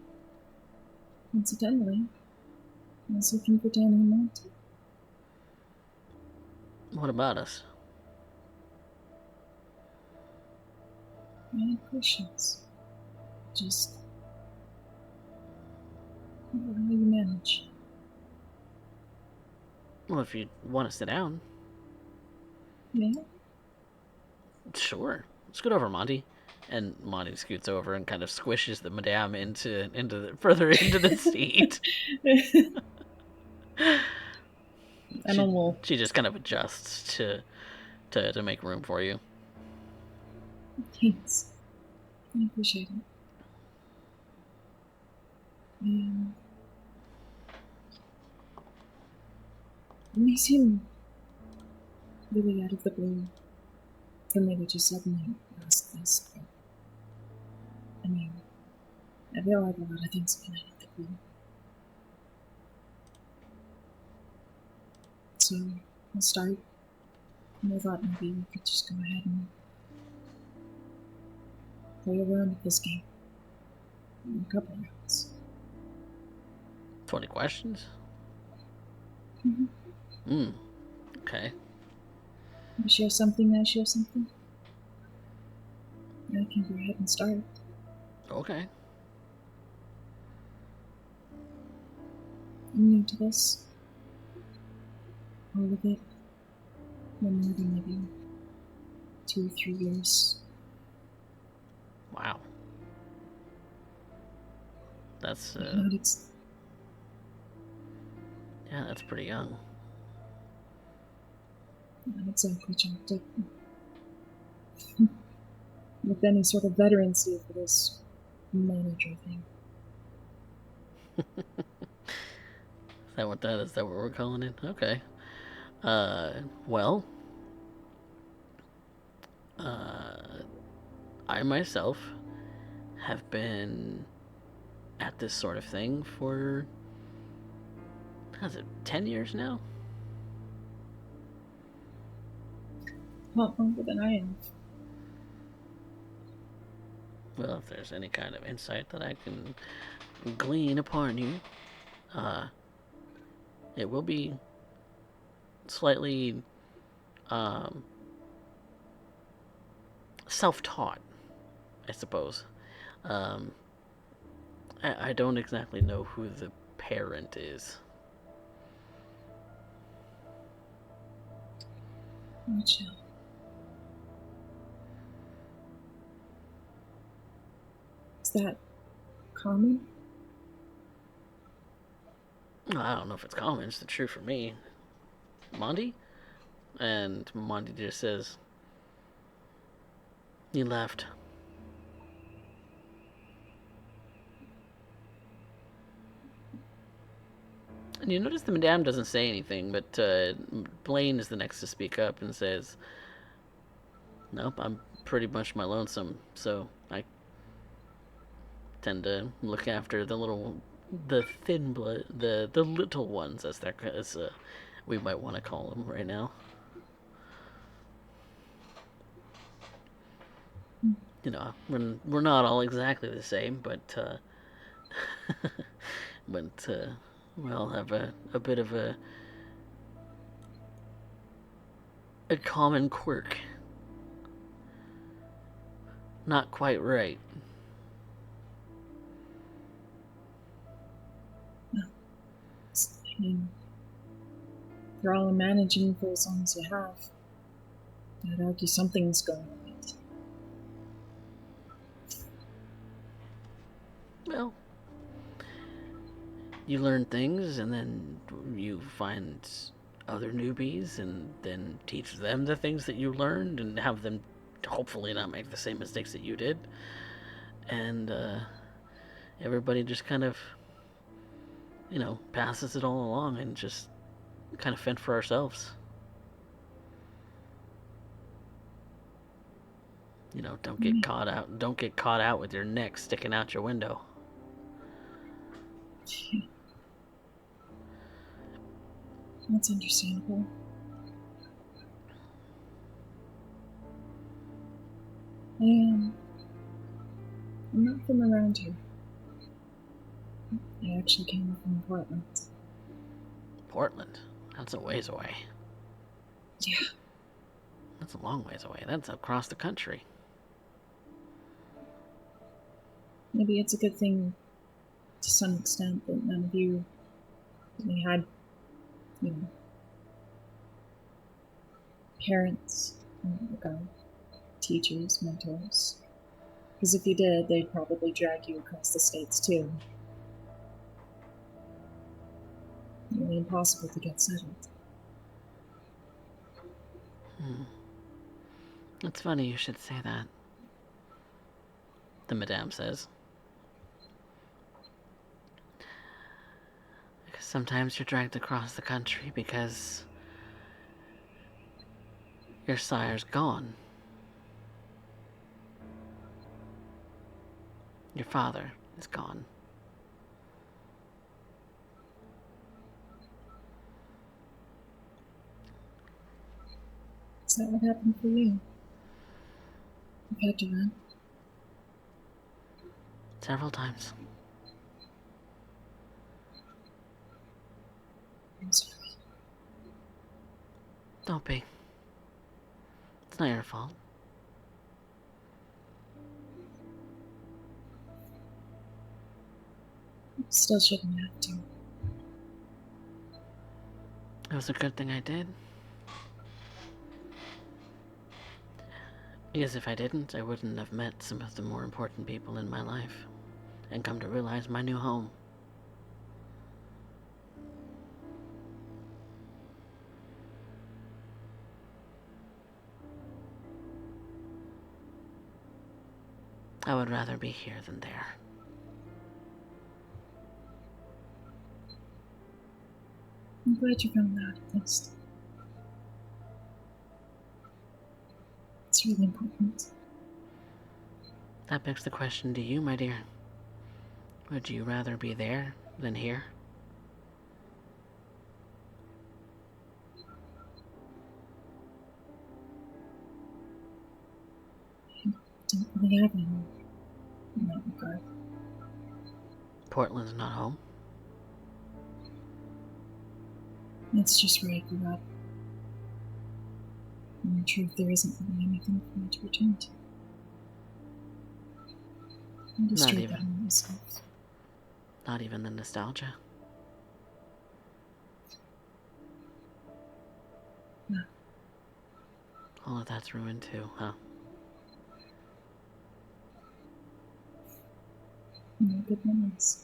Incidentally, I was looking for Danny and Monty. What about us? I had questions. Just how you manage. Well, if you want to sit down. Yeah? Sure. Scoot over, Monty. And Monty scoots over and kind of squishes the madame further into the seat. Emma will. She just kind of adjusts to make room for you. Thanks. I appreciate it. It may seem really out of the blue for me to just suddenly ask this, but I mean, I feel like a lot of things have been out of the blue. So I'll start. And I thought maybe we could just go ahead and play around with this game in a couple rounds. 20 questions? Mm-hmm. Okay. You share something, I share something. I can go ahead and start. Okay. I'm new to this. All of it. No more than maybe 2 or 3 years. Wow. That's yeah, that's pretty young. Not exactly chalked up with any sort of veterancy for this manager thing. Is that what we're calling it? Okay. Well, I myself have been at this sort of thing for, how's it, 10 years now? Not longer than I am. Well, if there's any kind of insight that I can glean upon you, it will be slightly self-taught, I suppose. I don't exactly know who the parent is. Gotcha. Is that common? I don't know if it's common. It's the truth for me. Monty? And Monty just says, he left. And you notice the madame doesn't say anything, but Blaine is the next to speak up and says, nope, I'm pretty much my lonesome, so I tend to look after the thin blood, the little ones, as we might want to call them right now. You know, we're not all exactly the same, but we all have a bit of a common quirk. Not quite right. I mean, you're all managing for as long as you have. I'd argue something's going right. Well, you learn things, and then you find other newbies, and then teach them the things that you learned, and have them hopefully not make the same mistakes that you did. And everybody just kind of, passes it all along and just kind of fend for ourselves. Don't get caught out. Don't get caught out with your neck sticking out your window. That's understandable. I'm not from around here. I actually came from Portland. Portland? That's a ways away. Yeah. That's a long ways away. That's across the country. Maybe it's a good thing to some extent that none of you really had, parents, teachers, mentors. Because if you did, they'd probably drag you across the states too. Nearly impossible to get settled. It's funny you should say that, the madame says. Because sometimes you're dragged across the country because your sire's gone. Your father is gone. Is that what happened for you? You had to run? Several times. I'm sorry. Don't be. It's not your fault. Still shouldn't have to. It was a good thing I did. Because if I didn't, I wouldn't have met some of the more important people in my life and come to realize my new home. I would rather be here than there. I'm glad you found that at least. It's really important. That begs the question to you, my dear. Would you rather be there than here? I don't really have any in that regard. Portland's not home. It's just where I grew up. And in truth, there isn't really anything for me to return to. I destroyed that on myself. Not even the nostalgia. No. All of that's ruined too, huh? No good memories.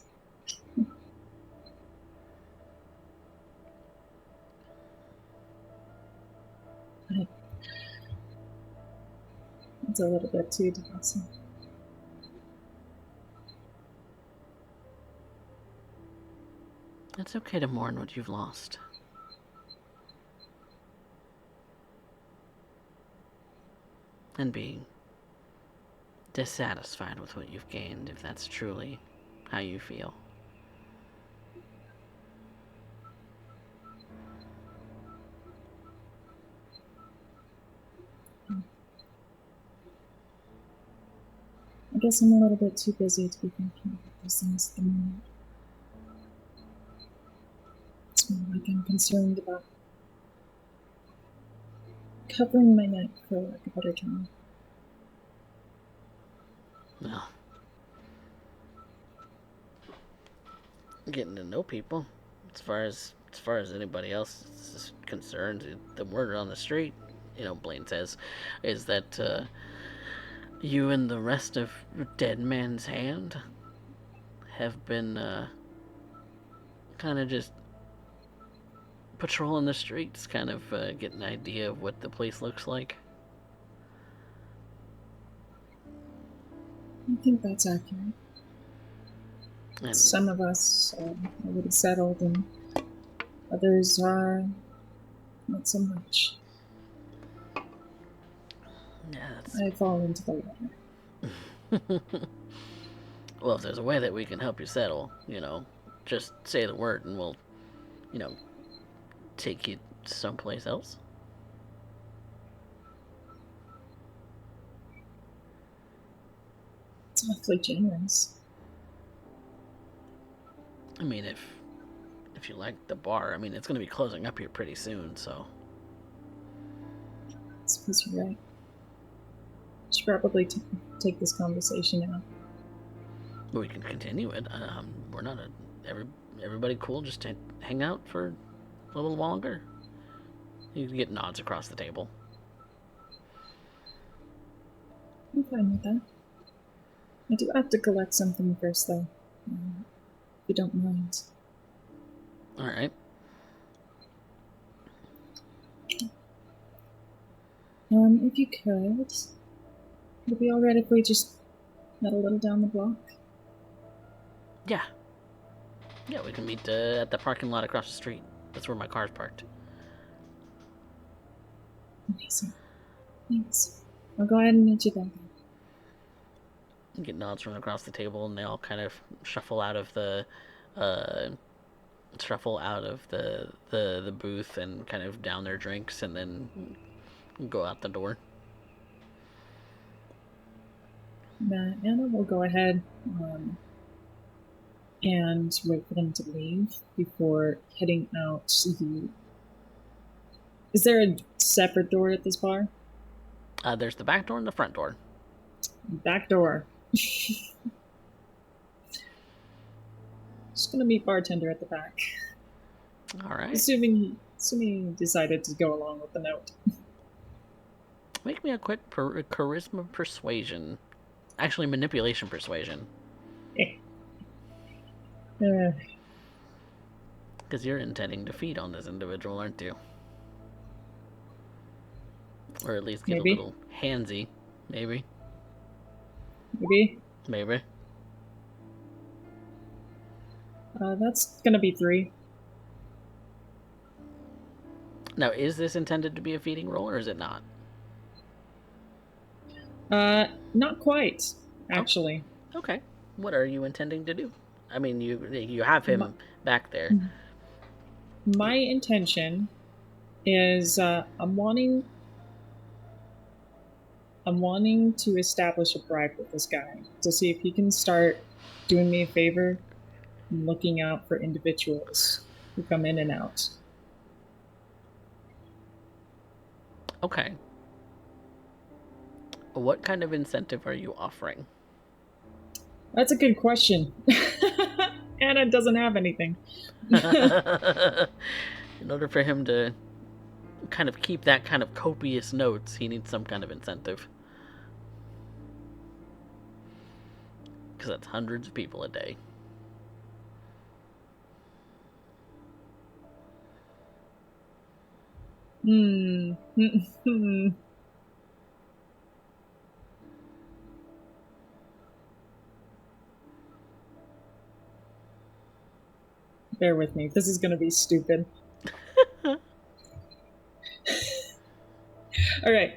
But it's a little bit too depressing. It's okay to mourn what you've lost. And be dissatisfied with what you've gained if that's truly how you feel. I guess I'm a little bit too busy to be thinking about those things at the moment. It's more like I'm concerned about covering my neck, for lack of a better term. No. Getting to know people, as far as anybody else is concerned, the word on the street, Blaine says, is that you and the rest of Dead Man's Hand have been kind of just patrolling the streets, kind of getting an idea of what the place looks like. I think that's accurate. And some of us are already settled, and others are not so much. yeah, I fall into the latter. Well, if there's a way that we can help you settle, just say the word and we'll, take you someplace else. It's awfully generous. I mean, if you like the bar, it's going to be closing up here pretty soon, so. I suppose you're right. I should probably take this conversation out. But we can continue it. We're not everybody cool just to hang out for a little longer. You can get nods across the table. I'm fine with that. I do have to collect something first, though. If you don't mind. All right. If you could, would it be alright if we just met a little down the block? Yeah. Yeah, we can meet at the parking lot across the street. That's where my car's parked. Amazing. Thanks. I'll go ahead and meet you there. You get nods from across the table, and they all kind of shuffle out of the uh, the booth and kind of down their drinks, and then go out the door. Anna will go ahead and wait for them to leave before heading out to the... Is there a separate door at this bar? There's the back door and the front door. Back door. Just gonna meet bartender at the back. All right. Assuming he decided to go along with the note. Make me a quick charisma persuasion. Actually, manipulation persuasion. Because you're intending to feed on this individual, aren't you? Or at least get Maybe. a little handsy. Maybe. Maybe. That's gonna be 3. Now, is this intended to be a feeding roll, or is it not? Not quite, actually. Okay. What are you intending to do? I mean, you have him back there. My intention is I'm wanting to establish a bribe with this guy to see if he can start doing me a favor and looking out for individuals who come in and out. Okay. What kind of incentive are you offering? That's a good question. Anna doesn't have anything. In order for him to kind of keep that kind of copious notes, he needs some kind of incentive. Because that's hundreds of people a day. Bear with me. This is going to be stupid. All right.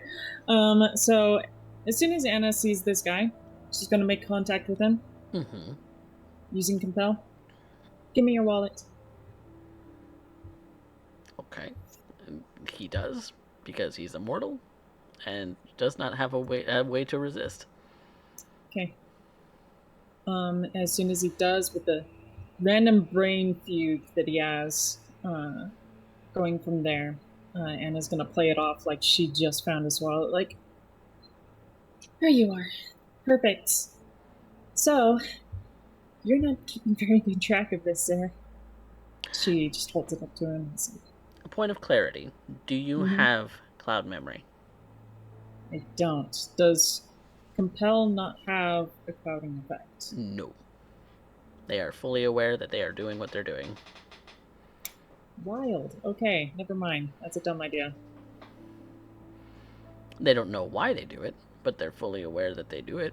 So as soon as Anna sees this guy, she's going to make contact with him. Using compel. Give me your wallet. Okay. And he does, because he's immortal and does not have a way to resist. Okay. As soon as he does, with the random brain fugue that he has, going from there, Anna's gonna play it off like she just found his wallet. Like, there you are. Perfect. So, you're not keeping very good track of this, sir. She just holds it up to him and says, A point of clarity. Do you have cloud memory? I don't. Does compel not have a clouding effect? No. They are fully aware that they are doing what they're doing. Wild. Okay, never mind. That's a dumb idea. They don't know why they do it, but they're fully aware that they do it.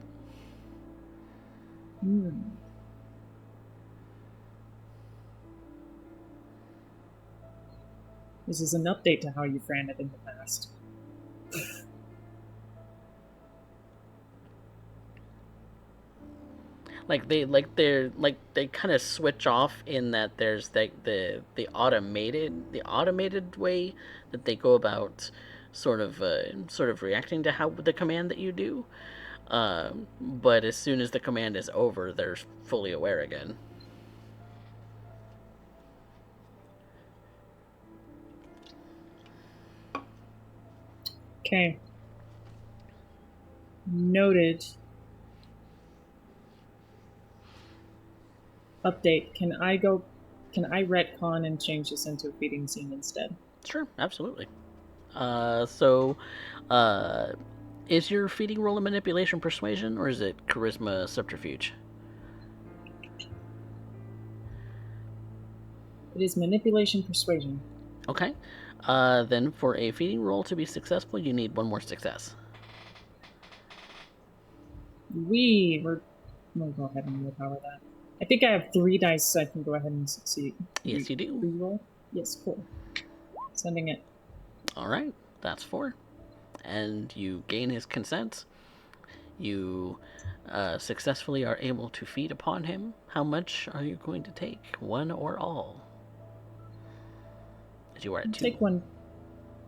This is an update to how you've ran it in the past. They kind of switch off in that there's the automated way that they go about sort of reacting to how the command that you do, but as soon as the command is over, they're fully aware again. Okay. Noted. Update. Can I retcon and change this into a feeding scene instead? Sure, absolutely. Is your feeding roll a manipulation persuasion, or is it charisma subterfuge? It is manipulation persuasion. Okay. Then for a feeding roll to be successful, you need one more success. We'll go ahead and willpower that. I think I have 3 dice, so I can go ahead and succeed. Yes, you do. Reroll? Yes, cool. Sending it. All right, that's 4. And you gain his consent. You successfully are able to feed upon him. How much are you going to take? 1 or all? As you are at 2. Take 1.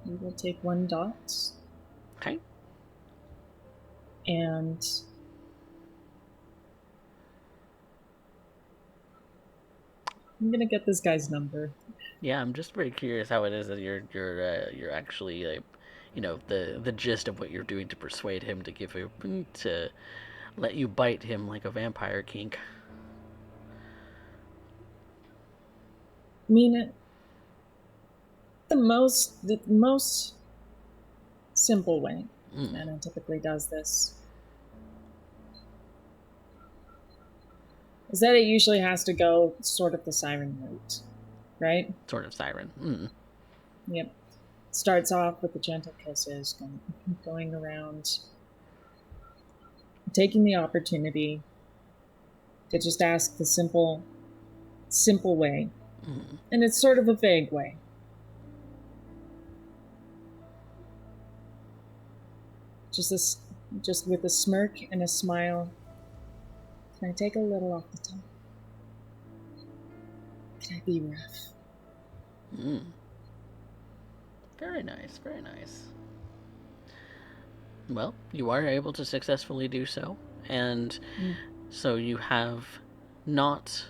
We will take 1 dot. Okay. And I'm gonna get this guy's number. Yeah, I'm just very curious how it is that you're actually the gist of what you're doing to persuade him to let you bite him like a vampire kink. I mean, the most simple way Anna typically does this is that it usually has to go sort of the siren route, right? Sort of siren. Yep. Starts off with the gentle kisses, going around, taking the opportunity to just ask the simple way. And it's sort of a vague way. Just with a smirk and a smile. Can I take a little off the top? Can I be rough? Very nice, very nice. Well, you are able to successfully do so, and so you have not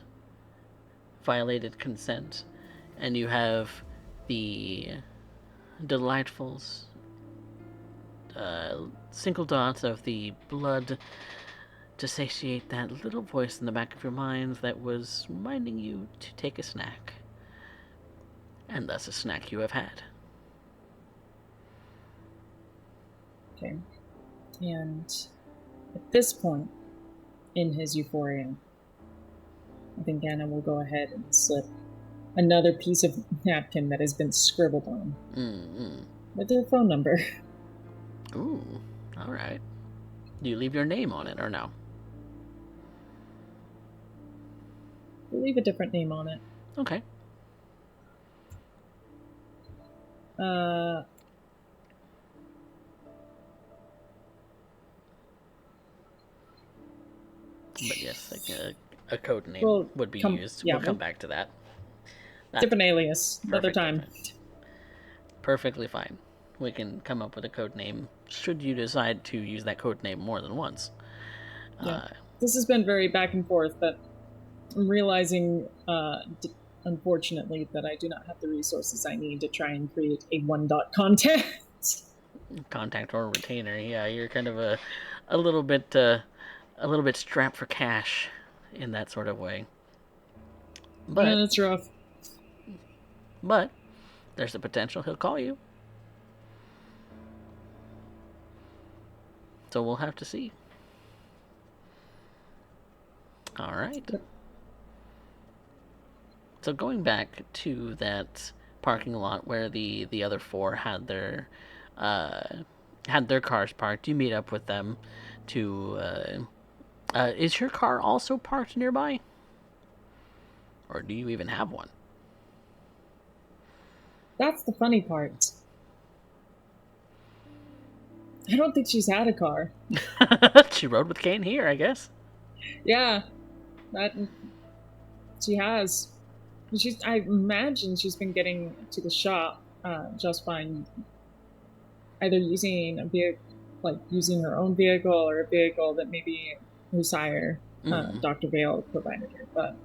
violated consent, and you have the delightful single dots of the blood to satiate that little voice in the back of your mind that was reminding you to take a snack. And thus a snack you have had. Okay. And at this point in his euphoria, I think Anna will go ahead and slip another piece of napkin that has been scribbled on with her phone number. Ooh, all right. Do you leave your name on it or no? We'll leave a different name on it. Okay. But yes, like a code name would be used. Yeah, we'll come back to that. Different alias, another time. Perfectly fine. We can come up with a code name should you decide to use that code name more than once. Yeah. This has been very back and forth, but I'm realizing, unfortunately, that I do not have the resources I need to try and create a 1-dot contact. Contact or retainer. Yeah, you're kind of a little bit strapped for cash in that sort of way. But yeah, that's rough. But there's the potential he'll call you. So we'll have to see. All right. So going back to that parking lot where the other 4 had their cars parked, you meet up with them to. Is your car also parked nearby, or do you even have one? That's the funny part. I don't think she's had a car. She rode with Kane here, I guess. Yeah, that she has. I imagine she's been getting to the shop just fine. Either using a vehicle, like using her own vehicle, or a vehicle that maybe her sire, Dr. Vale, provided her. But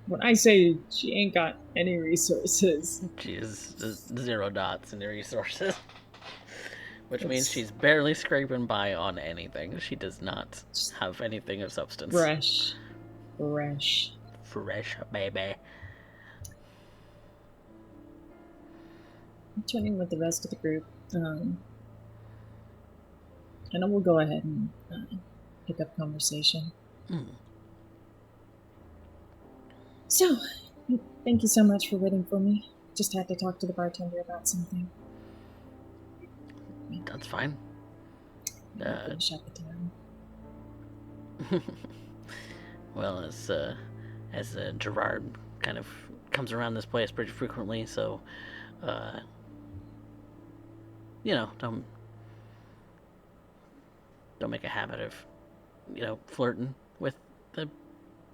when I say she ain't got any resources, she is 0 dots in the resources. Which means she's barely scraping by on anything. She does not have anything of substance. Fresh, baby. turning with the rest of the group, and I will go ahead and pick up conversation. So, thank you so much for waiting for me. Just had to talk to the bartender about something. That's fine. Finish up the time. Well, as Gerard kind of comes around this place pretty frequently, so don't make a habit of flirting with the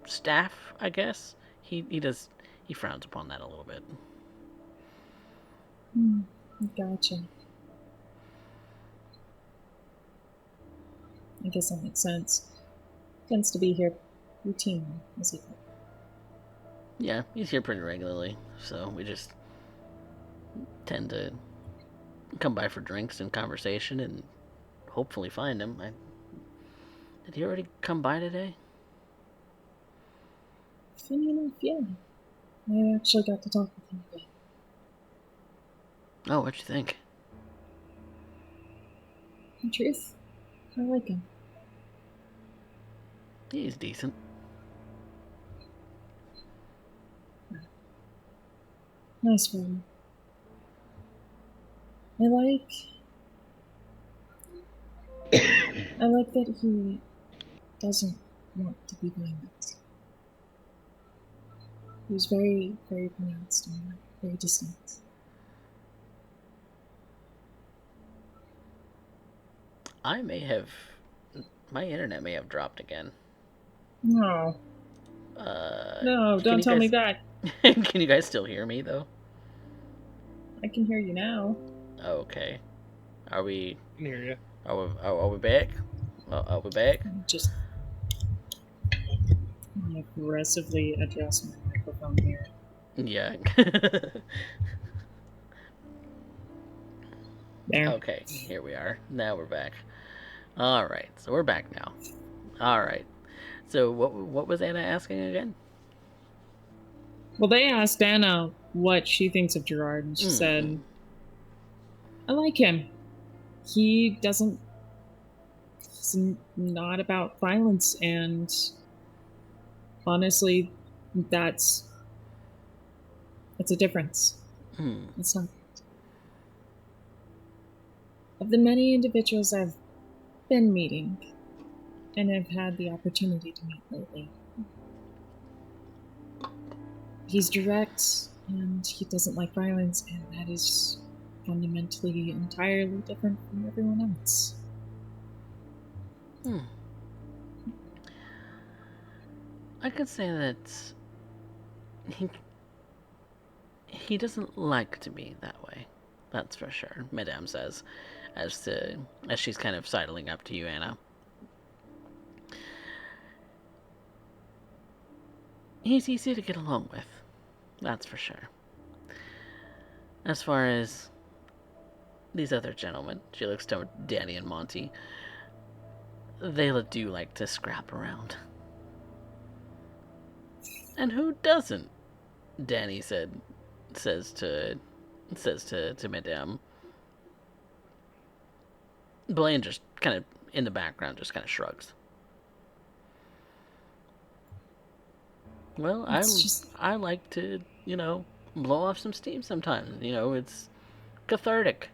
staff. I guess he frowns upon that a little bit. Gotcha. I guess that makes sense. Tends to be here routinely, is he? Yeah, he's here pretty regularly, so we just tend to come by for drinks and conversation and hopefully find him. Did he already come by today? Funny enough, yeah. I actually got to talk with him today. Oh, what'd you think? In truth, I like him. He's decent. Nice fellow. I like that he doesn't want to be violent. He was very, very pronounced and very distinct. My internet may have dropped again. No. No, don't tell me that. Can you guys still hear me, though? I can hear you now. Okay. Are we... I can hear you. Are we back? Are we back? Just aggressively adjust my microphone here. Yeah. There. Okay, here we are. Now we're back. Alright, so we're back now. Alright. So what was Anna asking again? Well, they asked Anna what she thinks of Gerard, and she said, I like him. He doesn't... He's not about violence, and honestly, that's a difference. It's not... Of the many individuals I've been meeting, and have had the opportunity to meet lately, he's direct, and he doesn't like violence, and that is fundamentally entirely different from everyone else. I could say that he doesn't like to be that way. That's for sure, Madame says, as she's kind of sidling up to you, Anna. He's easy to get along with. That's for sure. As far as these other gentlemen, she looks to Danny and Monty, they do like to scrap around. And who doesn't? Danny says to Madame. Blaine just kind of in the background just kind of shrugs. Well, I like to, blow off some steam sometimes. It's cathartic.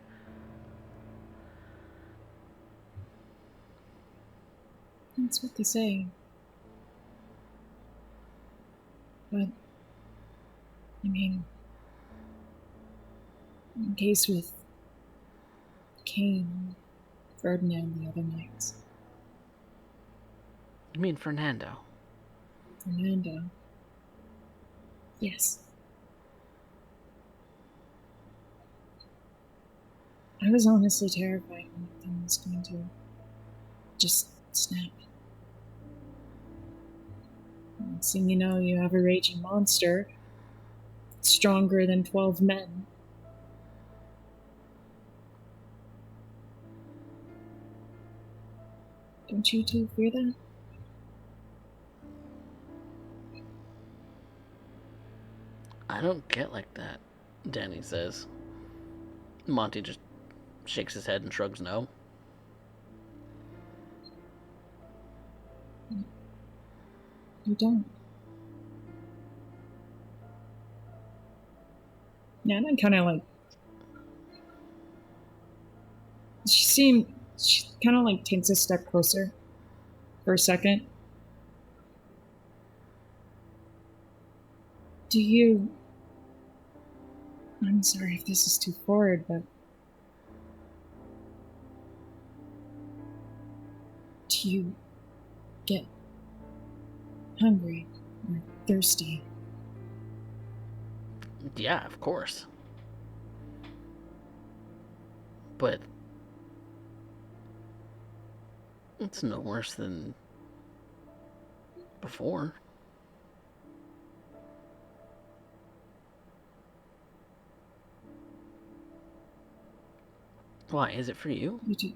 That's what they say. But, I mean, in case with Cain and Ferdinand the other night. You mean Fernando? Fernando. Yes. I was honestly terrified when the thing was going to just snap. Next thing you know, you have a raging monster, stronger than 12 men. Don't you two fear that? I don't get like that, Danny says. Monty just shakes his head and shrugs no. You don't. Yeah, and I kind of like. She kind of like takes a step closer for a second. Do you. I'm sorry if this is too forward, but. Do you get hungry or thirsty? Yeah, of course. But it's no worse than before. Why? Is it for you? You do.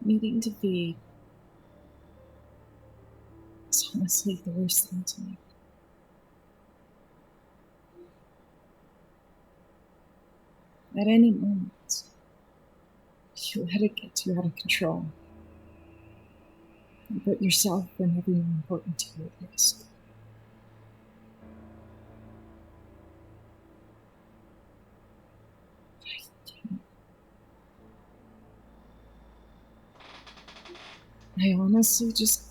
Needing to feed is honestly the worst thing to me. At any moment, you let it get too out of control. You put yourself and everyone important to you at risk. I honestly just.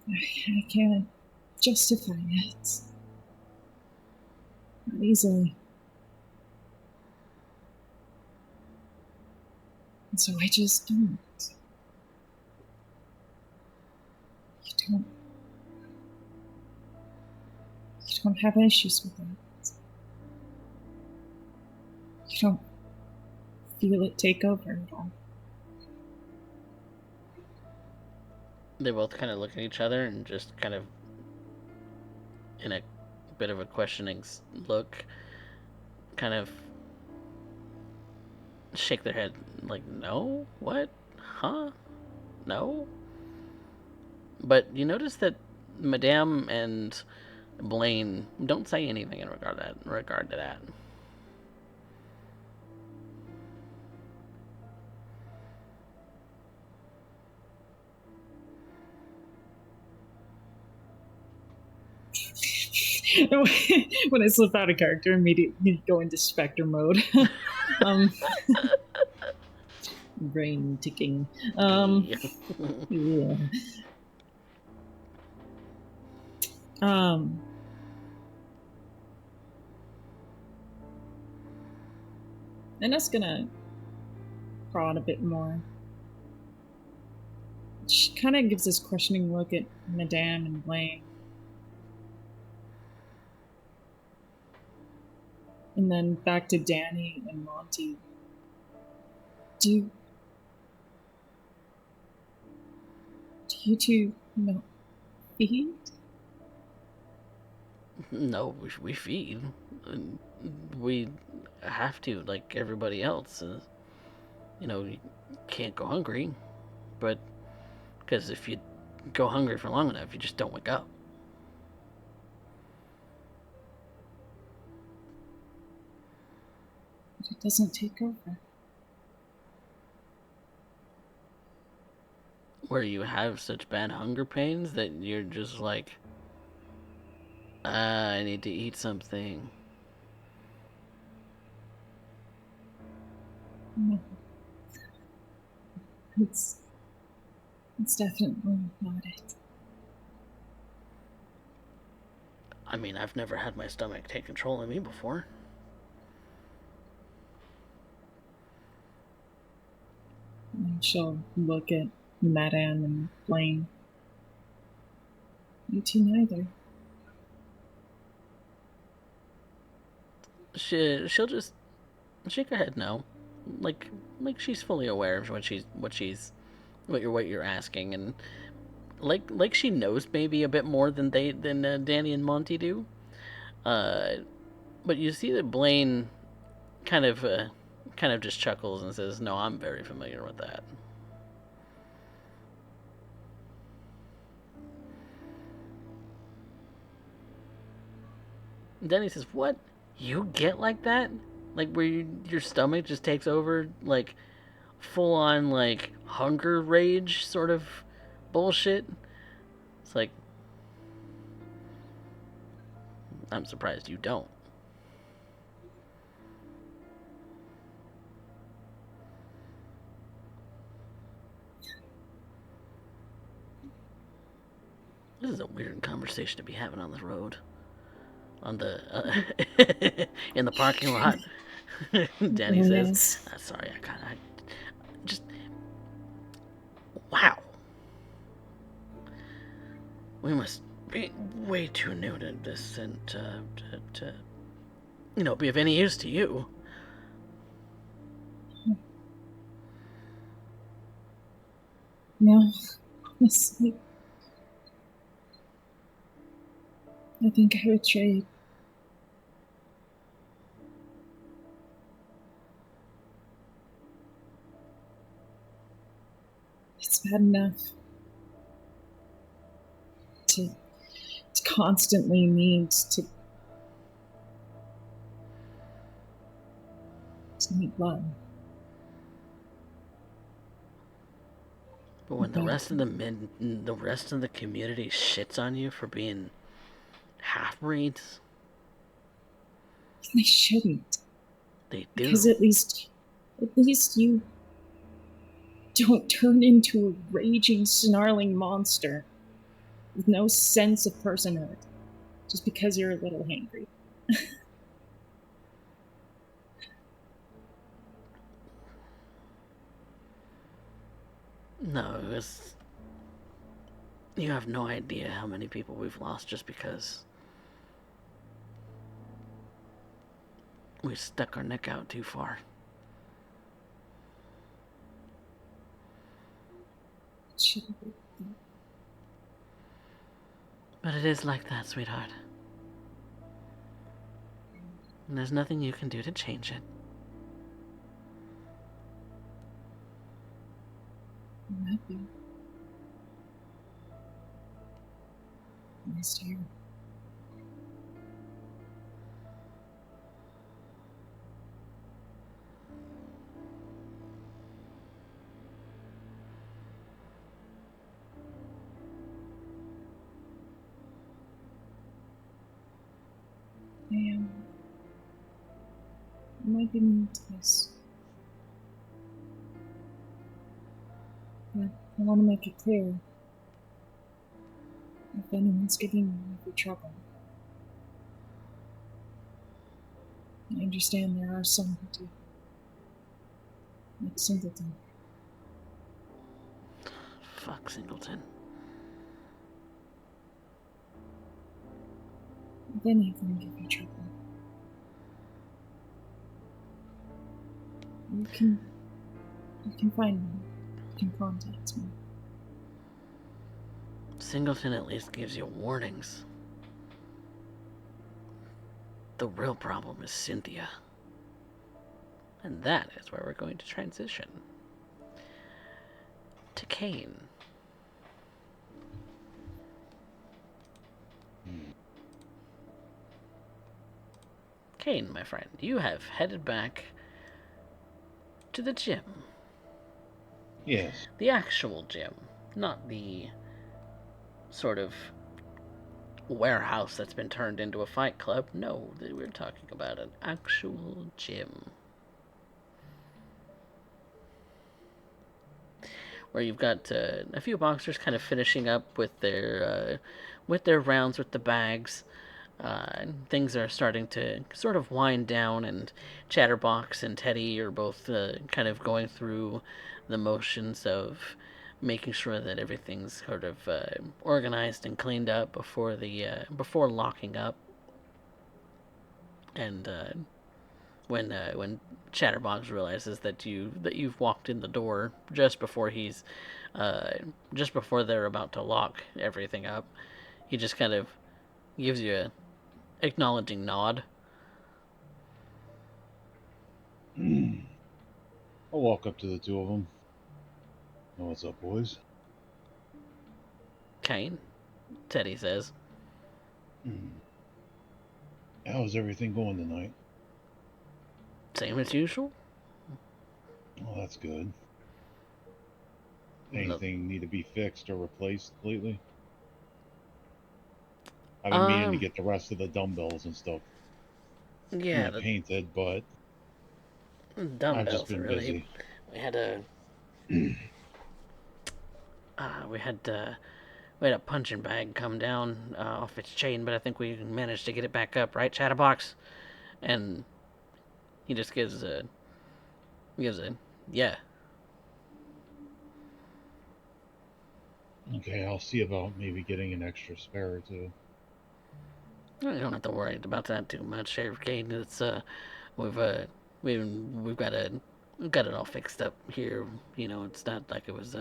I can't justify it. Not easily. And so I just don't. You don't. You don't have issues with that. You don't feel it take over at all. They both kind of look at each other and just kind of, in a bit of a questioning look, kind of shake their head like, no? What? Huh? No? But you notice that Madame and Blaine don't say anything in regard to that. When I slip out of character, immediately go into Spectre mode. Brain ticking. Yeah. And that's gonna prod a bit more. She kind of gives this questioning look at Madame and Blaine. And then back to Danny and Monty. Do you two not feed? No, we feed. We have to, like everybody else. You can't go hungry, but because if you go hungry for long enough, you just don't wake up. But it doesn't take over. Where you have such bad hunger pains that you're just like, I need to eat something. No. It's definitely not it. I mean, I've never had my stomach take control of me before. And she'll look at Madame and Blaine. You two neither. She'll just shake her head no, like she's fully aware of what you're asking, and like she knows maybe a bit more than Danny and Monty do. But you see that Blaine kind of just chuckles and says, "No, I'm very familiar with that." And then he says, "What? You get like that? Like where your stomach just takes over, like full on like hunger rage sort of bullshit?" It's like, I'm surprised you don't. This is a weird conversation to be having on the road, on the in the parking lot. Danny Oh, says, yes. "Sorry, I just wow. We must be way too new to this and to be of any use to you." No, honestly, I think I would trade. It's bad enough to constantly need to need blood. But when the rest of the rest of the community shits on you for being half breeds, They shouldn't. they Because do. at least you don't turn into a raging, snarling monster with no sense of personhood just because you're a little hangry. No, you have no idea how many people we've lost just because we stuck our neck out too far. But it is like that, sweetheart. And there's nothing you can do to change it. I'm happy. Nice to hear. I might be new to this, but I want to make it clear if anyone's giving me trouble. I understand there are some who do. Like Singleton. Fuck Singleton. If any of them give you trouble, you can find me. You can contact me. Singleton at least gives you warnings. The real problem is Cynthia. And that is where we're going to transition to Kane. Kane, my friend, you have headed back to the gym. Yes. The actual gym, not the sort of warehouse that's been turned into a fight club. No, we're talking about an actual gym. Where you've got a few boxers kind of finishing up with their rounds with the bags. Things are starting to sort of wind down, and Chatterbox and Teddy are both kind of going through the motions of making sure that everything's sort of organized and cleaned up before locking up. And when Chatterbox realizes that you've walked in the door just before they're about to lock everything up, he just kind of gives you a acknowledging nod I'll walk up to the two of them. Oh, what's up, boys? Kane, Teddy says. How's everything going tonight? Same as usual? Oh, that's good. No. Anything need to be fixed or replaced lately? I've been meaning to Um, get the rest of the dumbbells and stuff, yeah, the painted, but I've just dumbbells are been really. busy. We had a. Uh, we had uh, we had a punching bag come down off its chain, but I think we managed to get it back up, right, Chatterbox? And he just gives a yeah. Okay, I'll see about maybe getting an extra spare or two. You don't have to worry about that too much, Sheriff Kane. We've uh we've got it all fixed up here. You know, it's not like it was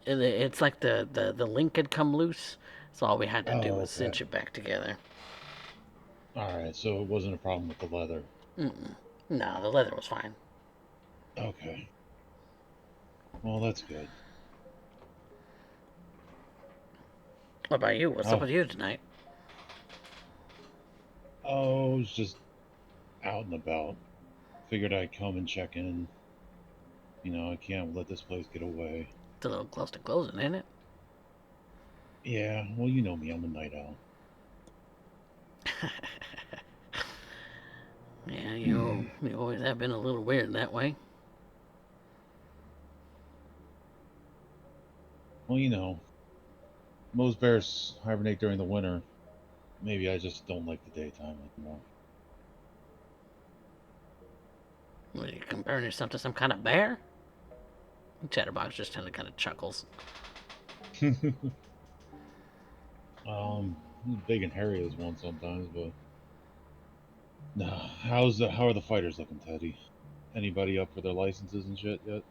it's like the link had come loose, so all we had to do Oh, was okay. cinch it back together. Alright, so it wasn't a problem with the leather. Mm-mm. No, the leather was fine. Okay. Well, that's good. What about you? What's up Oh, with you tonight? I was just out and about. Figured I'd come and check in. I can't let this place get away. It's a little close to closing, ain't it? Yeah, well, you know me, I'm a night owl. Yeah, you always have been a little weird that way. Well, most bears hibernate during the winter. Maybe I just don't like the daytime anymore. What, are you comparing yourself to some kind of bear? Chatterbox just kind of chuckles. Big and hairy as one sometimes, but no. How are the fighters looking, Teddy? Anybody up for their licenses and shit yet?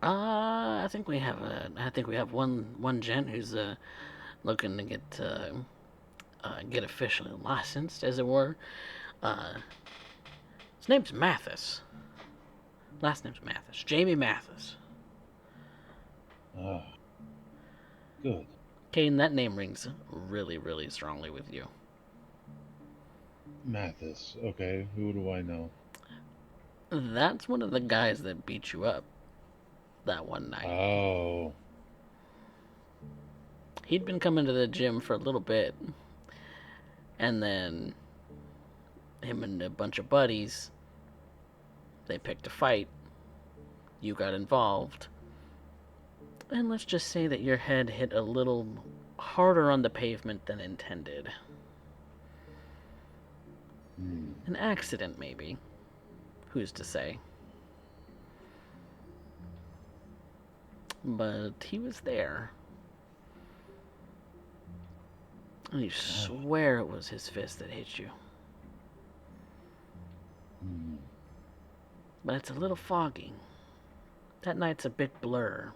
I think we have one gent who's looking to get officially licensed, as it were. Uh, his name's Mathis. Last name's Mathis. Jamie Mathis. Ah, good. Kane, that name rings really, really strongly with you. Mathis. Okay, who do I know? That's one of the guys that beat you up that one night. Oh, He'd been coming to the gym for a little bit, and then him and a bunch of buddies, they picked a fight. You got involved. And let's just say that your head hit a little harder on the pavement than intended. An accident, maybe. Who's to say? But he was there. And you swear it was his fist that hit you. But it's a little foggy. That night's a big blur.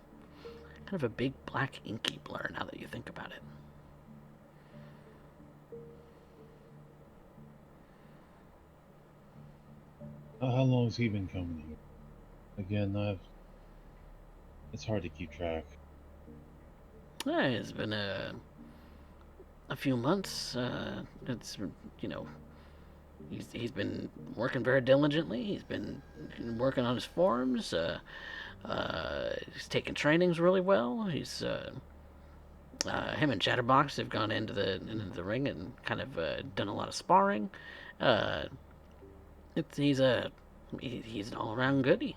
Kind of a big black inky blur now that you think about it. How long's he been coming here? Again, it's hard to keep track. It's been a few months. It's you know he's been working very diligently. He's been working on his forms. He's taking trainings really well. Him and Chatterbox have gone into the ring and kind of done a lot of sparring. Uh, he's an all around goodie.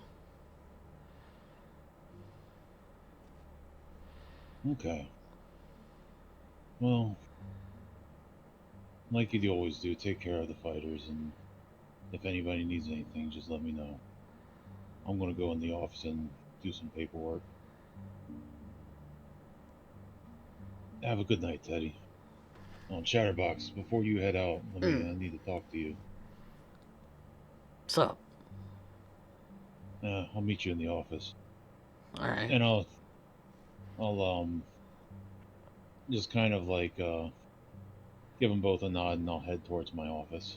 Okay. Well, like you always do, take care of the fighters, and if anybody needs anything, just let me know. I'm gonna go in the office and do some paperwork. Have a good night, Teddy. On Chatterbox, before you head out, I need to talk to you. So, I'll meet you in the office, all right. and I'll just kind of like give them both a nod, and I'll head towards my office.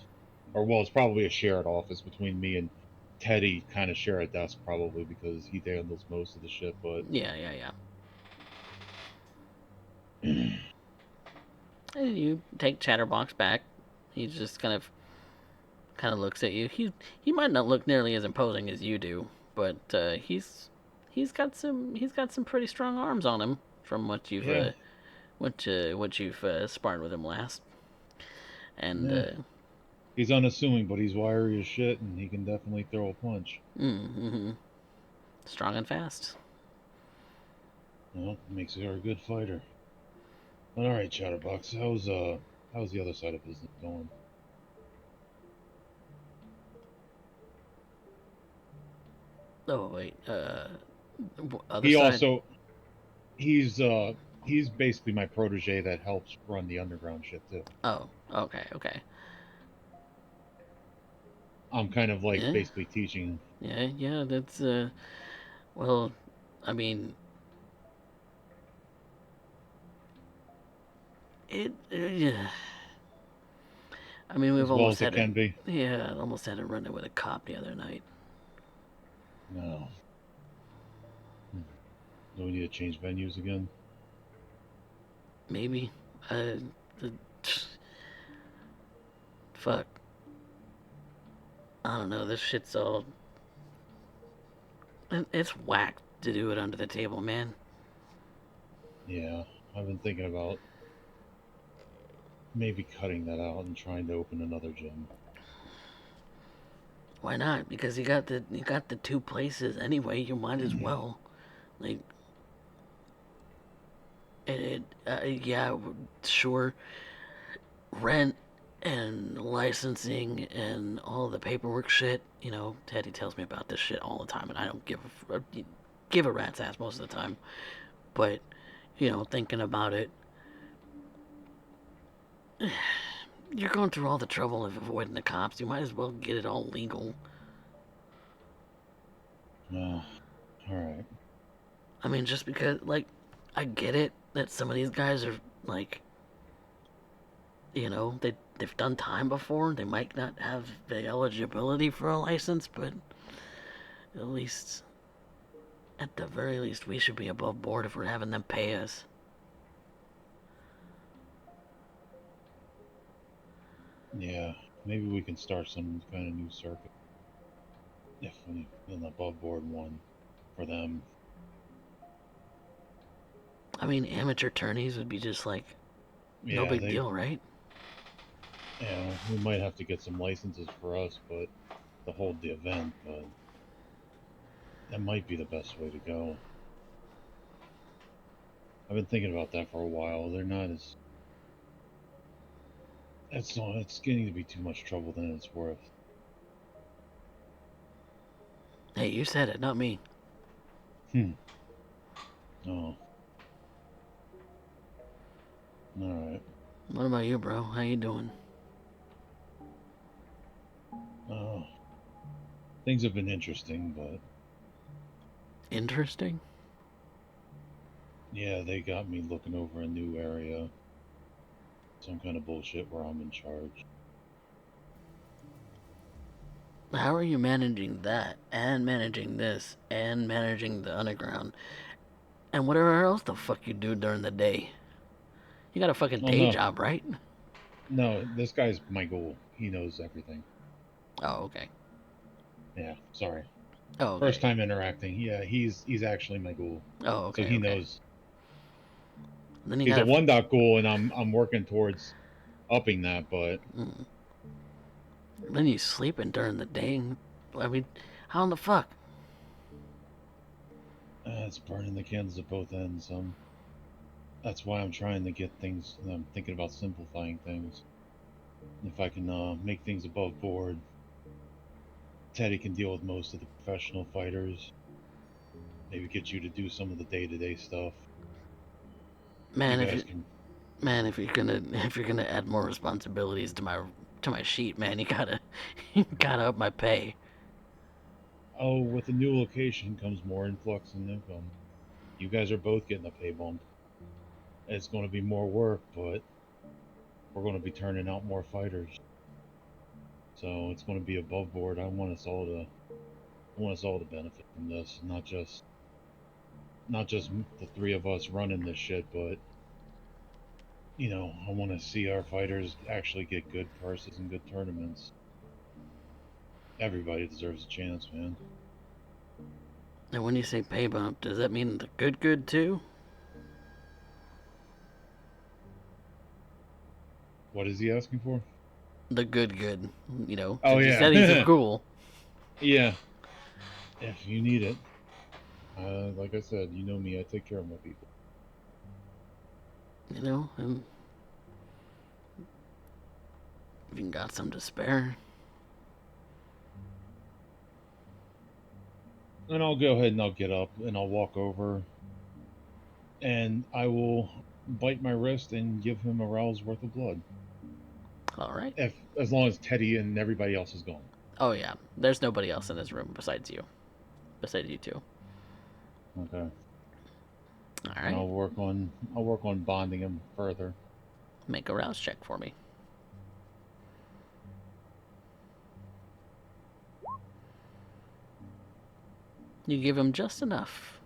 Or well, it's probably a shared office between me and Teddy kind of share a desk probably because he handles most of the shit. But Yeah. And you take Chatterbox back. He just kind of looks at you. He might not look nearly as imposing as you do, but he's got some pretty strong arms on him from yeah, what you've sparred with him last. And yeah, he's unassuming, but he's wiry as shit, and he can definitely throw a punch. mm-hmm. Strong and fast. Well, makes her a good fighter. All right, Chatterbox, how's the other side of business going? Oh wait, other He side. also he's basically my protege that helps run the underground shit too. Oh, okay. I'm kind of like Yeah, basically teaching. yeah. That's well, I mean, yeah. I mean, we've As well almost as it had it. can be. Yeah, almost had to run it with a cop the other night. No. Do we need to change venues again? Maybe. Uh, the, fuck. I don't know. This shit's all. It's whack to do it under the table, man. Yeah, I've been thinking about maybe cutting that out and trying to open another gym. Why not? Because you got the two places anyway. You might as well. Like yeah, sure. Rent and licensing and all the paperwork shit. You know, Teddy tells me about this shit all the time, and I don't give a rat's ass most of the time. But you know, thinking about it, you're going through all the trouble of avoiding the cops. You might as well get it all legal. Oh, all right. I mean, just because, like, I get it that some of these guys are like, you know, they've done time before. They might not have the eligibility for a license, but at least, at the very least, we should be above board if we're having them pay us. Yeah, maybe we can start some kind of new circuit. If we an above board one for them. I mean, amateur attorneys would be just like no Yeah, big they. deal, right? Yeah, we might have to get some licenses for us, but to hold the event. But that might be the best way to go. I've been thinking about that for a while. They're not as. It's getting to be too much trouble than it's worth. Hey, you said it, not me. Hmm. Oh, all right. What about you, bro? How you doing? Oh, things have been interesting, but Interesting. yeah, they got me looking over a new area. Some kind of bullshit where I'm in charge. How are you managing that and managing this and managing the underground and whatever else the fuck you do during the day? You got a fucking Oh day no, job, right? no, this guy's my goal. He knows everything. Oh, okay. Yeah, sorry. Oh, First okay. time interacting. Yeah, he's actually my ghoul. Oh, So okay, he okay. knows Then you he's a gotta. one dot ghoul, and I'm working towards upping that. But Mm, then you sleeping during the day. I mean, how in the fuck? it's burning the candles at both ends. That's why I'm trying to get things. I'm thinking about simplifying things. If I can make things above board, Teddy can deal with most of the professional fighters. Maybe get you to do some of the day to day stuff. You Man, guys can. if you're gonna add more responsibilities to my sheet, man, you gotta you gotta up my pay. Oh, with the new location comes more influx in income. You guys are both getting a pay bump. It's going to be more work, but we're going to be turning out more fighters. So it's going to be above board. I want us all to I want us all to benefit from this, not just the three of us running this shit, but I want to see our fighters actually get good purses and good tournaments. Everybody deserves a chance, man. And when you say pay bump, does that mean the good too? What is he asking for? The good, Oh since you said he's a yeah, ghoul. yeah. If you need it, like I said, you know me. I take care of my people. And if you got some to spare. And I'll go ahead and I'll get up and I'll walk over and I will bite my wrist and give him a rouse worth of blood. All right. If as long as Teddy and everybody else is gone. Oh yeah, there's nobody else in this room besides you. Besides you two. Okay. All And right. I'll work on bonding him further. Make a rouse check for me. You give him just enough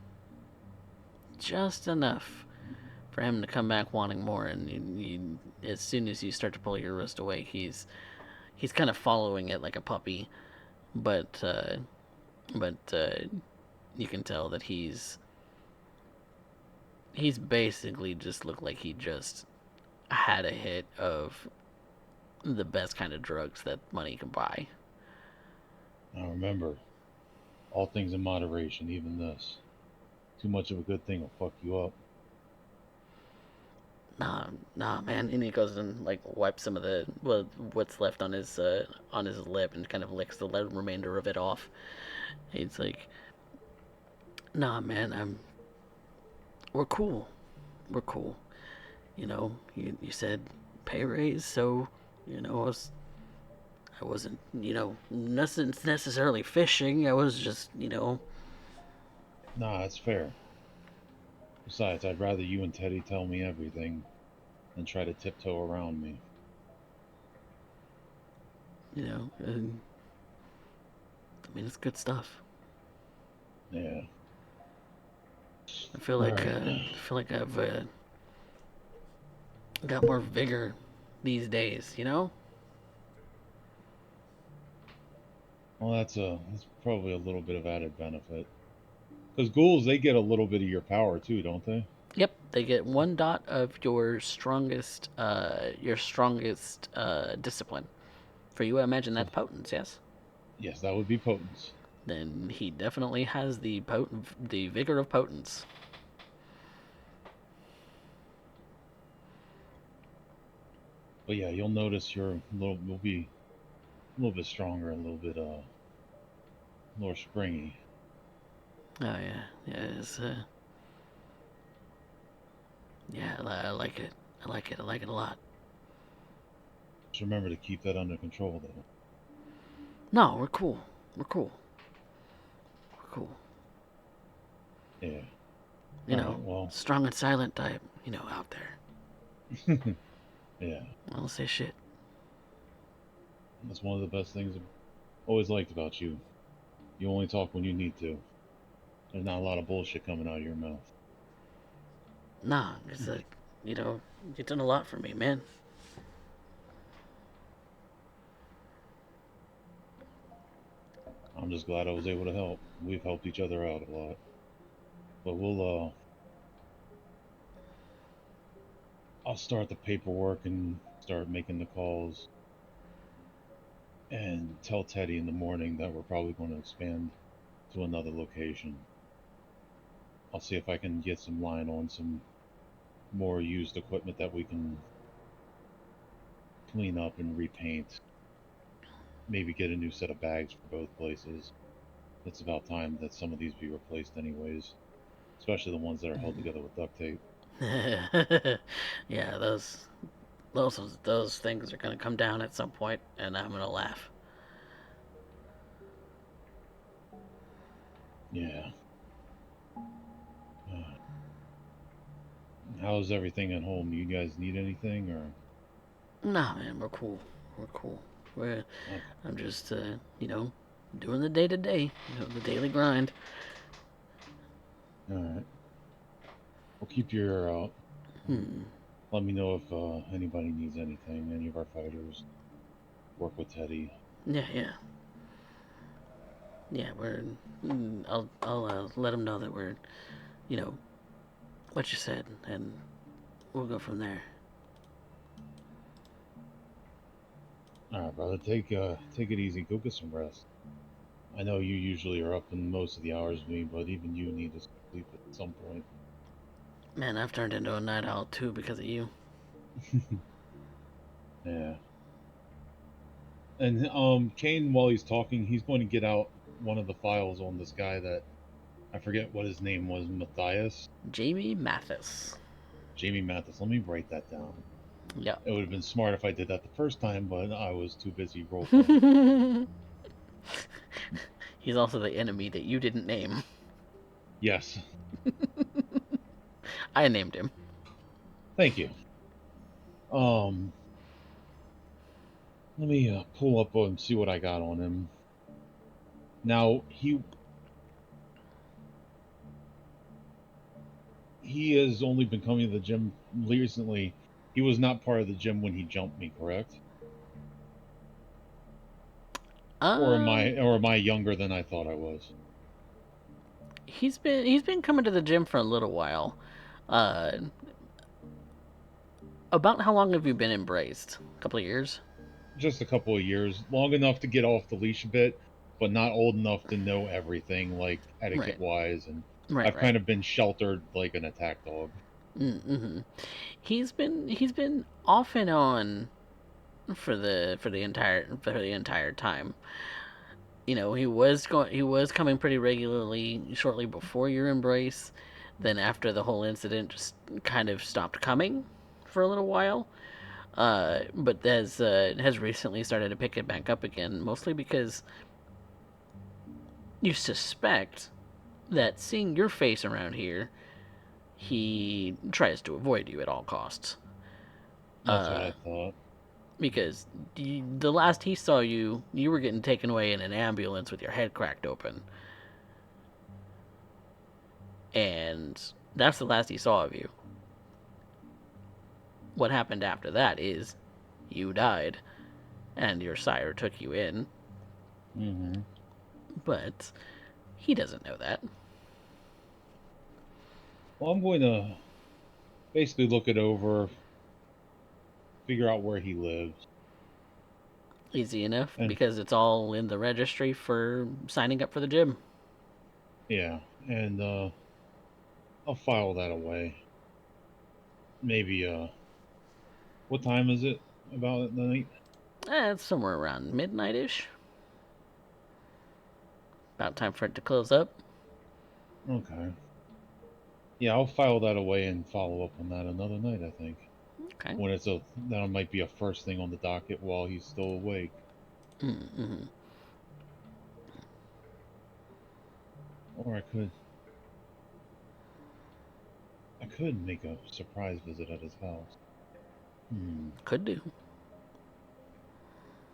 for him to come back wanting more. And as soon as you start to pull your wrist away, he's kind of following it like a puppy, but you can tell that he's basically just looked like he just had a hit of the best kind of drugs that money can buy. Now remember, all things in moderation, even this. Too much of a good thing will fuck you up. Nah, man. And he goes and like wipes some of the what's left on his lip and kind of licks the remainder of it off. He's like, nah, man. We're cool. We're cool. You said pay raise, so I wasn't necessarily fishing. I was just Nah, that's fair. Besides, I'd rather you and Teddy tell me everything than try to tiptoe around me. and, I mean it's good stuff. Yeah. I feel All like right. I've got more vigor these days. Well, that's probably a little bit of added benefit. Because ghouls, they get a little bit of your power too, don't they? Yep, they get 1 dot of your strongest discipline. For you, I imagine So that's potence. Yes. yes, that would be potence. Then he definitely has the vigor of potence. But yeah, you'll notice you'll be a little bit stronger, a little springy. Oh yeah, yeah, yeah. I like it. I like it. I like it a lot. Just remember to keep that under control, though. No, we're cool. We're cool. We're cool. Yeah. All right. Well. Strong and silent type. Out there. Yeah. I don't say shit. That's one of the best things I've always liked about you. You only talk when you need to. There's not a lot of bullshit coming out of your mouth. Nah, it's like you've done a lot for me, man. I'm just glad I was able to help. We've helped each other out a lot. But I'll start the paperwork and start making the calls and tell Teddy in the morning that we're probably going to expand to another location. I'll see if I can get some line on some more used equipment that we can clean up and repaint. Maybe get a new set of bags for both places. It's about time that some of these be replaced, anyways. Especially the ones that are held together with duct tape. Yeah, those things are gonna come down at some point, and I'm gonna laugh. Yeah. How's everything at home? You guys need anything, or? Nah, man, we're cool. We're cool. We're Okay. I'm just Doing the day-to-day, the daily grind. Alright. We'll keep your ear out. Let me know if anybody needs anything, any of our fighters. Work with Teddy. Yeah. I'll let him know that we're, what you said, and we'll go from there. Alright, brother. Take it easy. Go get some rest. I know you usually are up in most of the hours with me, but even you need to sleep at some point. Man, I've turned into a night owl too because of you. Yeah. And Kane, while he's talking, he's going to get out one of the files on this guy that I forget what his name was, Matthias. Jamie Mathis. Jamie Mathis. Let me write that down. Yeah. It would have been smart if I did that the first time, but I was too busy role playing. He's also the enemy that you didn't name. Yes. I named him. Thank you. Let me pull up and see what I got on him. Now he has only been coming to the gym recently. He was not part of the gym when he jumped me, correct? Or am I younger than I thought I was? He's been coming to the gym for a little while. About how long have you been embraced? A couple of years? Just a couple of years, long enough to get off the leash a bit, but not old enough to know everything, like etiquette wise. And I've kind of been sheltered like an attack dog. Mm-hmm. He's been off and on for the entire time. He was coming pretty regularly shortly before your embrace. Then after the whole incident, just kind of stopped coming for a little while. But has recently started to pick it back up again, mostly because you suspect that seeing your face around here, he tries to avoid you at all costs. That's what I thought. Because the last he saw you, you were getting taken away in an ambulance with your head cracked open. And that's the last he saw of you. What happened after that is you died, and your sire took you in. Mm-hmm. But he doesn't know that. Well, I'm going to basically look it over, figure out where he lives. Easy enough, because it's all in the registry for signing up for the gym. Yeah, and I'll file that away. Maybe, what time is it about at night? It's somewhere around midnight-ish. About time for it to close up. Okay. Yeah, I'll file that away and follow up on that another night, I think. Okay. When that might be a first thing on the docket while he's still awake. Mm-hmm. Or I could make a surprise visit at his house. Could do.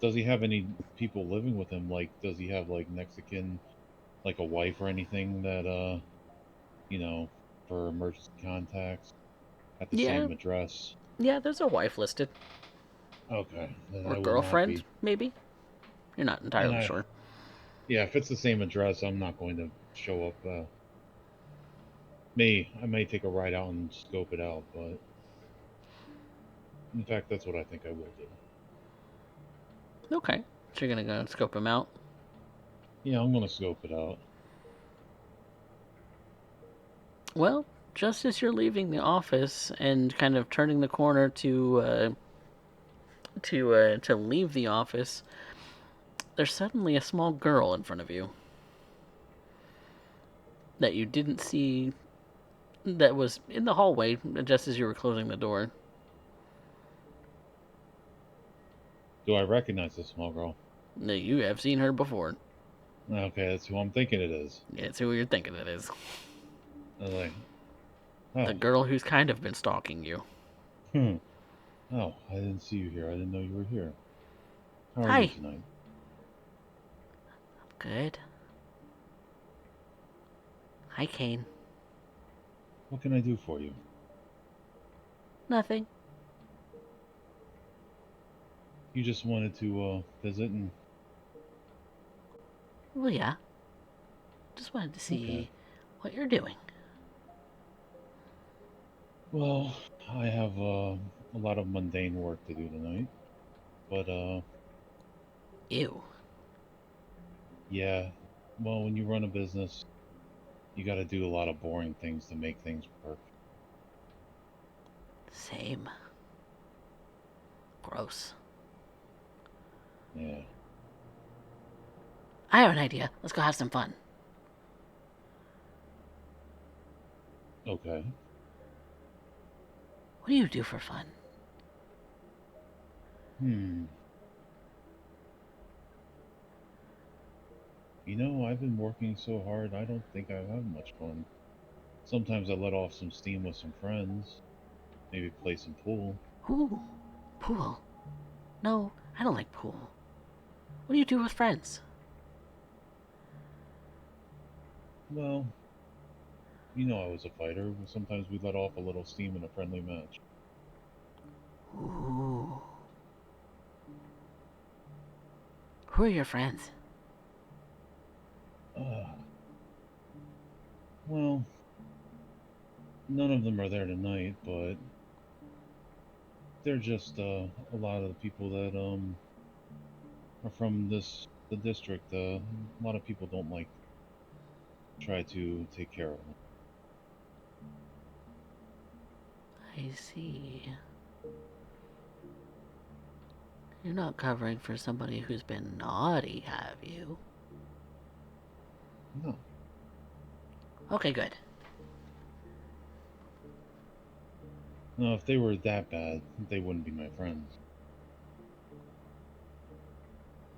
Does he have any people living with him? Like, does he have like next of kin, like a wife or anything that for emergency contacts at the same address? Yeah, there's a wife listed. Okay, then Or I will not girlfriend, be. maybe? You're not entirely sure. Yeah, if it's the same address, I'm not going to show up. I may take a ride out and scope it out, but in fact, that's what I think I will do. Okay, so you're gonna go scope him out? Yeah, I'm gonna scope it out. Well, just as you're leaving the office and kind of turning the corner to leave the office, there's suddenly a small girl in front of you that you didn't see, that was in the hallway just as you were closing the door. Do I recognize this small girl? No, you have seen her before. Okay, that's who I'm thinking it is. Yeah, it's who you're thinking it is. I was like, oh. The girl who's kind of been stalking you. Oh, I didn't see you here. I didn't know you were here. How are Hi. you tonight? Good. Hi, Kane. What can I do for you? Nothing. You just wanted to visit and Well, yeah. Just wanted to okay. see what you're doing. Well, I have a lot of mundane work to do tonight, but Ew. yeah. Well, when you run a business, you got to do a lot of boring things to make things work. Same. Gross. Yeah. I have an idea. Let's go have some fun. Okay. What do you do for fun? Hmm. I've been working so hard, I don't think I have much fun. Sometimes I let off some steam with some friends, maybe play some pool. Ooh, pool. No, I don't like pool. What do you do with friends? Well, I was a fighter. Sometimes we let off a little steam in a friendly match. Ooh. Who are your friends? Uh, well, none of them are there tonight, but they're just a lot of the people that are from the district. A lot of people don't like try to take care of them. I see. You're not covering for somebody who's been naughty, have you? No, Okay, good. no. If they were that bad, they wouldn't be my friends.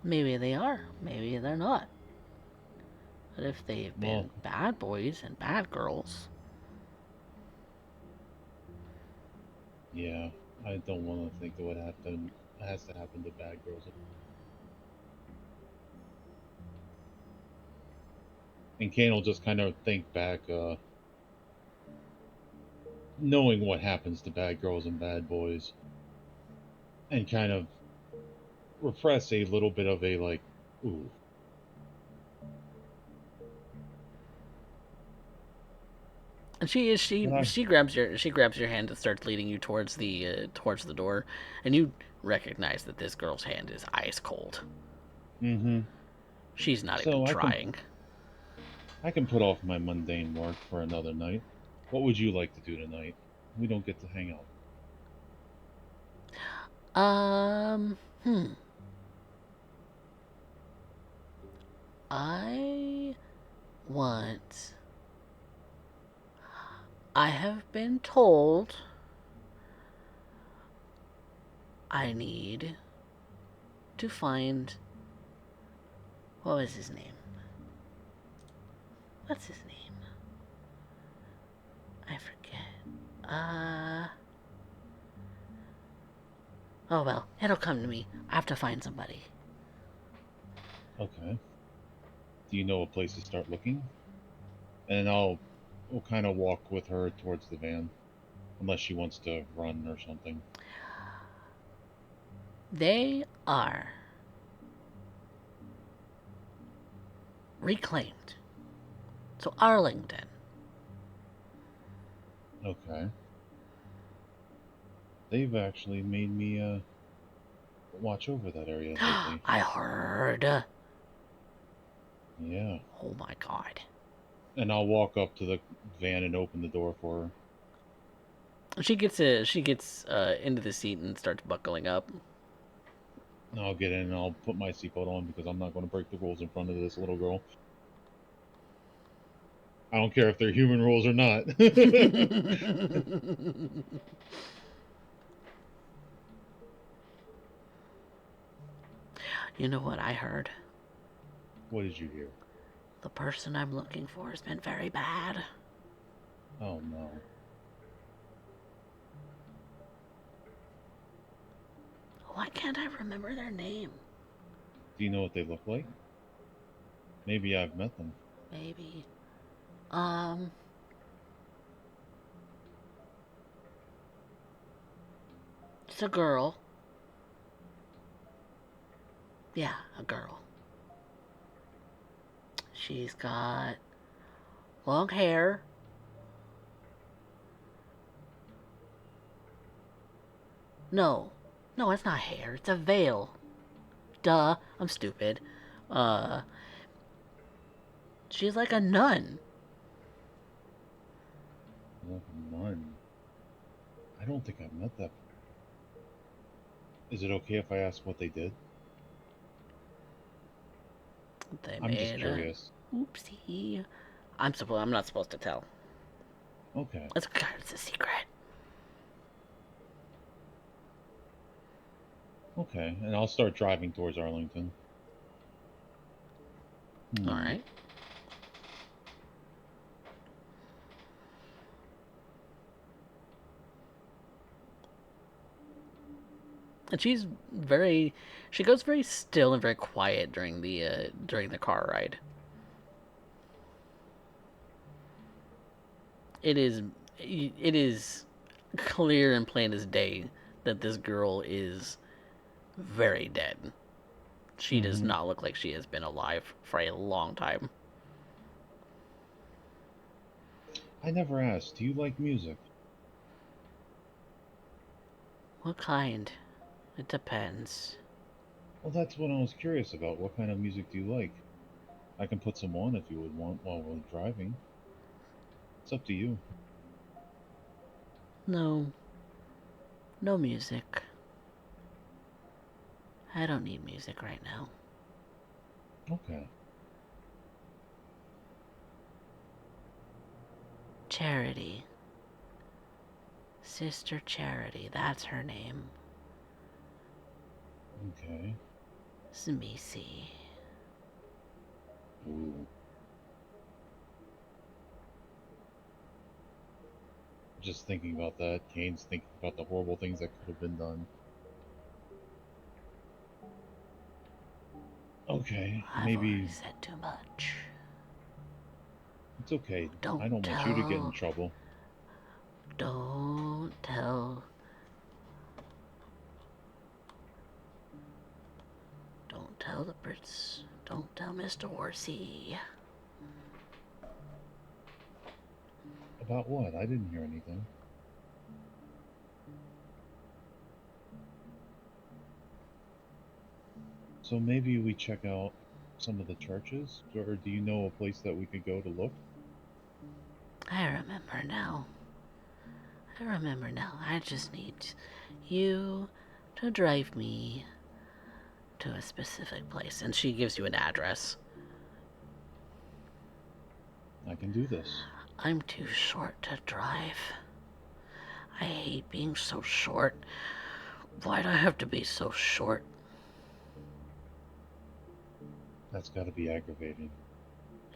Maybe they are, maybe they're not. But if they've Well, been bad boys and bad girls, yeah, I don't want to think that what happened has to happen to bad girls. And Kane will just kind of think back, knowing what happens to bad girls and bad boys, and kind of repress a little bit of a like, ooh. and she is But I, she grabs your hand and starts leading you towards the door, and you recognize that this girl's hand is ice cold. mm-hmm. She's not even So trying. I can put off my mundane work for another night. What would you like to do tonight? We don't get to hang out. Um, hmm. I want. I have been told I need to find. What was his name? What's his name? I forget. Oh well, it'll come to me. I have to find somebody. Okay. Do you know a place to start looking? And we'll kind of walk with her towards the van, unless she wants to run or something. They are reclaimed. So Arlington. Okay. They've actually made me watch over that area lately. I heard. Yeah. Oh my god. And I'll walk up to the van and open the door for her. She gets into the seat and starts buckling up. And I'll get in and I'll put my seatbelt on because I'm not going to break the rules in front of this little girl. I don't care if they're human rules or not. You know what I heard? What did you hear? The person I'm looking for has been very bad. Oh no. Why can't I remember their name? Do you know what they look like? Maybe I've met them. Maybe. Um. It's a girl. Yeah, a girl. She's got long hair. No. No, it's not hair. It's a veil. Duh. I'm stupid. Uh. She's like a nun. Like a nun. I don't think I've met that. Is it okay if I ask what they did? They I'm just made a curious. oopsie. I'm not supposed to tell. Okay. It's a secret. Okay, and I'll start driving towards Arlington. All right. And she goes very still and very quiet during the car ride. It is it is clear and plain as day that this girl is very dead. She does Mm-hmm. not look like she has been alive for a long time. I never asked, do you like music? What kind? It depends. Well, that's what I was curious about. What kind of music do you like? I can put some on if you would want while we're driving. It's up to you. No, no music. I don't need music right now. Okay. Charity. Sister Charity, that's her name. Okay. Smisi. Ooh. Just thinking about that. Kane's thinking about the horrible things that could have been done. Okay, I've already maybe said too much. it's okay. Don't I don't want you to get in tell. trouble. Don't tell. Don't tell the Brits. Don't tell Mr. Horsey. About what? I didn't hear anything. So maybe we check out some of the churches? Or do you know a place that we could go to look? I remember now. I just need you to drive me to a specific place. And she gives you an address. I can do this. I'm too short to drive. I hate being so short. Why'd I have to be so short? That's gotta be aggravating.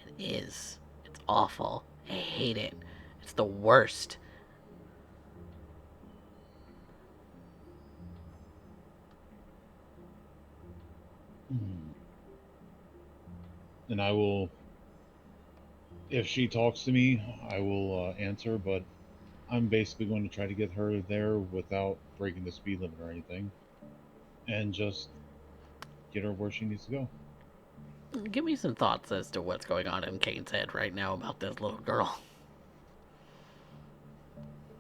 It is. It's awful. I hate it. It's the worst. Hmm. And I will, if she talks to me, I will answer, but I'm basically going to try to get her there without breaking the speed limit or anything. And just get her where she needs to go. Give me some thoughts as to what's going on in Kane's head right now about this little girl.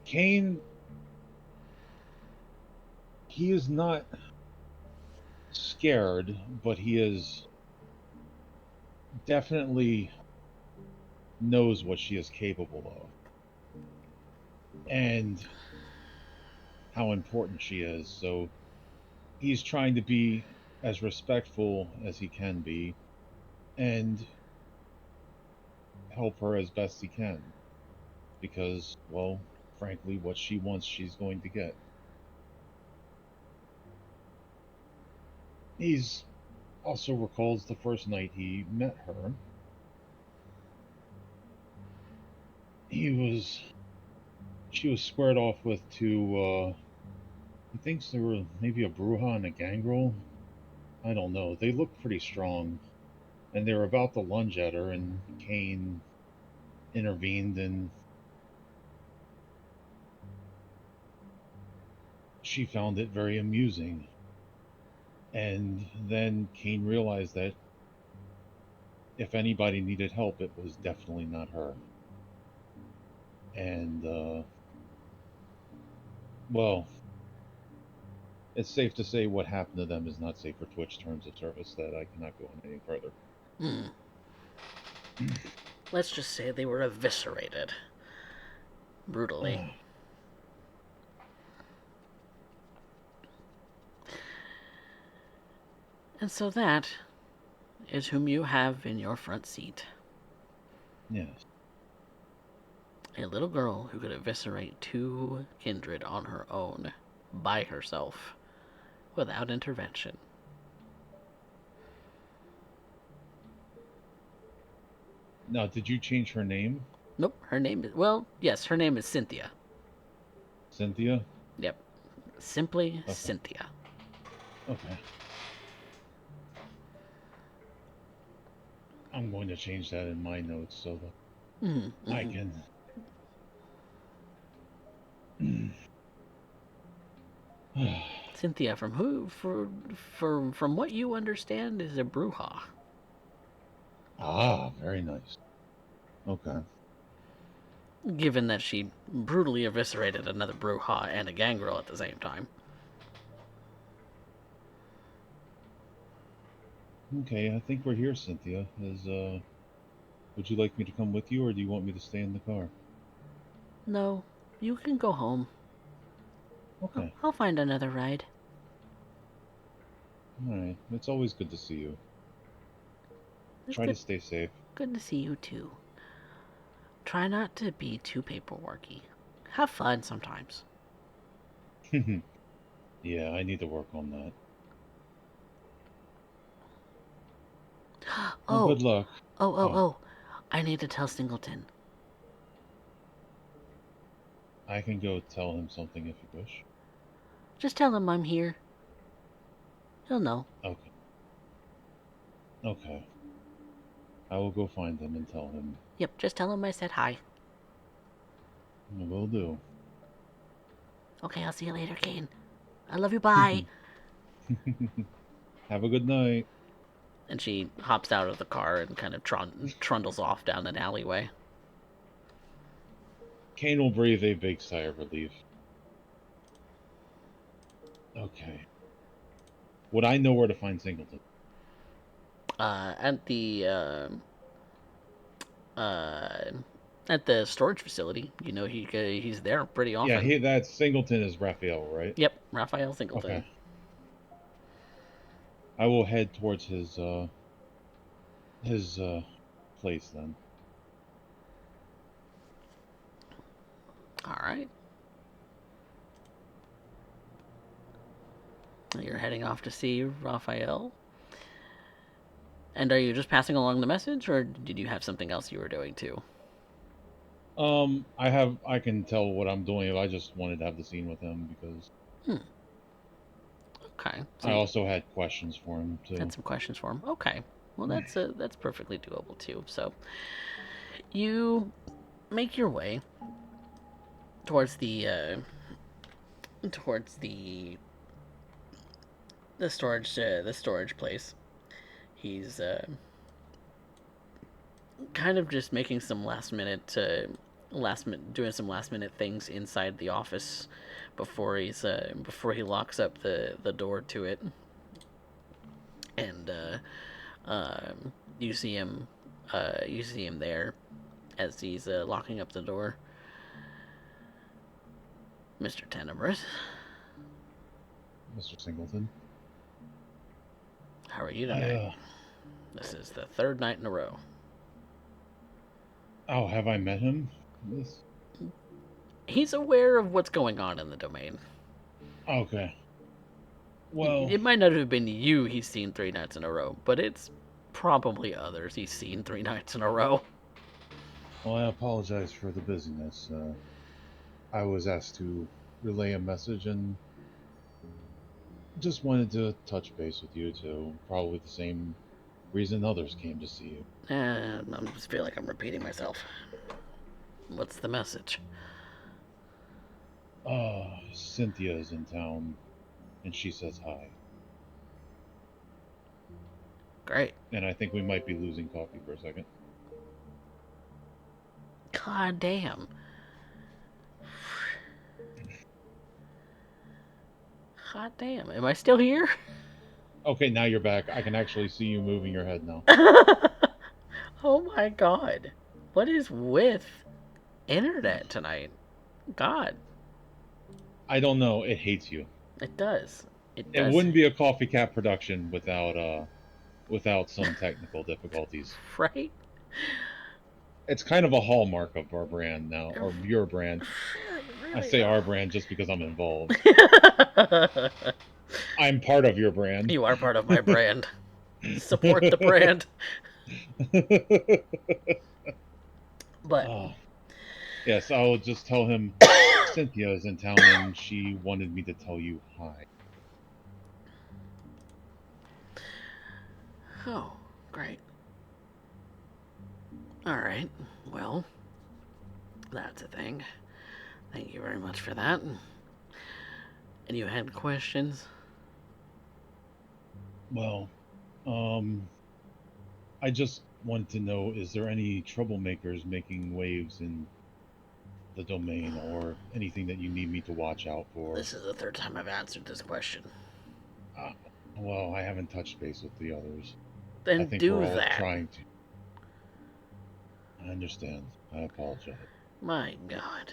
Kane, he is not scared, but he is definitely knows what she is capable of and how important she is. So he's trying to be as respectful as he can be and help her as best he can because, well, frankly, what she wants, she's going to get. He's also recalls the first night he met her. She was squared off with two, he thinks there were maybe a Bruja and a Gangrel. I don't know. They look pretty strong. and they were about to lunge at her, and Kane intervened, and she found it very amusing. And then Kane realized that if anybody needed help, it was definitely not her. And, well, it's safe to say what happened to them is not safe for Twitch terms of service, that I cannot go any further. Let's just say they were eviscerated. Brutally. And so that is whom you have in your front seat. Yes. A little girl who could eviscerate 2 kindred on her own, by herself, without intervention. Now, did you change her name? Nope, her name is, well, yes, her name is Cynthia. Cynthia? Yep. Simply Okay. Cynthia. Okay. I'm going to change that in my notes so that I can. Cynthia, from what you understand, is a Bruja. Ah, very nice. Okay. Given that she brutally eviscerated another Bruja and a gangrel at the same time. Okay, I think we're here, Cynthia. Would you like me to come with you, or do you want me to stay in the car? No, you can go home. Okay. I'll find another ride. All right. It's always good to see you. Try to stay safe. Good to see you too. Try not to be too paperworky. Have fun sometimes. Yeah, I need to work on that. Well, good luck. Oh. I need to tell Singleton. I can go tell him something if you wish. Just tell him I'm here. He'll know. Okay. Okay. I will go find him and tell him. Yep, just tell him I said hi. I will do. Okay, I'll see you later, Kane. I love you, bye. Have a good night. And she hops out of the car and kind of trundles off down an alleyway. Kane will breathe a big sigh of relief. Okay. Would I know where to find Singleton? At the storage facility. You know, he's there pretty often. Yeah, that Singleton is Raphael, right? Yep, Raphael Singleton. Okay. I will head towards his place then. All right. You're heading off to see Raphael. And are you just passing along the message, or did you have something else you were doing too? I can tell what I'm doing. I just wanted to have the scene with him because. Okay. So I also had questions for him too. Had some questions for him. Okay. Well, that's perfectly doable too. So you make your way towards the storage place. He's kind of just making some last minute doing some last minute things inside the office before he locks up the door to it. And you see him there as he's locking up the door. Mr. Tenebris. Mr. Singleton. How are you tonight? This is the 3rd night in a row. Oh, have I met him? Yes. He's aware of what's going on in the domain. Okay. Well, it might not have been you he's seen 3 nights in a row, but it's probably others he's seen 3 nights in a row. Well, I apologize for the busyness. I was asked to relay a message and just wanted to touch base with you too. Probably the same reason others came to see you. I just feel like I'm repeating myself. What's the message? Cynthia is in town, and she says hi. Great. And I think we might be losing coffee for a second. God damn. God damn. Am I still here? Okay, now you're back. I can actually see you moving your head now. Oh my god. What is with internet tonight? God. I don't know. It hates you. It does. It It does. wouldn't be a CoffeeCat production without some technical difficulties. Right? It's kind of a hallmark of our brand now, or your brand. I Really say though. our brand just because I'm involved. I'm part of your brand. You are part of my brand. Support the brand. But Ah, yes, I'll just tell him Cynthia is in town and she wanted me to tell you hi. oh, great. All right. Well, that's a thing. Thank you very much for that. And you had questions? Well, um, I just want to know, is there any troublemakers making waves in the domain or anything that you need me to watch out for? This is the third time I've answered this question. Uh, well, I haven't touched base with the others. I Then think we're do all that. trying to. I understand. I apologize. My god.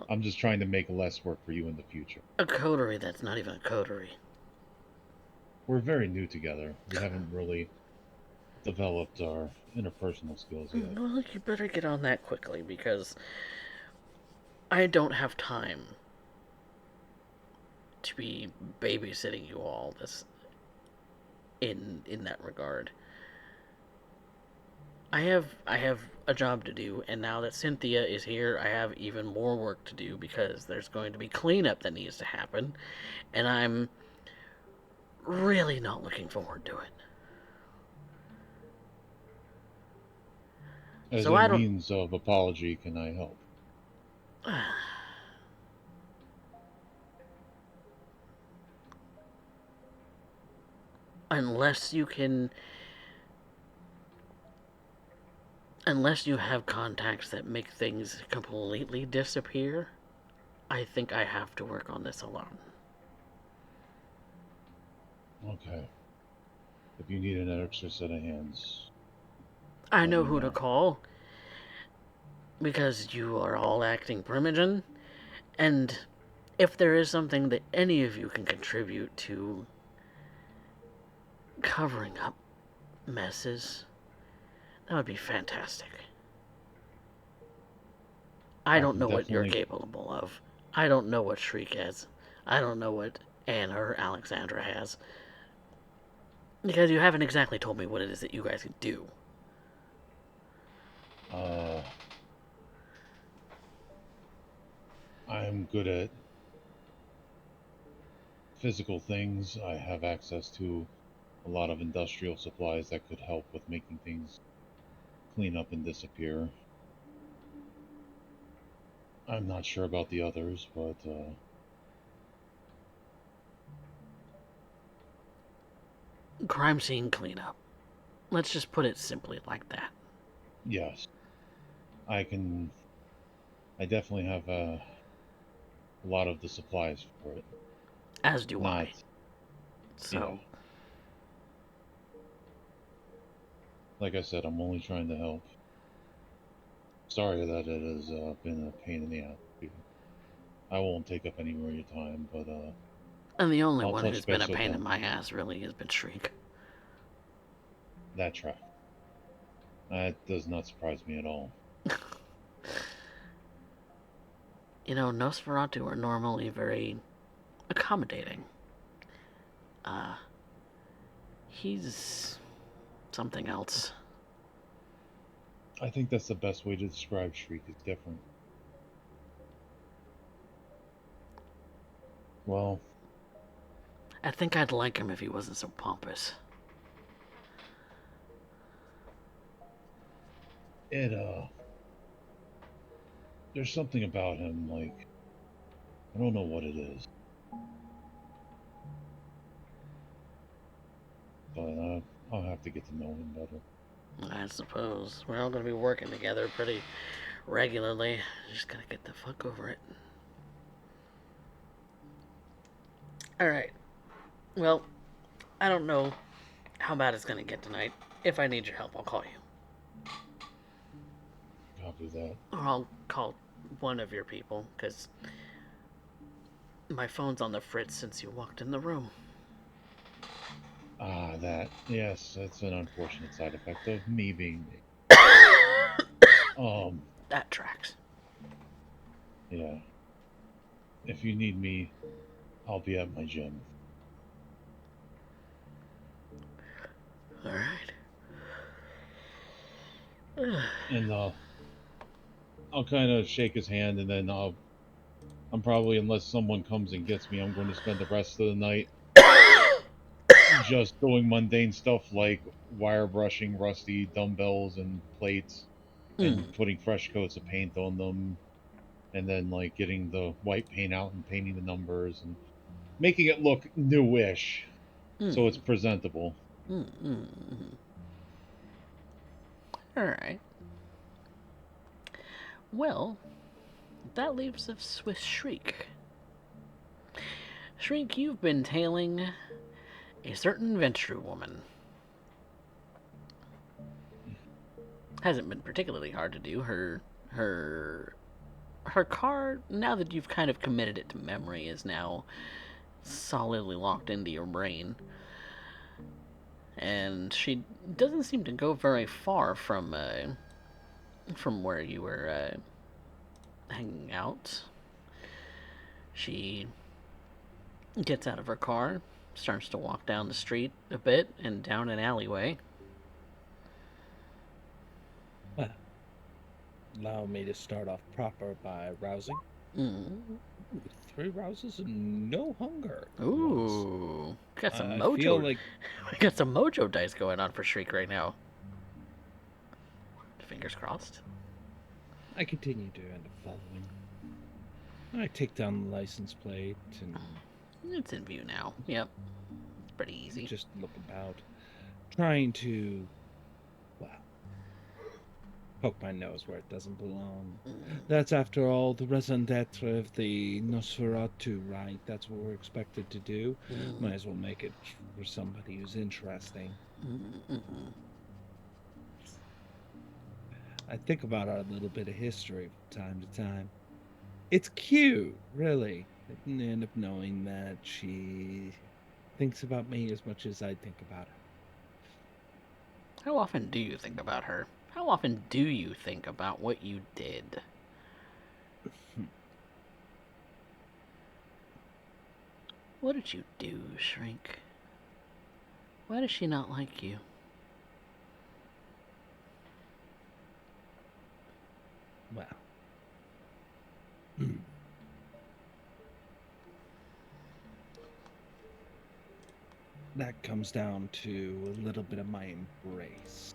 I'm just trying to make less work for you in the future. A coterie that's not even a coterie. We're very new together. We haven't really developed our interpersonal skills yet. Well, you better get on that quickly because I don't have time to be babysitting you all this in that regard. I have a job to do, and now that Cynthia is here, I have even more work to do because there's going to be cleanup that needs to happen, and I'm really not looking forward to it. As So a I don't means of apology, can I help? unless you can unless you have contacts that make things completely disappear, I think I have to work on this alone. Okay. If you need an extra set of hands, I let know me who to know. call because you are all acting primogen, and if there is something that any of you can contribute to covering up messes, that would be fantastic. I I don't can know what you're definitely. capable of. I don't know what Shriek has. I don't know what Anna or Alexandra has. Because you haven't exactly told me what it is that you guys can do. Uh, I'm good at physical things. I have access to a lot of industrial supplies that could help with making things clean up and disappear. I'm not sure about the others, but Crime scene cleanup. Let's just put it simply like that. yes, I can. I definitely have a lot of the supplies for it. As do Not, I. yeah. So, Like I said, I'm only trying to help. Sorry that it has been a pain in the ass. I won't take up any more of your time, but and the only I'll one who's touch been base a with pain in them. my ass really has been Shriek. That track. That does not surprise me at all. You know, Nosferatu are normally very accommodating. Uh, he's something else. I think that's the best way to describe Shriek. It's different. Well, I think I'd like him if he wasn't so pompous. it there's something about him, like, I don't know what it is, but I'll have to get to know him better. I suppose. We're all going to be working together pretty regularly. Just gotta get the fuck over it. Alright. Well, I don't know how bad it's going to get tonight. If I need your help, I'll call you. Copy that. Or I'll call one of your people, because my phone's on the fritz since you walked in the room. Ah, that. Yes, that's an unfortunate side effect of me being me. That tracks. Yeah. If you need me, I'll be at my gym. Alright. And I'll kind of shake his hand, and then I'm probably, unless someone comes and gets me, I'm going to spend the rest of the night just doing mundane stuff like wire brushing rusty dumbbells and plates and putting fresh coats of paint on them, and then like getting the white paint out and painting the numbers and making it look newish so it's presentable. Alright. Well, that leaves us with Shriek. Shriek, you've been tailing a certain Ventru woman. Hasn't been particularly hard to do. Her car, now that you've kind of committed it to memory, is now solidly locked into your brain. And she doesn't seem to go very far from where you were hanging out. She gets out of her car, starts to walk down the street a bit and down an alleyway. Well, allow me to start off proper by rousing. 3 rouses and no hunger. Ooh, got some I mojo. feel like We got some mojo dice going on for Shriek right now. Fingers crossed. I continue to end up following. I take down the license plate and It's in view now. Yep. It's pretty easy. just look about, trying to, well, poke my nose where it doesn't belong. That's, after all, the raison d'etre of the Nosferatu, right? That's what we're expected to do. Might as well make it for somebody who's interesting. I think about our little bit of history from time to time. It's cute, really. I end up knowing that she thinks about me as much as I think about her. How often do you think about her? How often do you think about what you did? What did you do, Shrink? Why does she not like you? Well. That comes down to a little bit of my embrace.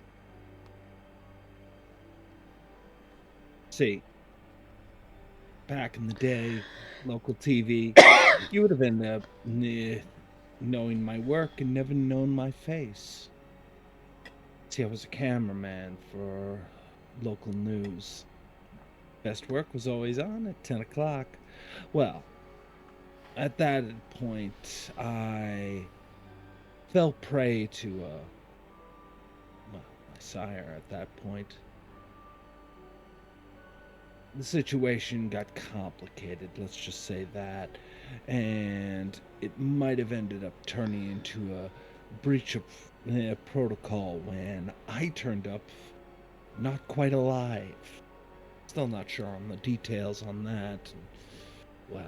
See, back in the day, local TV, you would have ended up knowing my work and never known my face. See, I was a cameraman for local news. Best work was always on at 10 o'clock. Well, at that point, I fell prey to, my sire at that point. The situation got complicated, let's just say that, and it might have ended up turning into a breach of protocol when I turned up not quite alive. Still not sure on the details on that. Well,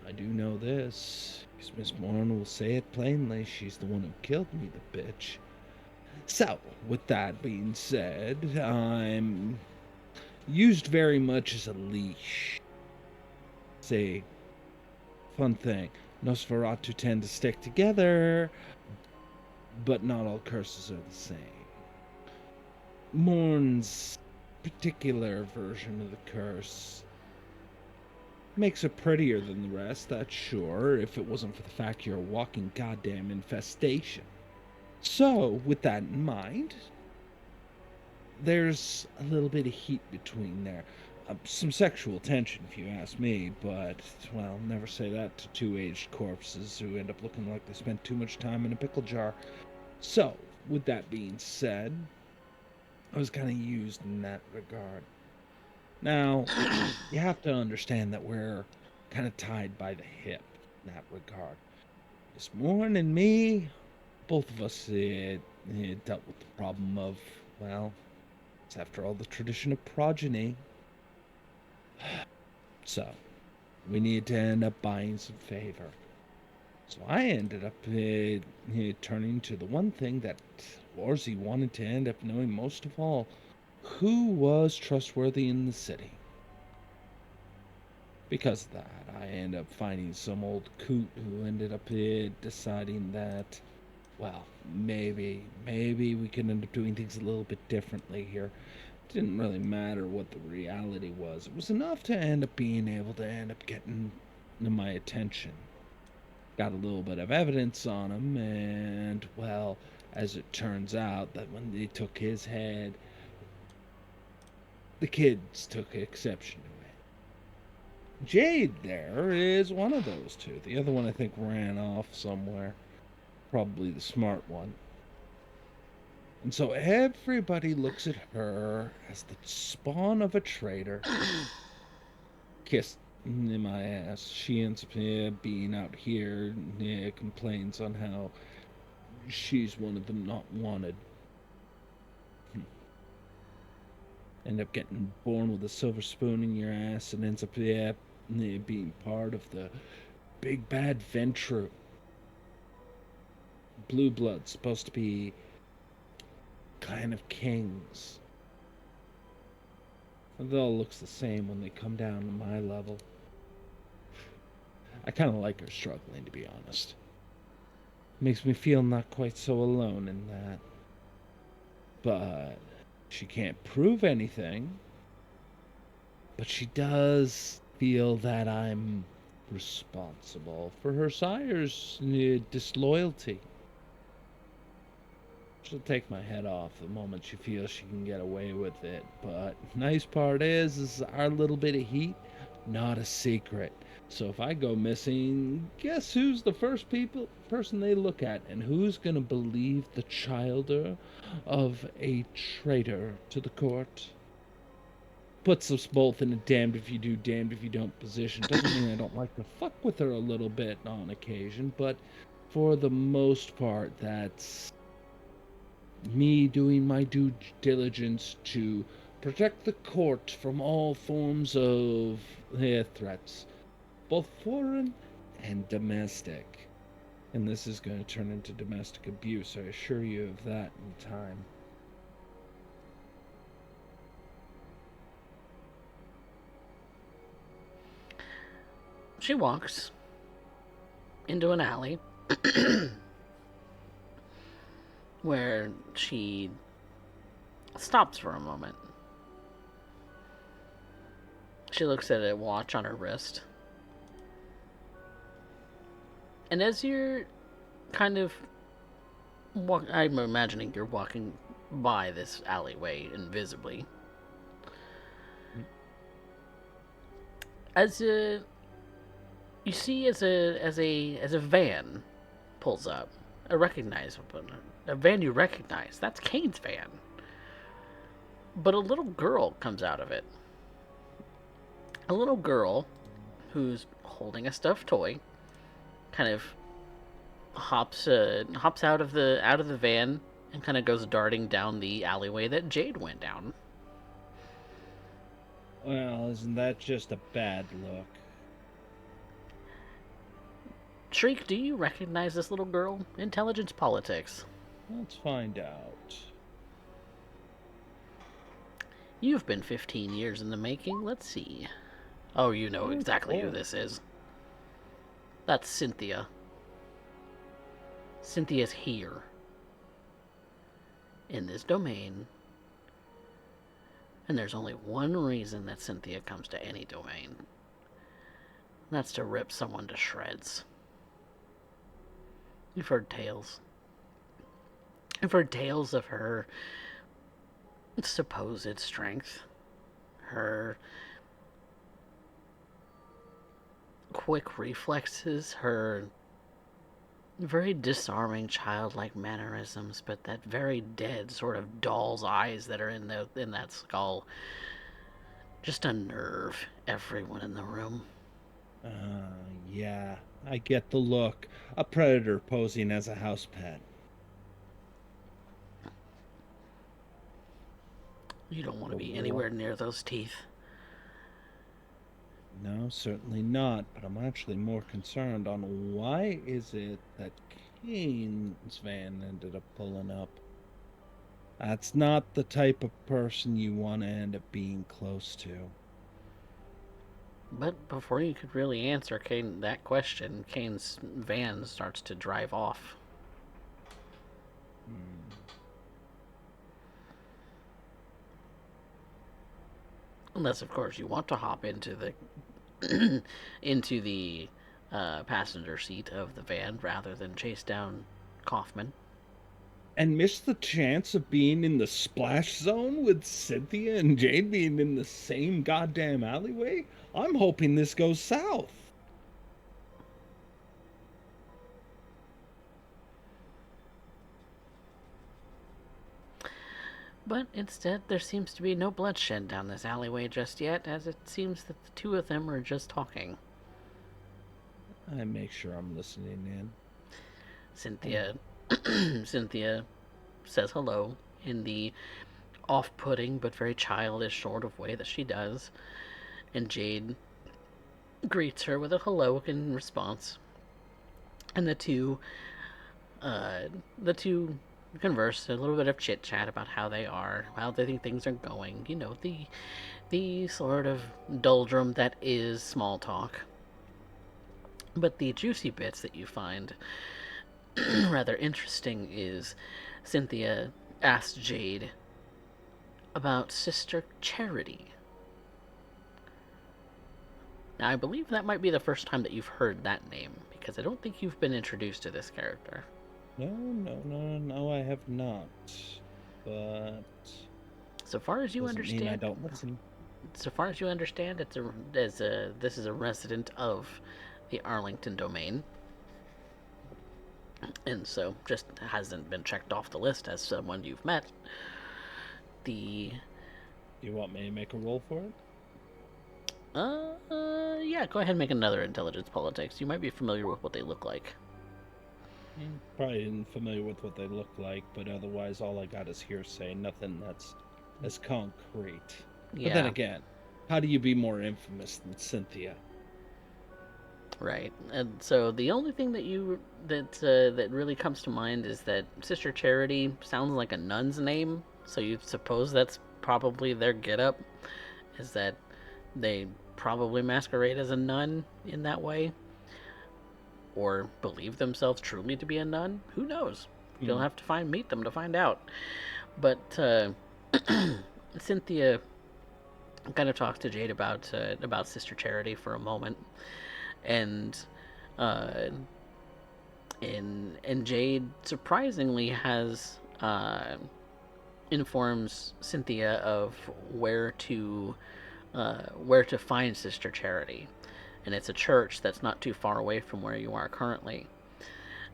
I do know this, because Miss Moran will say it plainly. She's the one who killed me, the bitch. So, with that being said, I'm used very much as a leash. Say, fun thing, Nosferatu tend to stick together, but not all curses are the same. Mourn's particular version of the curse makes it prettier than the rest, that's sure, if it wasn't for the fact you're a walking goddamn infestation. So, with that in mind, there's a little bit of heat between there. Some sexual tension, if you ask me, but, well, never say that to two aged corpses who end up looking like they spent too much time in a pickle jar. So, with that being said, I was kind of used in that regard. Now, you have to understand that we're kind of tied by the hip in that regard. This morning and me, both of us dealt with the problem of, well, it's after all the tradition of progeny. So, we need to end up buying some favor. So I ended up turning to the one thing that Warzy wanted to end up knowing most of all. Who was trustworthy in the city? Because of that, I ended up finding some old coot who ended up deciding that, well, maybe we can end up doing things a little bit differently here. It didn't really matter what the reality was. It was enough to end up being able to end up getting my attention. Got a little bit of evidence on him, and, well, as it turns out, that when they took his head, the kids took exception to it. Jade there is one of those two. The other one, I think, ran off somewhere. Probably the smart one. And so everybody looks at her as the spawn of a traitor. Kissed in my ass. She ends up being out here, complains on how she's one of them not wanted. End up getting born with a silver spoon in your ass and ends up being part of the big bad Ventru. Blue blood, supposed to be kind of kings. It all looks the same when they come down to my level. I kind of like her struggling, to be honest. Makes me feel not quite so alone in that. But she can't prove anything. But she does feel that I'm responsible for her sire's disloyalty. She'll take my head off the moment she feels she can get away with it. But nice part is our little bit of heat, not a secret. So if I go missing, guess who's the first person they look at, and who's gonna believe the childer of a traitor to the court? Puts us both in a damned if you do, damned if you don't position. Doesn't mean I don't like to fuck with her a little bit on occasion, but for the most part, that's me doing my due diligence to protect the court from all forms of threats, both foreign and domestic. And this is going to turn into domestic abuse, I assure you of that in time. She walks into an alley where she stops for a moment. She looks at a watch on her wrist. And as you're kind of I'm imagining you're walking by this alleyway invisibly. As you see as a van pulls up, a van you recognize. That's Kane's van. But a little girl comes out of it. A little girl who's holding a stuffed toy, kind of hops out of the van and kind of goes darting down the alleyway that Jade went down. Well, isn't that just a bad look? Shriek, do you recognize this little girl? Intelligence politics. Let's find out. You've been 15 years in the making. Let's see. Oh, you know exactly who this is. That's Cynthia. Cynthia's here. In this domain. And there's only one reason that Cynthia comes to any domain. That's to rip someone to shreds. You've heard tales. You've heard tales of her supposed strength, her quick reflexes, her very disarming childlike mannerisms, but that very dead sort of doll's eyes that are in that skull just unnerve everyone in the room. Yeah, I get the look. A predator posing as a house pet. You don't want to be anywhere near those teeth. No, certainly not. But I'm actually more concerned on why is it that Kane's van ended up pulling up. That's not the type of person you want to end up being close to. But before you could really answer that question, Kane's van starts to drive off. Unless, of course, you want to hop into the into the passenger seat of the van rather than chase down Kaufman. And miss the chance of being in the splash zone with Cynthia and Jade being in the same goddamn alleyway? I'm hoping this goes south. But instead, there seems to be no bloodshed down this alleyway just yet, as it seems that the two of them are just talking. I make sure I'm listening in. Cynthia says hello in the off-putting but very childish sort of way that she does, and Jade greets her with a hello in response. And the two converse, a little bit of chit chat about how they are, how they think things are going. You know, the sort of doldrum that is small talk. But the juicy bits that you find rather interesting is Cynthia asked Jade about Sister Charity. Now, I believe that might be the first time that you've heard that name, because I don't think you've been introduced to this character. No, I have not. But so far as you understand, I don't listen. So far as you understand, this is a resident of the Arlington domain, and so just hasn't been checked off the list as someone you've met. You want me to make a roll for it? Yeah, go ahead and make another intelligence politics. You might be familiar with what they look like. Probably isn't familiar with what they look like, but otherwise all I got is hearsay, nothing that's as concrete. Yeah. But then again, how do you be more infamous than Cynthia? Right, and so the only thing that really comes to mind is that Sister Charity sounds like a nun's name, so you suppose that's probably their getup, is that they probably masquerade as a nun in that way, or believe themselves truly to be a nun. Who knows? You'll have to meet them to find out. But Cynthia kind of talks to Jade about Sister Charity for a moment, and Jade surprisingly has informs Cynthia of where to find Sister Charity, and it's a church that's not too far away from where you are currently.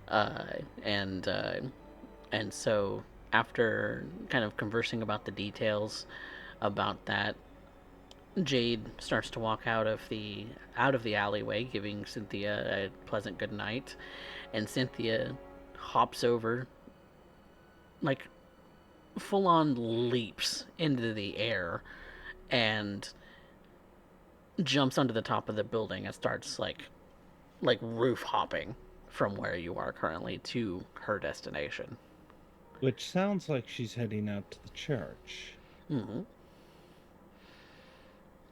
And so after kind of conversing about the details about that, Jade starts to walk out of the alleyway, giving Cynthia a pleasant good night, and Cynthia hops over, like full on leaps into the air, and jumps onto the top of the building and starts like roof hopping from where you are currently to her destination. Which sounds like she's heading out to the church. Mm-hmm.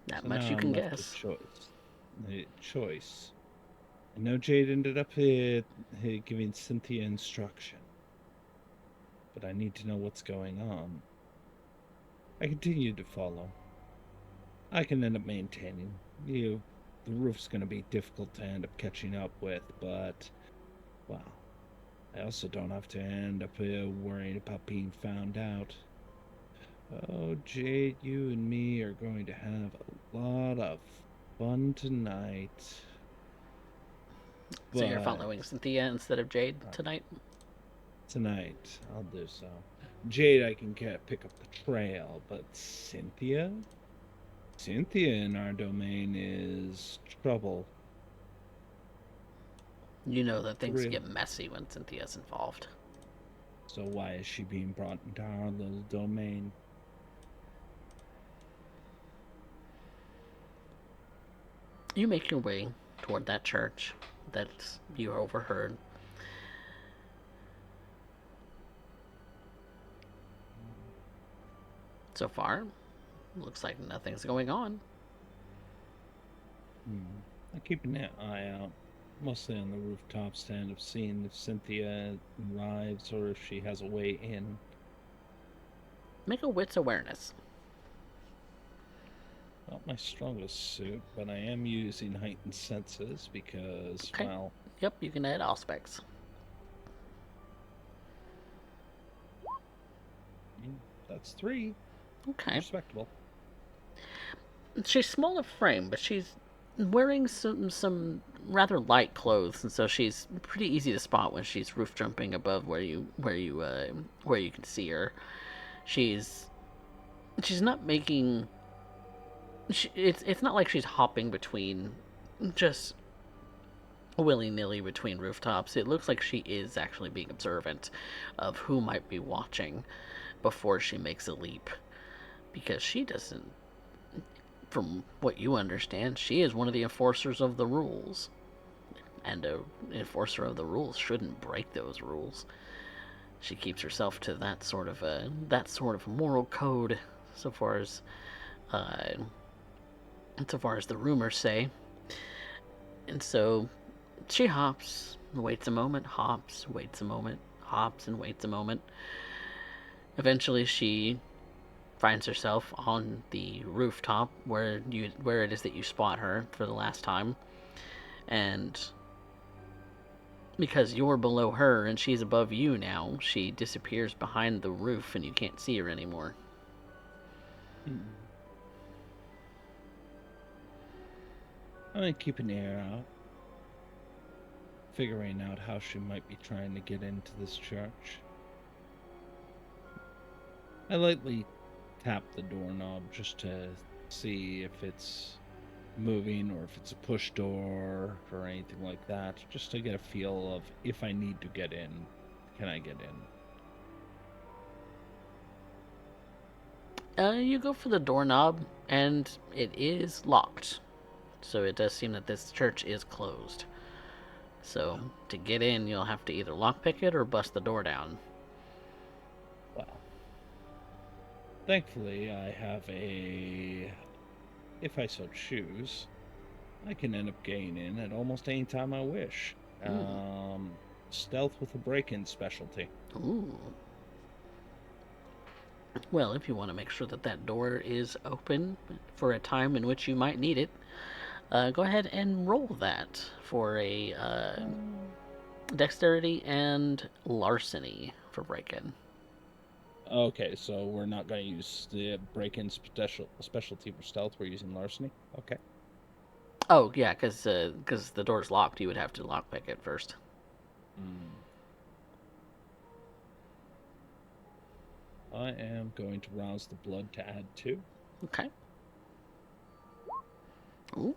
That so much you can guess. The choice. I know Jade ended up giving Cynthia instruction, but I need to know what's going on. I continue to follow. I can end up maintaining. The roof's going to be difficult to end up catching up with, but, well, I also don't have to end up worrying about being found out. Oh, Jade, you and me are going to have a lot of fun tonight. So you're But following Cynthia instead of Jade tonight? tonight, I'll do so. Jade, I can pick up the trail, but Cynthia? Cynthia in our domain is trouble. You know that things Really? get messy when Cynthia's involved. So why is she being brought into our little domain? You make your way toward that church that you overheard. So far, looks like nothing's going on. I'm keeping an eye out, mostly on the rooftops, to end up seeing if Cynthia arrives or if she has a way in. Make a wits awareness. Not my strongest suit, but I am using heightened senses because, Okay. well, Yep, you can add aspects. that's 3. Okay. Respectable. She's small of frame, but she's wearing some rather light clothes, and so she's pretty easy to spot when she's roof jumping above where you can see her. She's she's not making. It's not like she's hopping between just willy nilly between rooftops. It looks like she is actually being observant of who might be watching before she makes a leap, because she doesn't. From what you understand, she is one of the enforcers of the rules, and an enforcer of the rules shouldn't break those rules. She keeps herself to that sort of moral code, so far as uh, the rumors say. And so she hops, waits a moment, hops, waits a moment, hops, and waits a moment. Eventually, she finds herself on the rooftop where it is that you spot her for the last time, and because you're below her and she's above you now, she disappears behind the roof and you can't see her anymore. I'm gonna keep an ear out, figuring out how she might be trying to get into this church. I lightly tap the doorknob just to see if it's moving or if it's a push door or anything like that, just to get a feel of if I need to get in, can I get in? You go for the doorknob and it is locked. So it does seem that this church is closed. So to get in, you'll have to either lockpick it or bust the door down. Well, thankfully I have a, if I so choose, I can end up getting in at almost any time I wish. Stealth with a break-in specialty. Ooh. Well, if you want to make sure that that door is open for a time in which you might need it, go ahead and roll that for a dexterity and larceny for break-in. Okay, so we're not going to use the break-in specialty for stealth. We're using larceny. Okay. Oh yeah, because the door's locked. You would have to lockpick it first. I am going to rouse the blood to add 2. Okay. Ooh.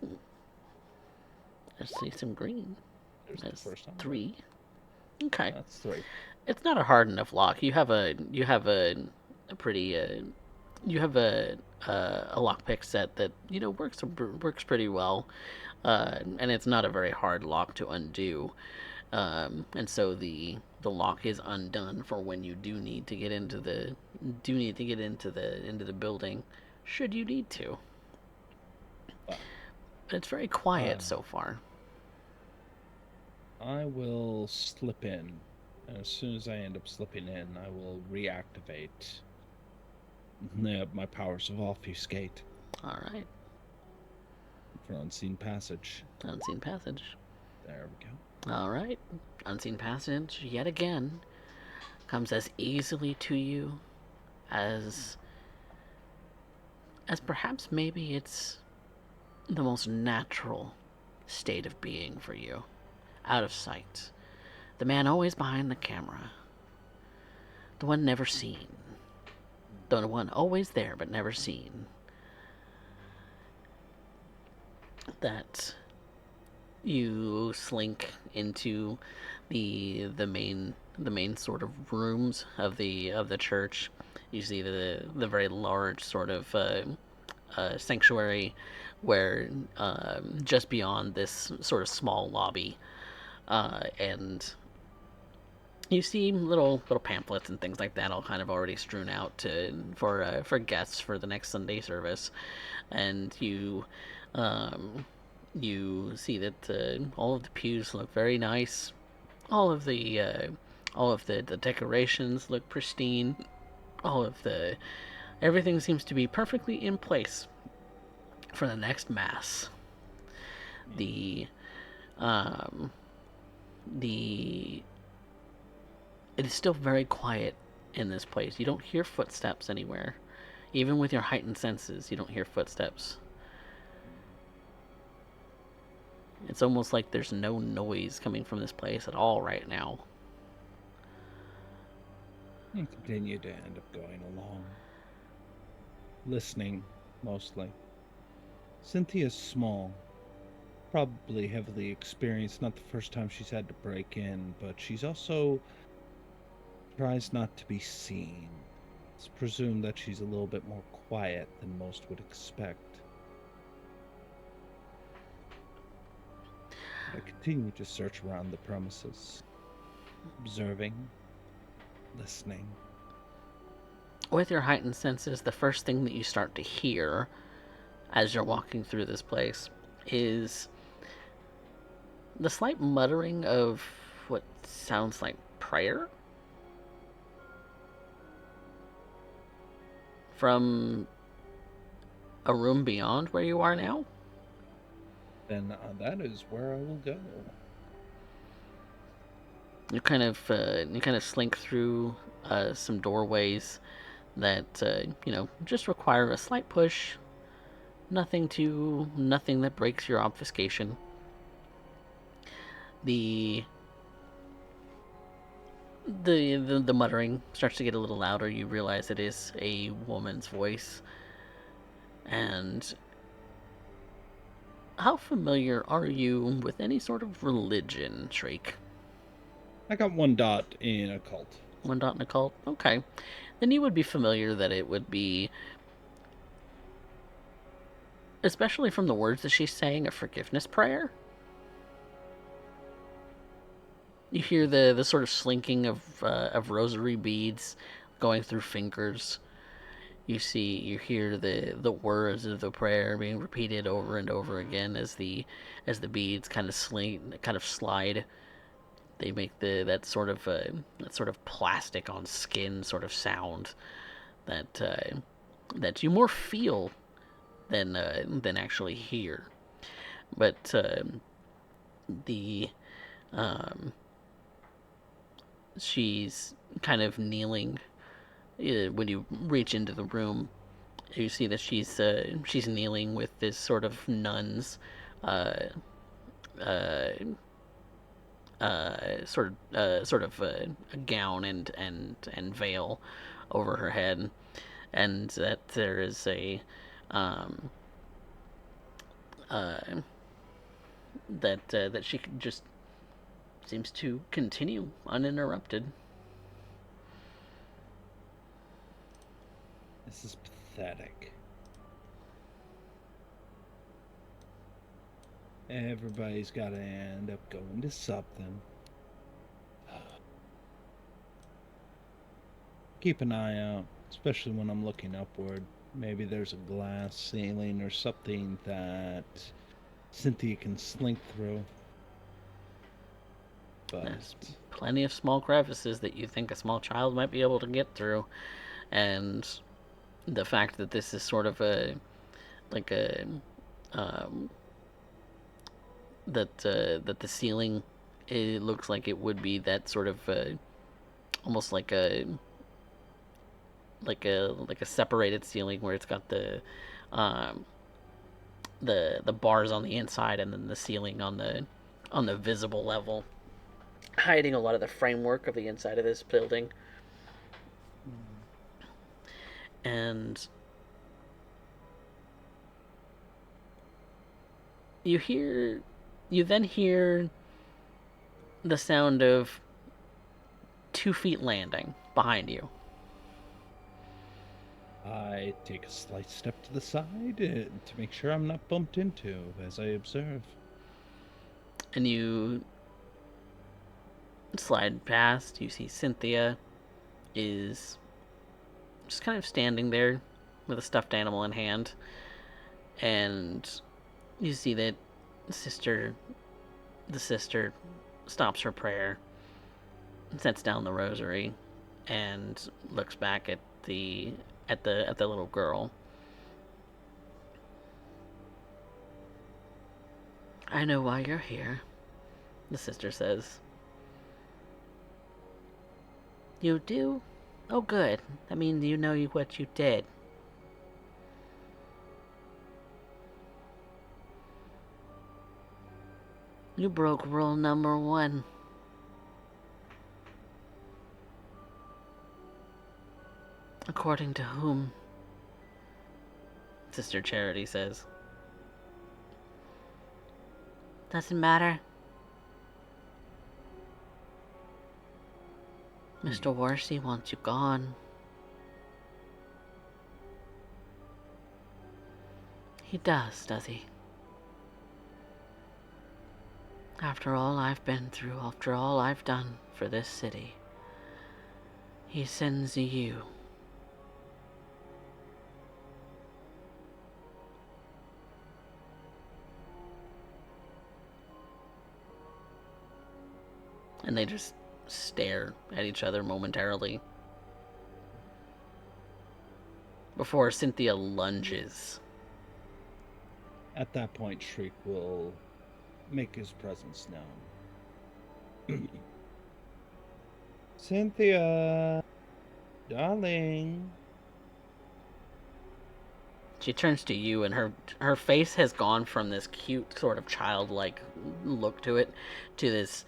I see some green. There's That's the first time. 3. Okay. That's 3. It's not a hard enough lock. You have a pretty you have a lockpick set that works pretty well, and it's not a very hard lock to undo, and so the lock is undone for when you do need to get into the building, should you need to. Wow. But it's very quiet so far. I will slip in. And as soon as I end up slipping in, I will reactivate Yeah, my powers of obfuscate All right. for unseen passage. Unseen passage. There we go. All right. Unseen passage, yet again, comes as easily to you as perhaps maybe it's the most natural state of being for you. Out of sight. The man always behind the camera. The one never seen. The one always there but never seen. That you slink into the main sort of rooms of the church. You see the very large sort of sanctuary, where just beyond this sort of small lobby, and you see little pamphlets and things like that, all kind of already strewn out for guests for the next Sunday service, and you see that all of the pews look very nice. All of the decorations look pristine. All of the Everything seems to be perfectly in place for the next mass. The um the It is still very quiet in this place. You don't hear footsteps anywhere. Even with your heightened senses, you don't hear footsteps. It's almost like there's no noise coming from this place at all right now. I continue to end up going along. Listening, mostly. Cynthia's small. Probably heavily experienced, not the first time she's had to break in, but she's also tries not to be seen. It's presumed that she's a little bit more quiet than most would expect. I continue to search around the premises, observing, listening. With your heightened senses, the first thing that you start to hear as you're walking through this place is the slight muttering of what sounds like prayer from a room beyond where you are now. Then that is where I will go. You kind of slink through some doorways that just require a slight push. Nothing that breaks your obfuscation. The muttering starts to get a little louder. You realize it is a woman's voice. And how familiar are you with any sort of religion, Shrake? I got 1 dot in occult. 1 dot in occult? Okay. Then you would be familiar that it would be, especially from the words that she's saying, a forgiveness prayer. You hear the sort of slinking of rosary beads going through fingers. You hear the words of the prayer being repeated over and over again as the beads kind of slide. They make that sort of plastic on skin sort of sound that you more feel than actually hear. But the she's kind of kneeling. When you reach into the room, you see that she's kneeling with this sort of nun's sort of a gown and veil over her head, and that there is that she just seems to continue uninterrupted. This is pathetic. Everybody's got to end up going to something. Keep an eye out, especially when I'm looking upward. Maybe there's a glass ceiling or something that Cynthia can slink through. But There's plenty of small crevices that you think a small child might be able to get through, and the fact that this is sort of a like a um, that the ceiling, it looks like it would be that sort of almost like a separated ceiling where it's got um, the bars on the inside and then the ceiling on the visible level, hiding a lot of the framework of the inside of this building. And you then hear the sound of 2 feet landing behind you. I take a slight step to the side to make sure I'm not bumped into as I observe. And you slide past. You see Cynthia is just kind of standing there with a stuffed animal in hand. And you see that the sister stops her prayer, sets down the rosary, and looks back at the little girl. I know why you're here, the sister says. You do? Oh, good. That means you know what you did. You broke rule number 1. According to whom? Sister Charity says. Doesn't matter. Mr. Worsey wants you gone. He does he? After all I've been through, after all I've done for this city, he sends you. And they just stare at each other momentarily before Cynthia lunges. At that point, Shriek will make his presence known. Cynthia, darling. She turns to you, and her face has gone from this cute sort of childlike look to it to this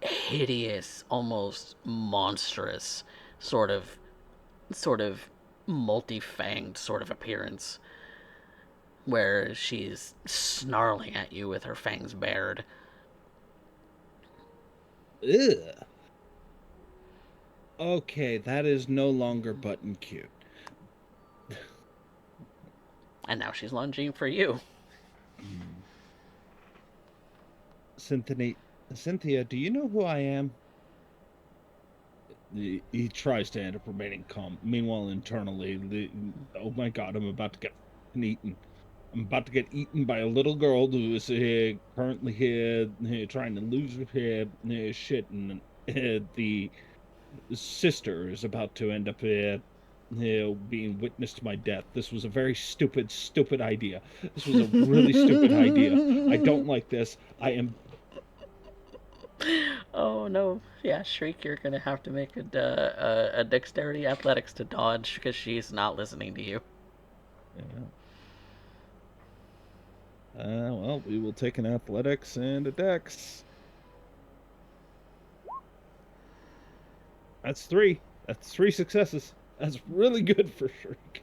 hideous, almost monstrous sort of multi-fanged sort of appearance, where she's snarling at you with her fangs bared. Ugh. Okay, that is no longer button cute. And now she's lunging for you. Cynthia, do you know who I am? He tries to end up remaining calm. Meanwhile, internally, oh my god, I'm about to get eaten. I'm about to get eaten by a little girl who is currently here trying to lose her shit, and the sister is about to end up being witness to my death. This was a very stupid idea. This was a really stupid idea. I don't like this. I am... Oh no. Yeah, Shriek, you're gonna have to make a dexterity athletics to dodge because she's not listening to you. Yeah. Well, we will take an athletics and a dex. That's 3. That's 3 successes. That's really good for Shriek.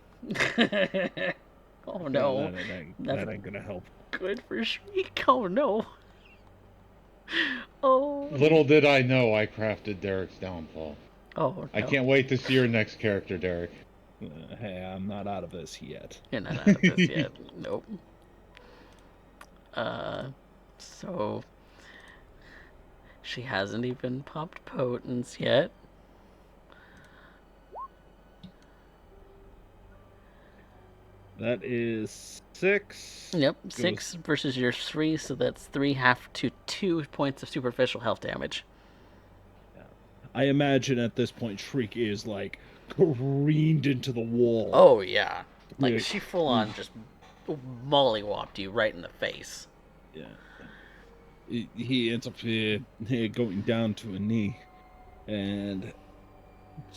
Oh no. That ain't gonna help. Good for Shriek. Oh no. Oh. Little did I know I crafted Derek's downfall. Oh no. I can't wait to see your next character, Derek. Hey, I'm not out of this yet. You're not out of this yet. Nope. So she hasn't even popped potence yet. That is 6. Yep, 6 versus your 3, so that's 3 half to 2 points of superficial health damage. Yeah. I imagine at this point Shriek is like careened into the wall. Oh, yeah. Like, Yeah. she full on just mollywopped you right in the face. Yeah. He ends up going down to a knee and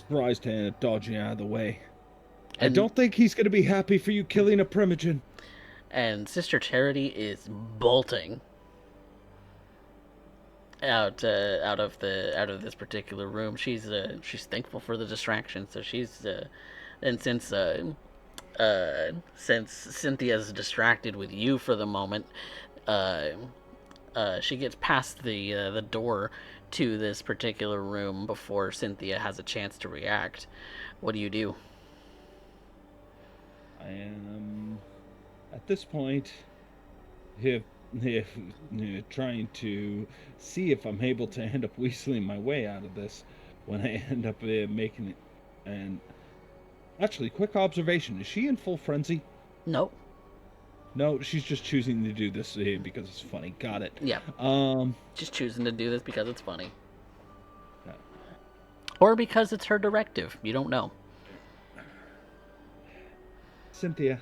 tries to dodge you out of the way. I And don't think he's going to be happy for you killing a primogen. and Sister Charity is bolting out of this particular room. She's thankful for the distraction, so she's and since Cynthia's distracted with you for the moment, uh, she gets past the door to this particular room before Cynthia has a chance to react. What do you do? I am, at this point, if, trying to see if I'm able to end up weaseling my way out of this when I end up making it. And actually, quick observation: is she in full frenzy? Nope. No, she's just choosing to do this because it's funny. Got it. Yeah. Um, Just choosing to do this because it's funny. uh, Or because it's her directive. You don't know. Cynthia,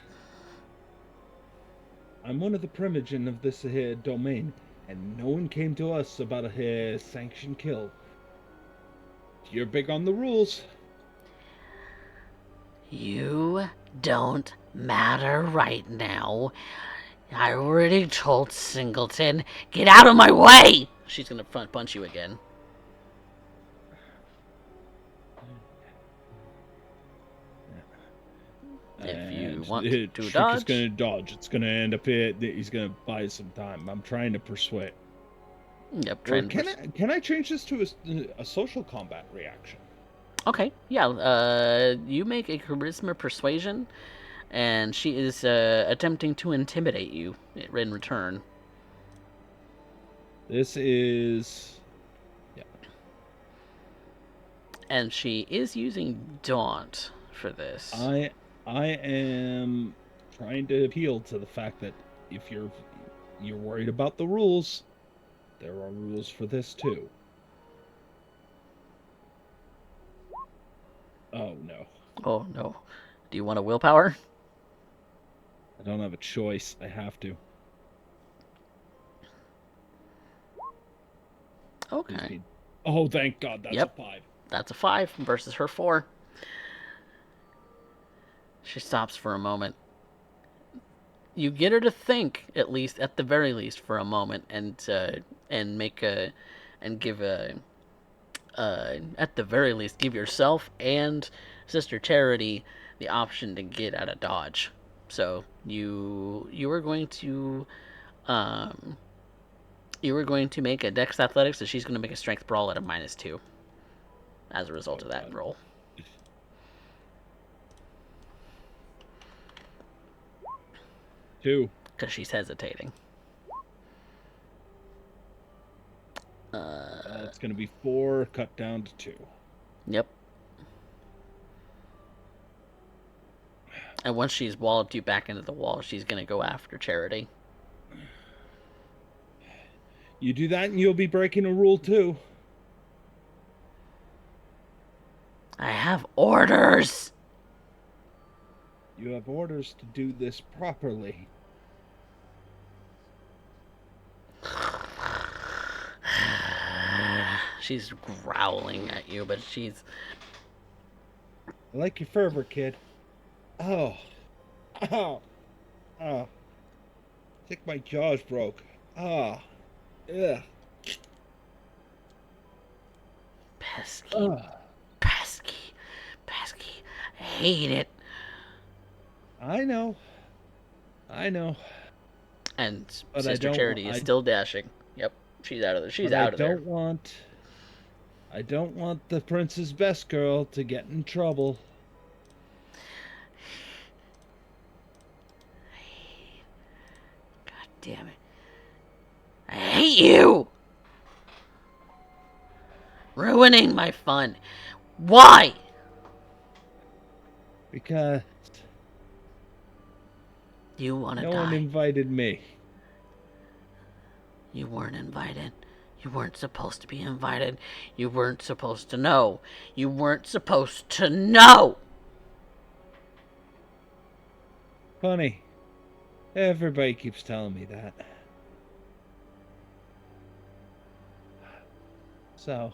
I'm one of the primogen of this domain, and no one came to us about a sanctioned kill. You're big on the rules. You don't matter right now. I already told Singleton, get out of my way! She's gonna front punch you again. If you want to Trick dodge, is going to dodge. It's going to end up he's going to buy some time. I'm trying to persuade. yep. Or can I change this to a social combat reaction? Okay, yeah. You make a charisma persuasion, and she is attempting to intimidate you in return. This is And she is using Daunt for this. I am trying to appeal to the fact that if you're worried about the rules, there are rules for this too. Oh no. Oh no. Do you want a willpower? I don't have a choice. I have to. Okay. Oh, thank God, that's Yep. a 5. That's a 5 versus her 4. She stops for a moment. You get her to think, at least, at the very least, for a moment, and make a, and give a, at the very least, give yourself and Sister Charity the option to get out of dodge. So you are going to, you were going to make a Dex Athletics, so she's going to make a Strength Brawl at a -2 as a result of that roll. 2. Because she's hesitating. It's going to be 4 cut down to 2. Yep. And once she's walloped you back into the wall, she's going to go after Charity. You do that and you'll be breaking a rule too. I have orders! You have orders to do this properly. She's growling at you, but she's... I like your fervor, kid. Oh. Oh. Oh. I think my jaw's broke. Ah. Ugh. Pesky. Pesky. Pesky. I hate it. I know. I know. And But Sister Charity is still dashing. Yep. She's out of there. She's out of there. I don't want the prince's best girl to get in trouble. God damn it. I hate you! Ruining my fun. Why? Because You want to no die. one invited me. You weren't invited. You weren't supposed to be invited. You weren't supposed to know. You weren't supposed to know! Funny. Everybody keeps telling me that. So,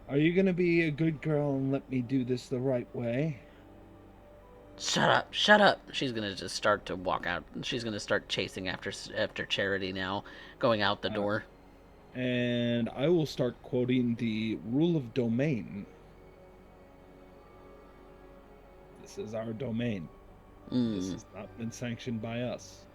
are you gonna be a good girl and let me do this the right way? Shut up, shut up. She's gonna just start to walk out. She's gonna start chasing after Charity now, going out the door. And I will start quoting the rule of domain. This is our domain. This has not been sanctioned by us.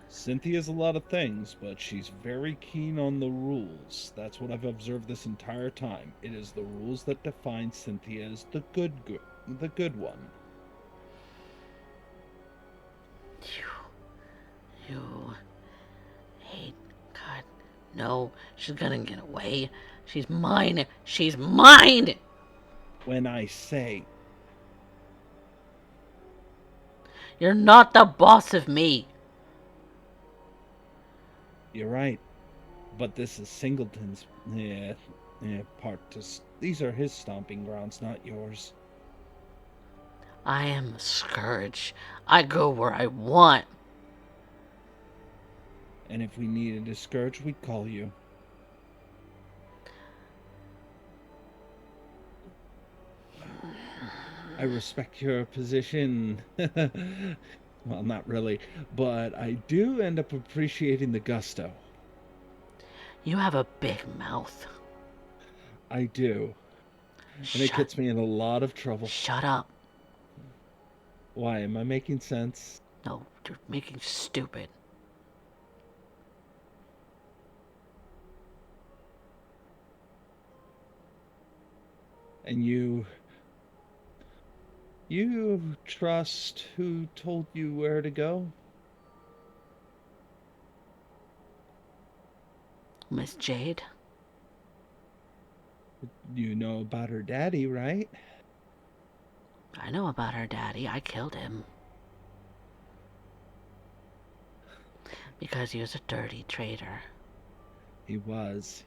Cynthia's a lot of things, but she's very keen on the rules. That's what I've observed this entire time. It is the rules that define Cynthia as the good one. You hate God. No, she's gonna get away. She's mine. She's mine! When I say You're not the boss of me. you're right, but this is Singleton's part. These are his stomping grounds, not yours. I am a scourge. I go where I want. And if we needed a scourge, we'd call you. I respect your position. Well, not really, but I do end up appreciating the gusto. You have a big mouth. I do. And it gets me in a lot of trouble. Shut up. Why? Am I making sense? No, you're making stupid. And you trust who told you where to go? Miss Jade? You know about her daddy, right? I know about her daddy. I killed him. Because he was a dirty traitor. He was.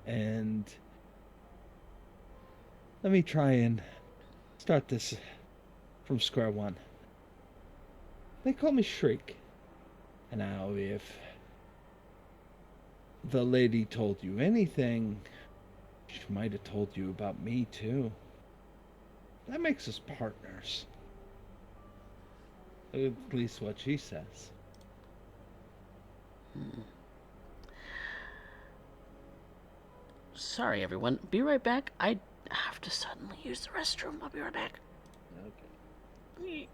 And let me try and start this from square one. They call me Shriek. And now if the lady told you anything, she might have told you about me too. That makes us partners. At least what she says. Sorry, everyone. Be right back. I have to suddenly use the restroom. I'll be right back. Okay.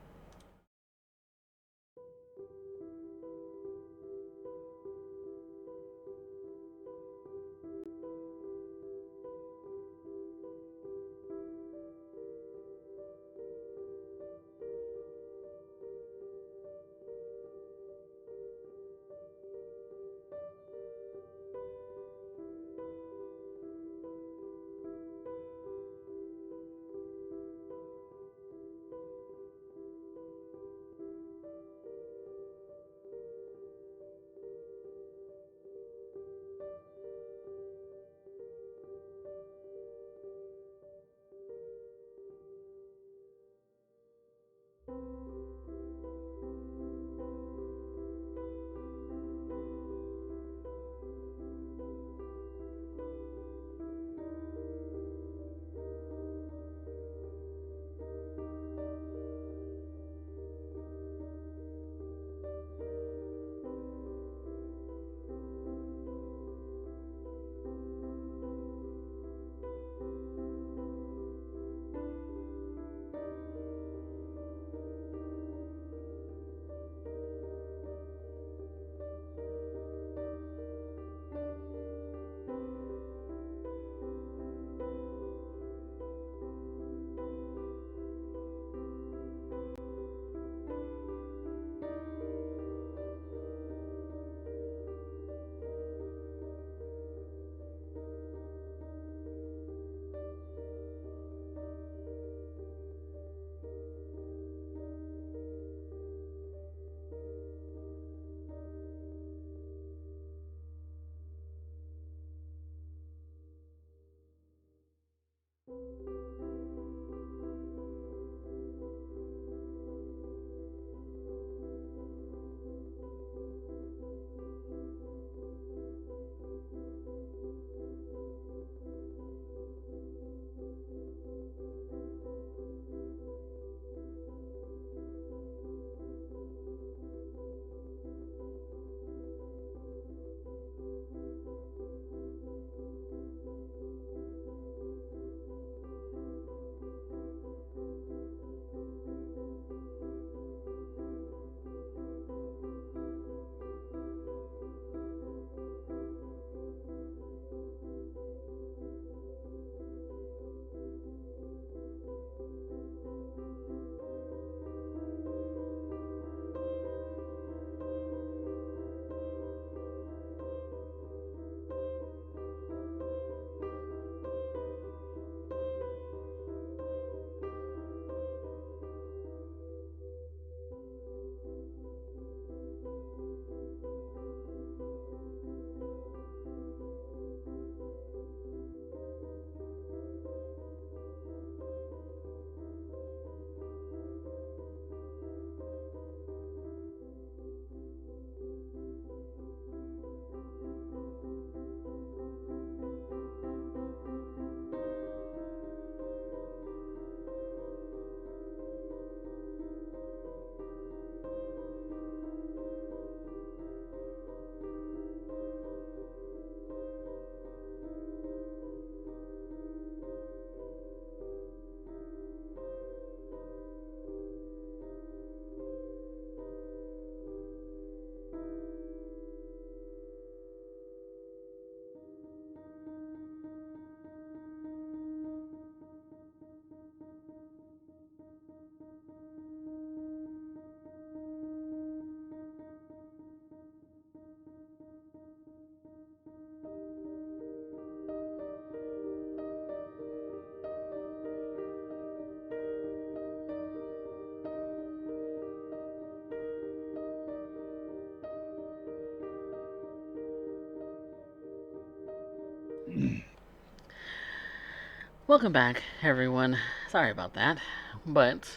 Welcome back, everyone. Sorry about that, but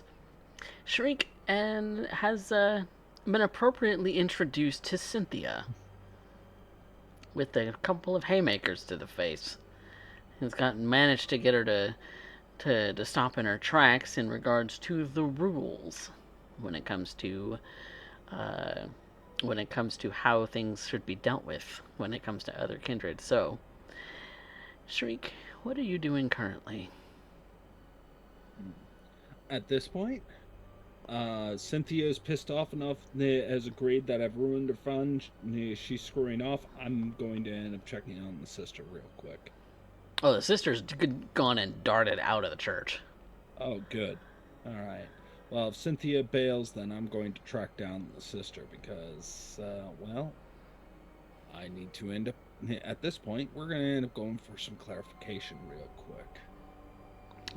Shriek and has been appropriately introduced to Cynthia with a couple of haymakers to the face. He's managed to get her to stop in her tracks in regards to the rules when it comes to uh, how things should be dealt with when it comes to other kindred. So, Shriek, what are you doing currently? At this point, Cynthia is pissed off enough, has agreed that I've ruined her fun. She's screwing off. I'm going to end up checking on the sister real quick. Oh, the sister's gone and darted out of the church. Oh, good. All right. Well, if Cynthia bails, then I'm going to track down the sister because, well, I need to end up. At this point, we're going to end up going for some clarification real quick.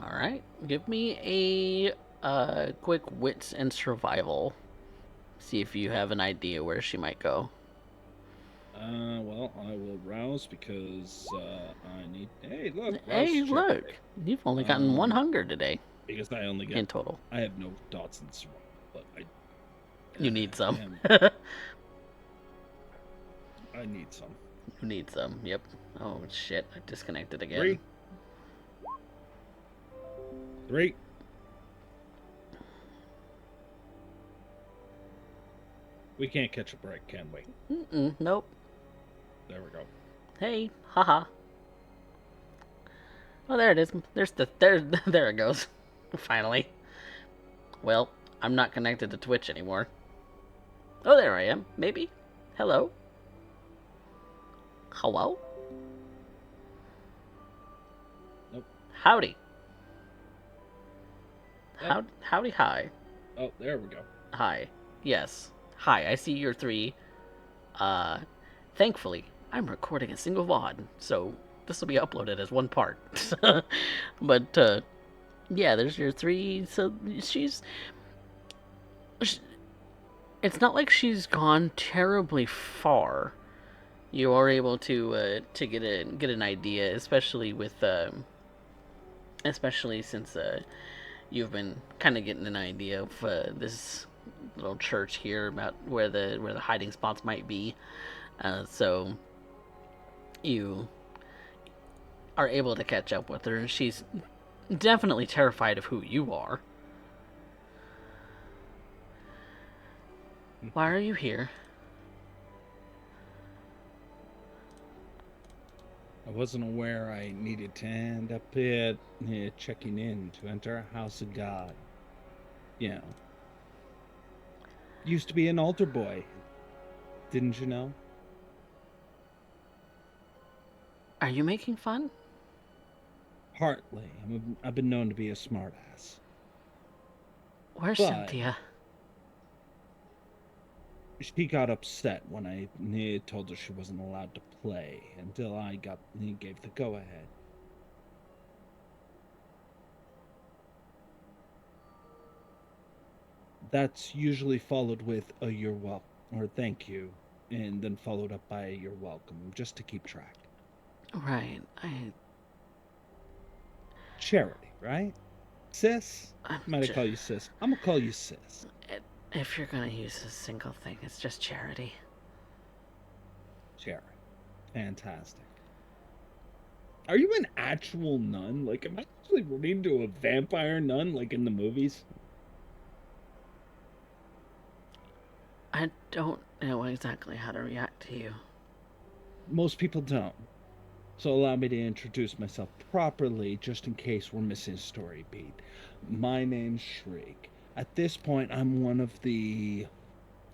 All right, give me a quick wits and survival. See if you have an idea where she might go. Well, I will rouse because I need. Hey, look! Hey, look! Today. You've only gotten one hunger today. Because I only get in total. I have no dots in survival, but you need some. I need some. You need some. Yep. Oh shit! I disconnected again. 3. We can't catch a break, can we? Nope. There we go. Hey, haha. Oh, there it is. There it goes. Finally. Well, I'm not connected to Twitch anymore. Oh, there I am. Maybe. Hello. Hello. Nope. Howdy. Yep. Howdy, hi. Oh, there we go. Hi. Yes. Hi, I see your 3. Thankfully, I'm recording a single VOD, so this will be uploaded as one part. But, yeah, there's your 3. So it's not like she's gone terribly far. You are able to get an idea, especially since you've been kind of getting an idea of this little church here about where the hiding spots might be. So you are able to catch up with her, and she's definitely terrified of who you are. Why are you here? I wasn't aware I needed to end up checking in to enter a house of God. You know. Used to be an altar boy. Didn't you know? Are you making fun? Partly. I've been known to be a smartass. Where's Cynthia? She got upset when I told her she wasn't allowed to play until I gave the go-ahead. That's usually followed with a "you're welcome" or "thank you," and then followed up by a "you're welcome," just to keep track. Right. Charity, right? Sis? Might I call you sis? I'm gonna call you sis. If you're gonna use a single thing, it's just charity. Charity. Fantastic. Are you an actual nun? Like, am I actually running into a vampire nun like in the movies? I don't know exactly how to react to you. Most people don't. So allow me to introduce myself properly just in case we're missing a story beat. My name's Shriek. At this point, I'm one of the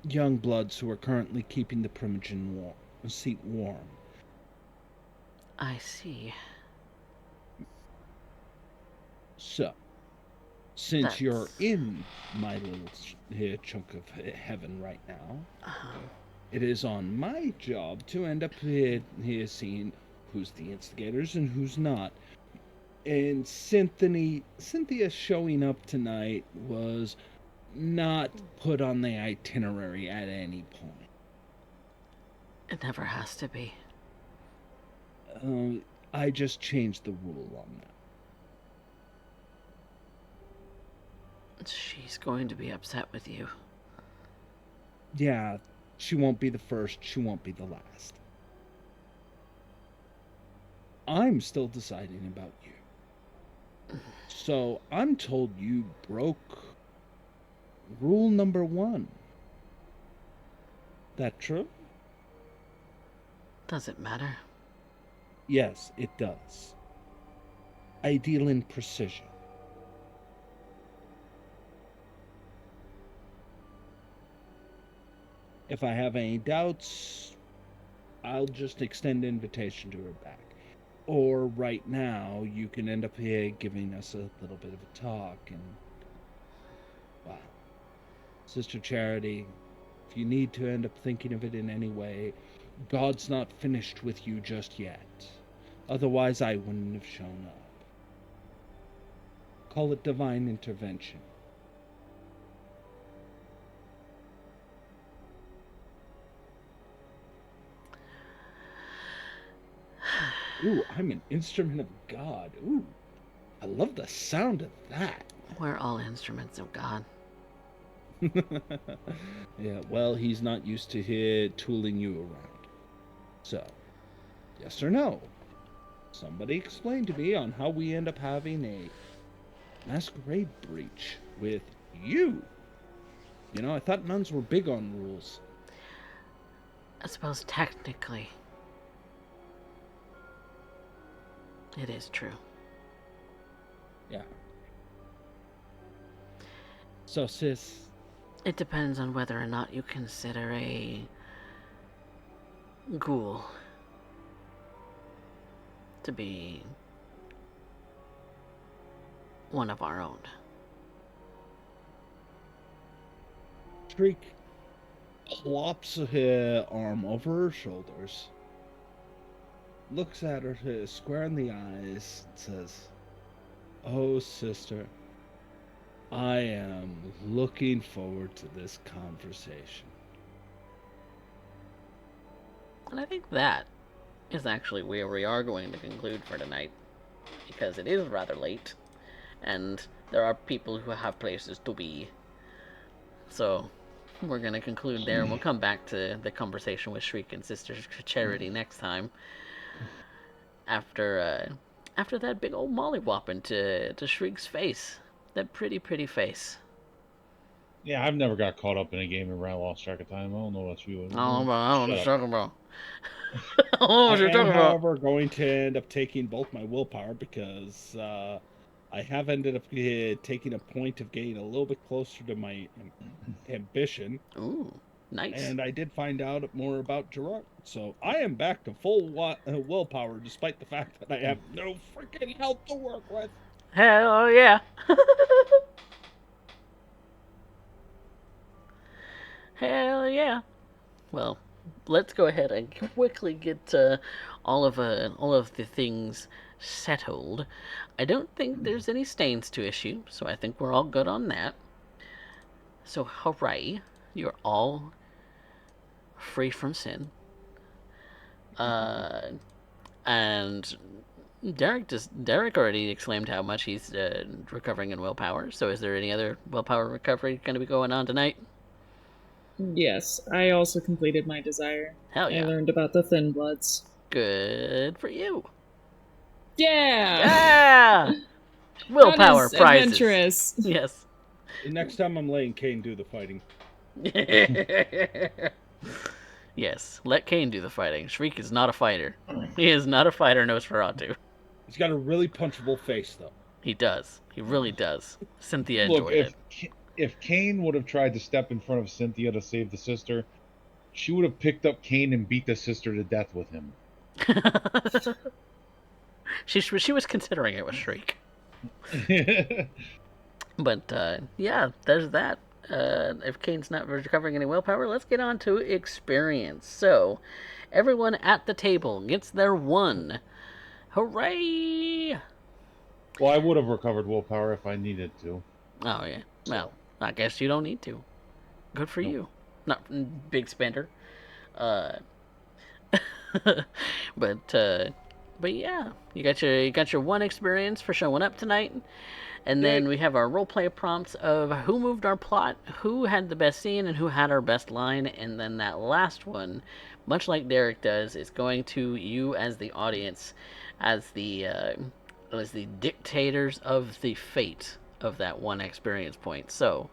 young bloods who are currently keeping the Primogen seat warm. I see. So, since you're in my little chunk of heaven right now, it is on my job to end up here seeing who's the instigators and who's not. And Cynthia showing up tonight was not put on the itinerary at any point. It never has to be. I just changed the rule on that. She's going to be upset with you. Yeah, she won't be the first, she won't be the last. I'm still deciding about you. So I'm told you broke rule number 1. That true? Does it matter? Yes, it does. I deal in precision. If I have any doubts, I'll just extend invitation to her back. Or right now, you can end up here giving us a little bit of a talk and, wow. Sister Charity, if you need to end up thinking of it in any way, God's not finished with you just yet. Otherwise, I wouldn't have shown up. Call it divine intervention. Ooh, I'm an instrument of God. Ooh, I love the sound of that. We're all instruments of God. Yeah, well, he's not used to tooling you around. So, yes or no? Somebody explain to me on how we end up having a masquerade breach with you. You know, I thought nuns were big on rules. I suppose technically it is true. Yeah. So, sis, It depends on whether or not you consider a ghoul to be one of our own. Shriek plops her arm over her shoulders, looks at her square in the eyes, and says, "Oh, sister, I am looking forward to this conversation." And I think that is actually where we are going to conclude for tonight, because it is rather late, and there are people who have places to be. So we're going to conclude there, and we'll come back to the conversation with Shriek and Sister Charity next time, after that big old mollywop into Shriek's face. That pretty face. Yeah, I've never got caught up in a game and I lost track of time. I don't know what you. I don't know what you're talking about. I don't know I what you're am, talking about. however, going to end up taking both my willpower because I have ended up taking a point of getting a little bit closer to my ambition. Ooh, nice. And I did find out more about Gerard. So I am back to full willpower despite the fact that I have no freaking health to work with. Hell yeah. Hell yeah. Well, let's go ahead and quickly get all of the things settled. I don't think there's any stains to issue, so I think we're all good on that. So hooray, you're all free from sin. And Derek already exclaimed how much he's recovering in willpower. So is there any other willpower recovery going to be going on tonight? Yes, I also completed my desire. Hell yeah. I learned about the Thin Bloods. Good for you. Yeah! Yeah! Willpower That is prizes. adventurous. Yes. Next time I'm letting Kane do the fighting. Yes, let Kane do the fighting. Shriek is not a fighter. He is not a fighter, Nosferatu. He's got a really punchable face, though. He does. He really does. Cynthia Look, enjoyed if Kane would have tried to step in front of Cynthia to save the sister, she would have picked up Kane and beat the sister to death with him. it. She was considering it with Shriek. But, yeah, there's that. If Kane's not recovering any willpower, let's get on to experience. So, everyone at the table gets their 1. Hooray! Well, I would have recovered willpower if I needed to. Oh, yeah. Well, I guess you don't need to. Good for you. Not big spender. But, But yeah, you got your one experience for showing up tonight, and then we have our roleplay prompts of who moved our plot, who had the best scene, and who had our best line, and then that last one, much like Derek does, is going to you as the audience, as the dictators of the fate of that one experience point. So,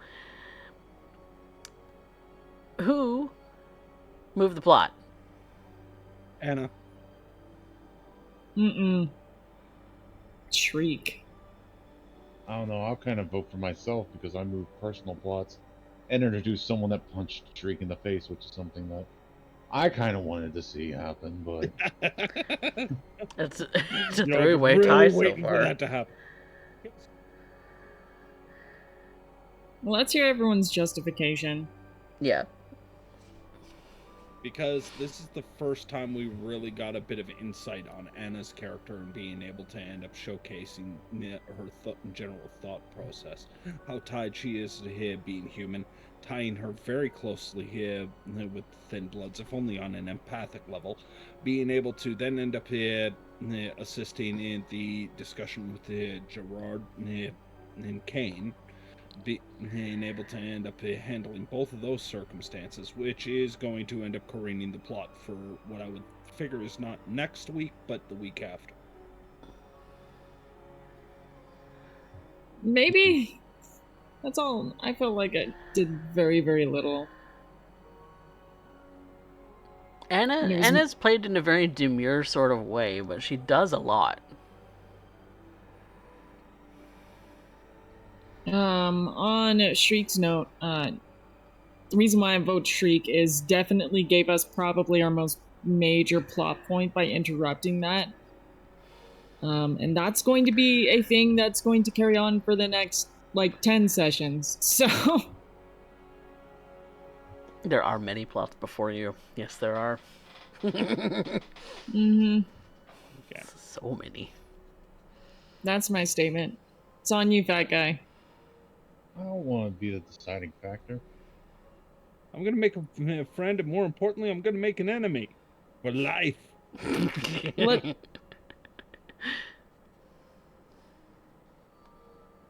who moved the plot? Anna. Shriek. I don't know. I'll kind of vote for myself because I moved personal plots and introduced someone that punched Shriek in the face, which is something that I kind of wanted to see happen, but It's a You know, three-way really tie so waiting for far. that to happen. Well, let's hear everyone's justification. Yeah. Because this is the first time we really got a bit of insight on Anna's character and being able to end up showcasing her general thought process. How tied she is to here being human, tying her very closely here with Thin Bloods, if only on an empathic level. Being able to then end up here assisting in the discussion with Gerard and Kane. Being able to end up handling both of those circumstances, which is going to end up careening the plot for what I would figure is not next week, but the week after. Maybe. That's all. I felt like I did very, very little. Anna's played in a very demure sort of way, but she does a lot. On Shriek's note, the reason why I vote Shriek is definitely gave us probably our most major plot point by interrupting that. And that's going to be a thing that's going to carry on for the next, 10 sessions. So... There are many plots before you. Yes, there are. Mm-hmm. Okay. So many. That's my statement. It's on you, fat guy. I don't want to be the deciding factor. I'm going to make a friend, and more importantly, I'm going to make an enemy. For life.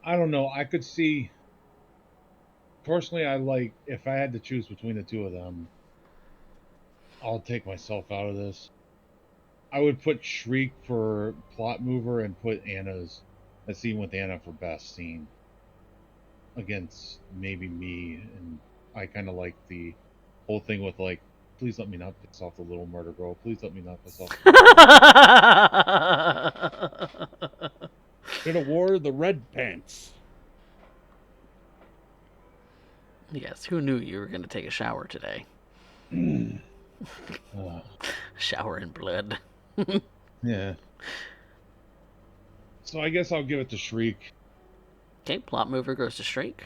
I don't know. I could see... Personally, if I had to choose between the two of them, I'll take myself out of this. I would put Shriek for plot mover and put a scene with Anna for best scene against maybe me. And I kind of like the whole thing with please let me not piss off the little murder girl. Please let me not piss off. Should have wore the red pants. Yes, who knew you were going to take a shower today? Shower in blood. Yeah. So I guess I'll give it to Shriek. Okay, plot mover goes to Shriek.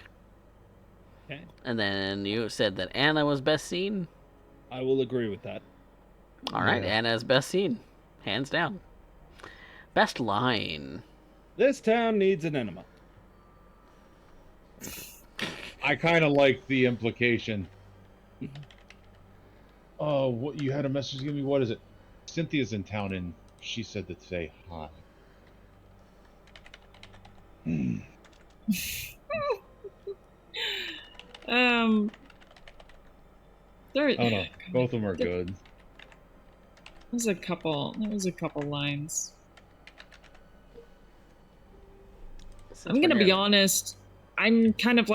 Okay. And then you said that Anna was best scene? I will agree with that. Alright, Anna's best scene. Hands down. Best line. This town needs an enema. I kind of like the implication. Oh, what you had a message to give me? What is it? Cynthia's in town and she said to say hi. There. Oh no, both of them are good. There was a couple lines. I'm gonna be honest. I'm kind of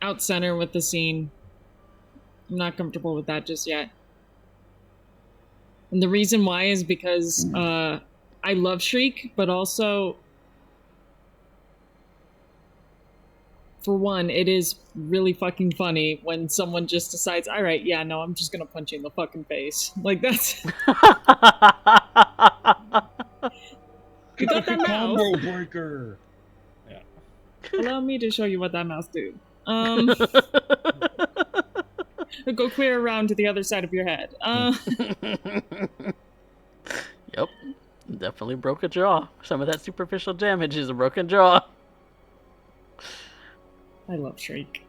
out center with the scene. I'm not comfortable with that just yet. And the reason why is because I love Shriek, but also, for one, it is really fucking funny when someone just decides, all right, yeah, no, I'm just gonna punch you in the fucking face. That's... You got that mouth? Combo breaker. Yeah. Allow me to show you what that mouth do. Go clear around to the other side of your head. Yep. Definitely broke a jaw. Some of that superficial damage is a broken jaw. I love Shriek.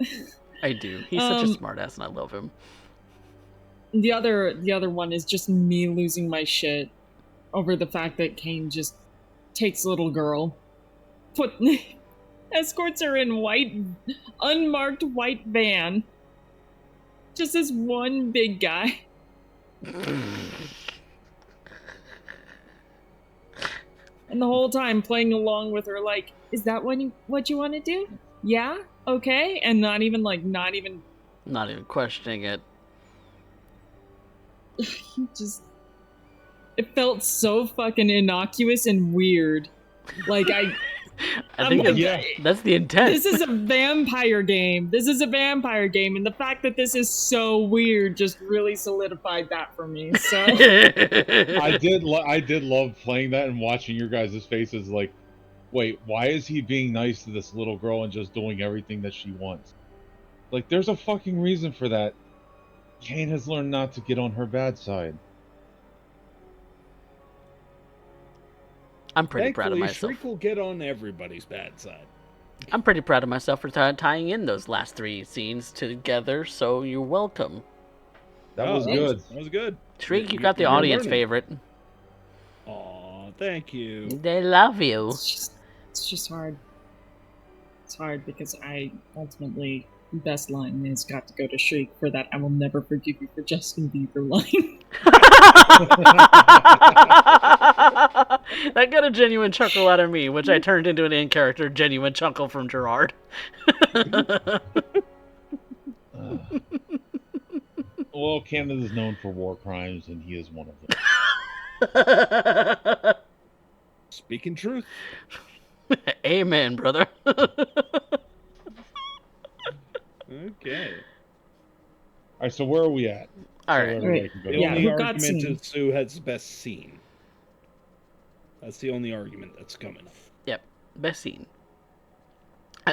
I do. He's such a smartass and I love him. The other one is just me losing my shit over the fact that Kane just takes little girl, escorts her in unmarked white van. Just this one big guy. And the whole time playing along with her, like, is that what you want to do? Yeah? Okay? And not even questioning it. It felt so fucking innocuous and weird. Like, I think that's the intent. This is a vampire game. And the fact that this is so weird just really solidified that for me. So I did love playing that and watching your guys' faces like, wait, why is he being nice to this little girl and just doing everything that she wants? Like, there's a fucking reason for that. Kane has learned not to get on her bad side. I'm pretty proud of myself. Shriek will get on everybody's bad side. I'm pretty proud of myself for tying in those last 3 scenes together, so you're welcome. That was good. That was good. Shriek, you got the audience favorite. Aw, thank you. They love you. It's just hard. It's hard because I ultimately, best line has got to go to Shriek for that I will never forgive you for Justin Bieber line. That got a genuine chuckle out of me, which I turned into an in-character genuine chuckle from Gerard. Well, Canada is known for war crimes, and he is one of them. Speaking truth. Amen, brother. Okay. All right, so where are we at? All right. The only argument is Sue has the best scene. That's the only argument that's coming up. Yep, best scene.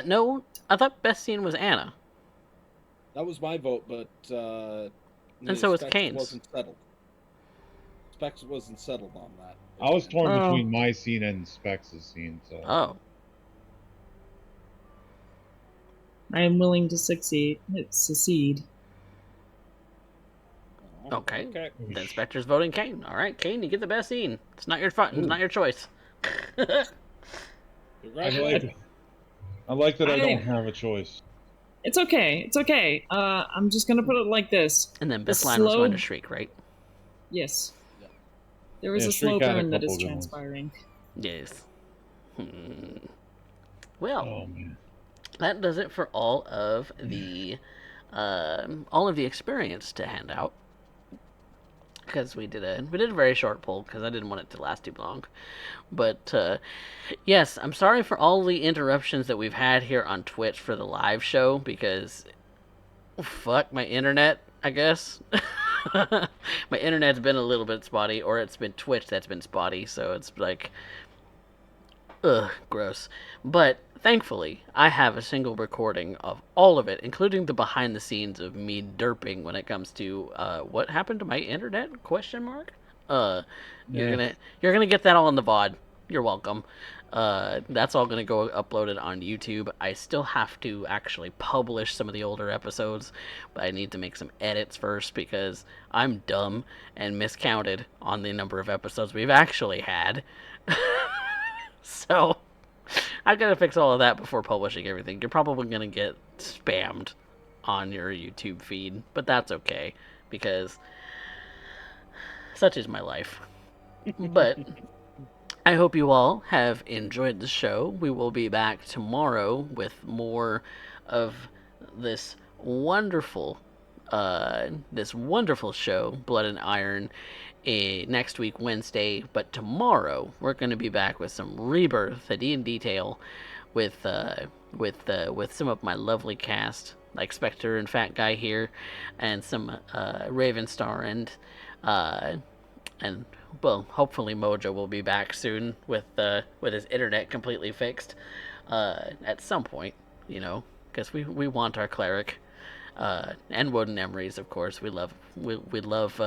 No, I thought best scene was Anna. That was my vote, but and so was Kane's. Wasn't settled. Specs wasn't settled on that. I was torn between my scene and Specs' scene. So. Oh. I am willing to secede. Okay. Then Spectre's voting Kane. All right, Kane, you get the best scene. It's not your It's not your choice. I like that I don't have a choice. It's okay. I'm just gonna put it like this. And then best line was going to Shriek, right? Yes. Yeah. There was a slow burn that is transpiring. Yes. Well, that does it for all of the experience to hand out. Because we did a very short poll because I didn't want it to last too long. But yes, I'm sorry for all the interruptions that we've had here on Twitch for the live show because fuck my internet, I guess. My internet's been a little bit spotty, or it's been Twitch that's been spotty, so it's like gross. But thankfully, I have a single recording of all of it, including the behind the scenes of me derping when it comes to what happened to my internet? ? You're gonna get that all in the VOD. You're welcome. That's all gonna go uploaded on YouTube. I still have to actually publish some of the older episodes, but I need to make some edits first because I'm dumb and miscounted on the number of episodes we've actually had. So I gotta fix all of that before publishing everything. You're probably gonna get spammed on your YouTube feed, but that's okay because such is my life. But I hope you all have enjoyed the show. We will be back tomorrow with more of this wonderful show, Blood and Iron, next week Wednesday. But tomorrow we're going to be back with some Rebirth, a D&D tale, with some of my lovely cast like Spectre and Fat Guy here, and some Ravenstar and well, hopefully Mojo will be back soon with his internet completely fixed at some point, because we want our cleric and Woden Emery's, of course. We love we love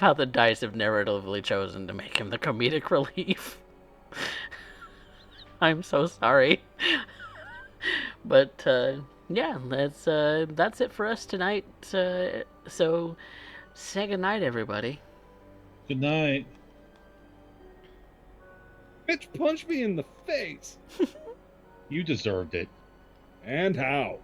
how the dice have narratively chosen to make him the comedic relief. I'm so sorry. But yeah, that's it for us tonight. So say goodnight, everybody. Good night. Bitch, punch me in the face. You deserved it. And how?